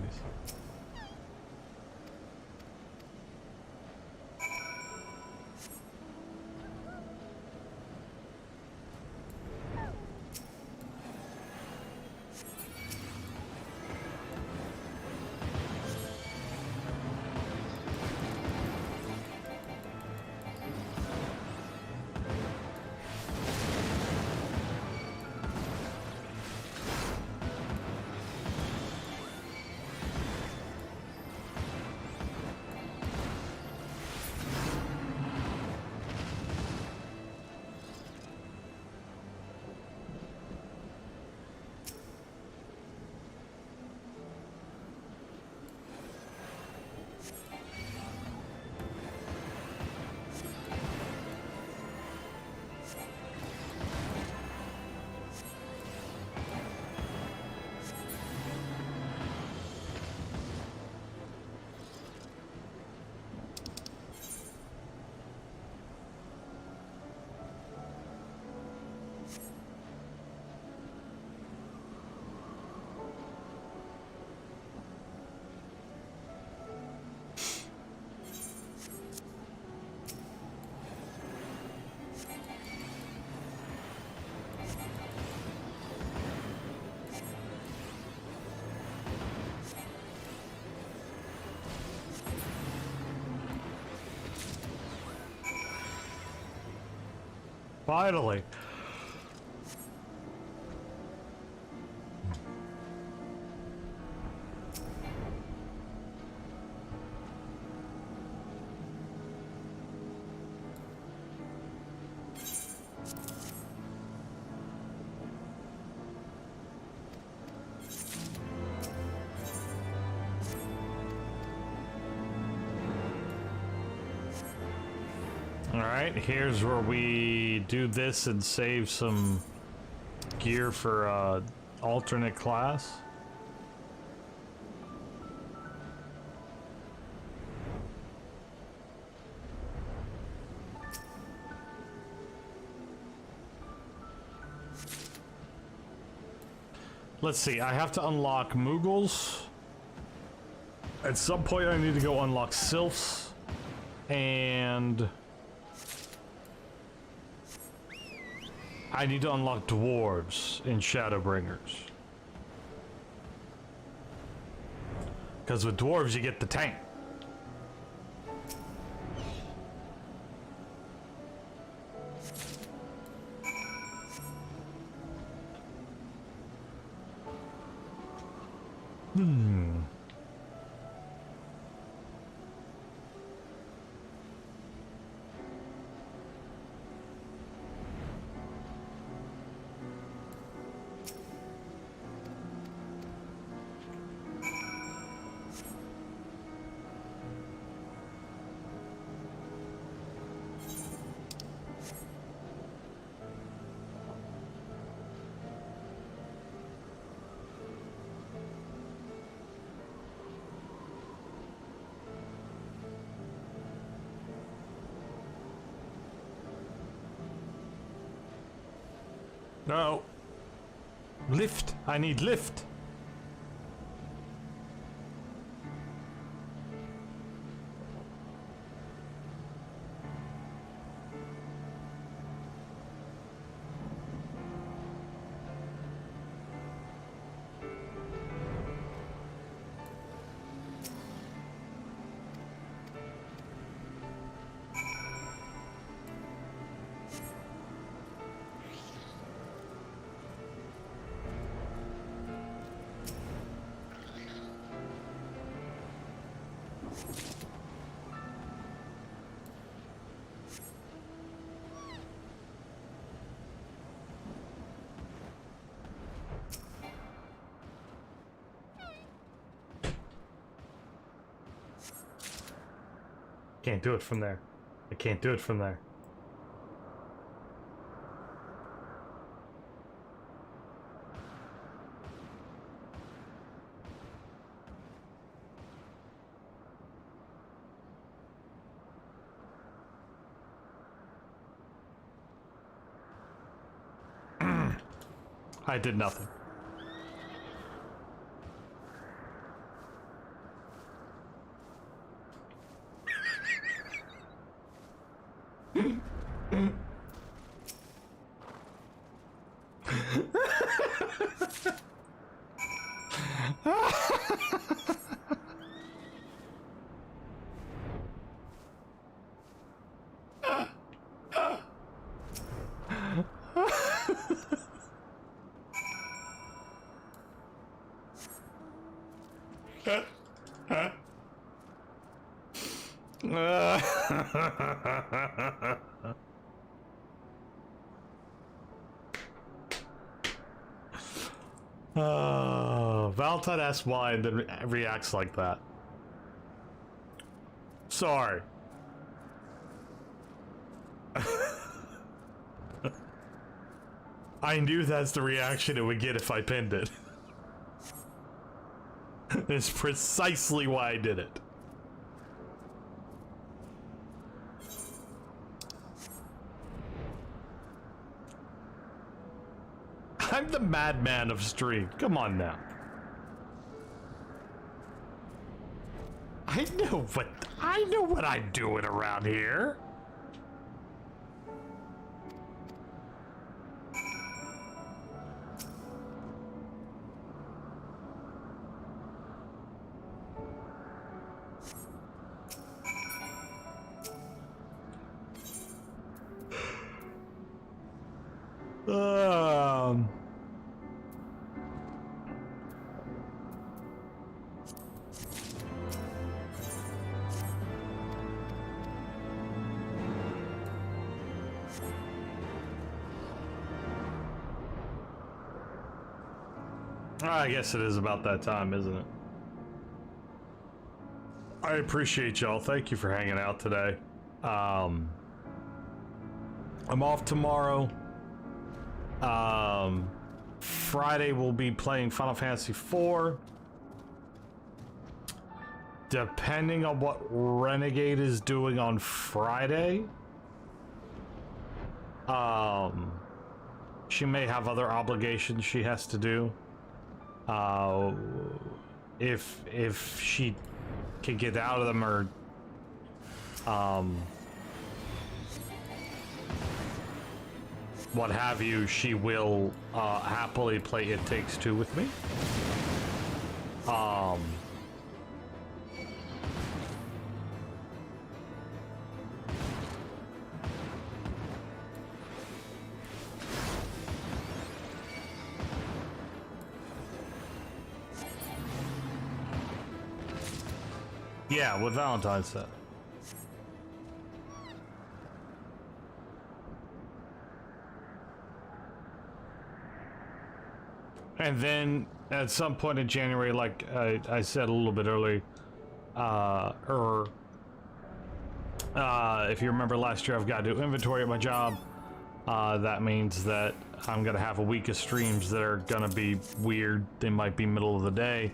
Finally. Alright, here's where we do this and save some gear for alternate class. Let's see, I have to unlock Moogles. At some point I need to go unlock Sylphs. And... I need to unlock Dwarves in Shadowbringers. Because with Dwarves you get the tank. No. Lift. I need lift. Can't do it from there. I can't do it from there. I did nothing. Valentine asks why and then reacts like that. Sorry. I knew that's the reaction it would get if I pinned it. It's precisely why I did it. I'm the madman of stream. Come on now. I know what I'm doing around here. I guess it is about that time, isn't it? I appreciate y'all. Thank you for hanging out today. I'm off tomorrow. Friday we'll be playing Final Fantasy IV. Depending on what Renegade is doing on Friday, she may have other obligations she has to do. If she can get out of them, or what have you, she will happily play It Takes Two with me. Yeah, what Valentine said. And then at some point in January, like I said a little bit earlier, if you remember last year, I've got to do inventory at my job. That means that I'm gonna have a week of streams that are gonna be weird. They might be middle of the day.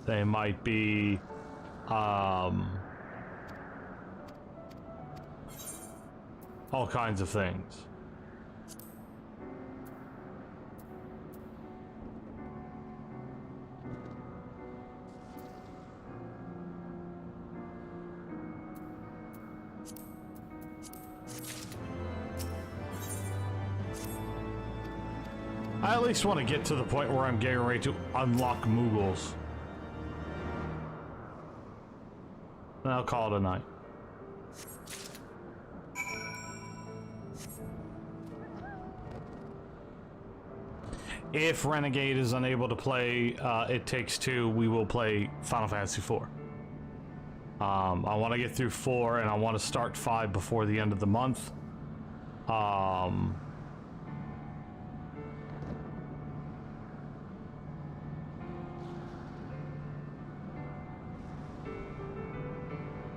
They might be all kinds of things. I at least want to get to the point where I'm getting ready to unlock Moogles. And I'll call it a night. If Renegade is unable to play It Takes Two, we will play Final Fantasy IV. I want to get through 4, and I want to start 5 before the end of the month.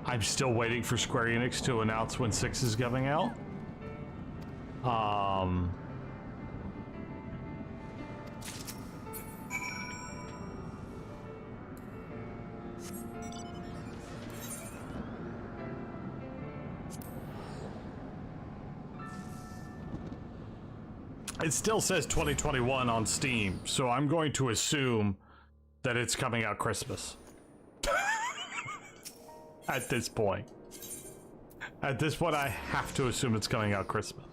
I'm still waiting for Square Enix to announce when 6 is coming out. It still says 2021 on Steam, so I'm going to assume that it's coming out Christmas. At this point. At this point, I have to assume it's coming out Christmas.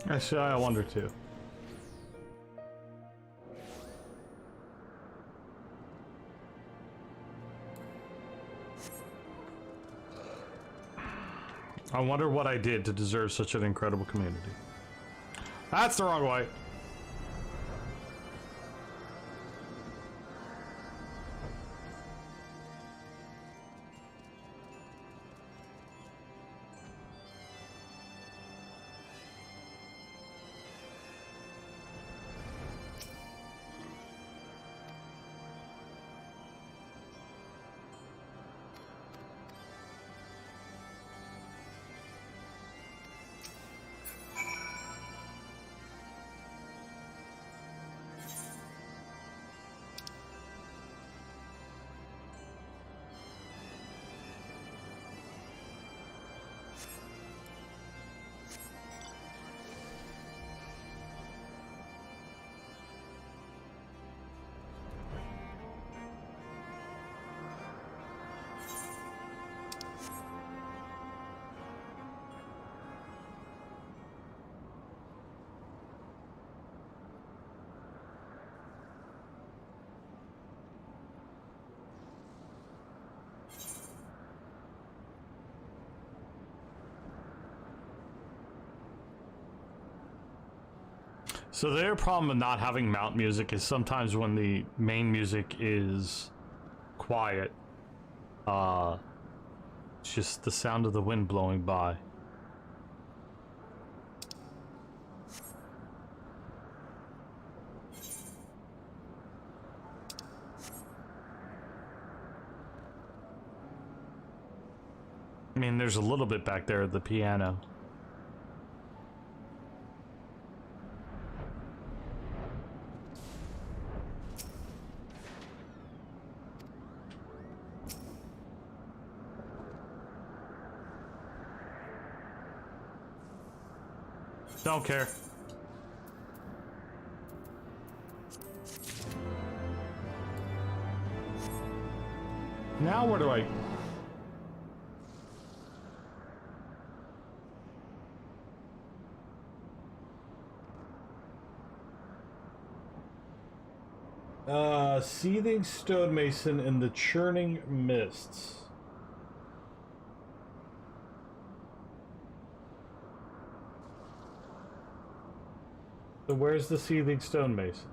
Actually, I wonder too. I wonder what I did to deserve such an incredible community. That's the wrong way. So their problem with not having mount music is sometimes when the main music is quiet. It's just the sound of the wind blowing by. I mean, there's a little bit back there at the piano. Don't care. Now where do I... Seething stonemason in the churning mists. So where's the seething stonemason?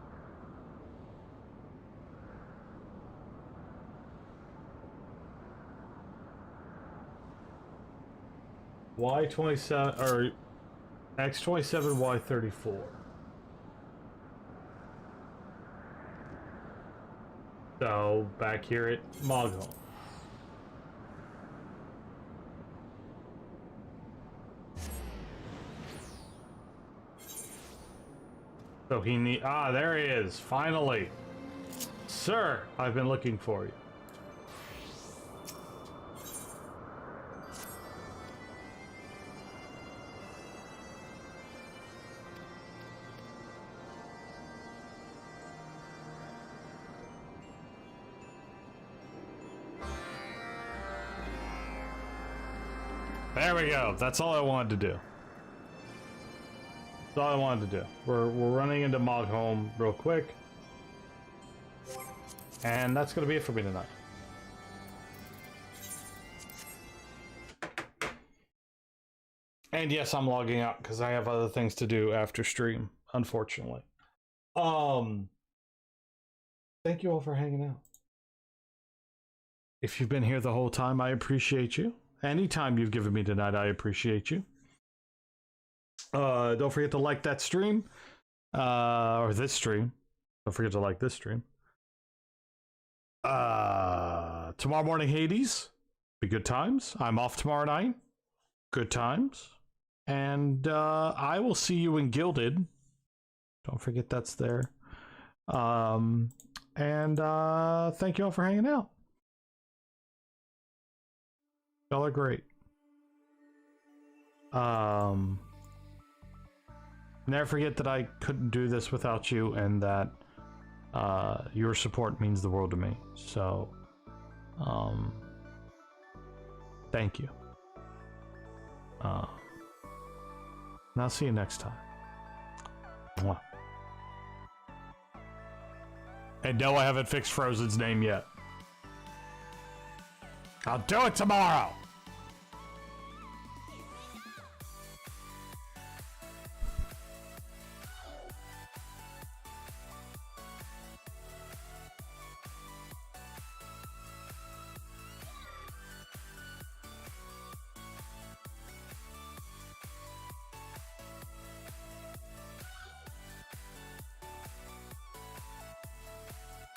Y27 or X27 Y34. So back here at Mogholm. So he need there he is, finally. Sir, I've been looking for you. There we go. That's all I wanted to do. That's all I wanted to do. We're running into Mogholm real quick. And that's going to be it for me tonight. And yes, I'm logging out because I have other things to do after stream, unfortunately. Thank you all for hanging out. If you've been here the whole time, I appreciate you. Any time you've given me tonight, I appreciate you. Don't forget to like that stream. Or this stream. Don't forget to like this stream. Tomorrow morning, Hades. Be good times. I'm off tomorrow night. Good times. And I will see you in Gilded. Don't forget that's there. And thank you all for hanging out. Y'all are great. Never forget that I couldn't do this without you, and that your support means the world to me. So, thank you. And I'll see you next time. Mwah. And no, I haven't fixed Frozen's name yet. I'll do it tomorrow!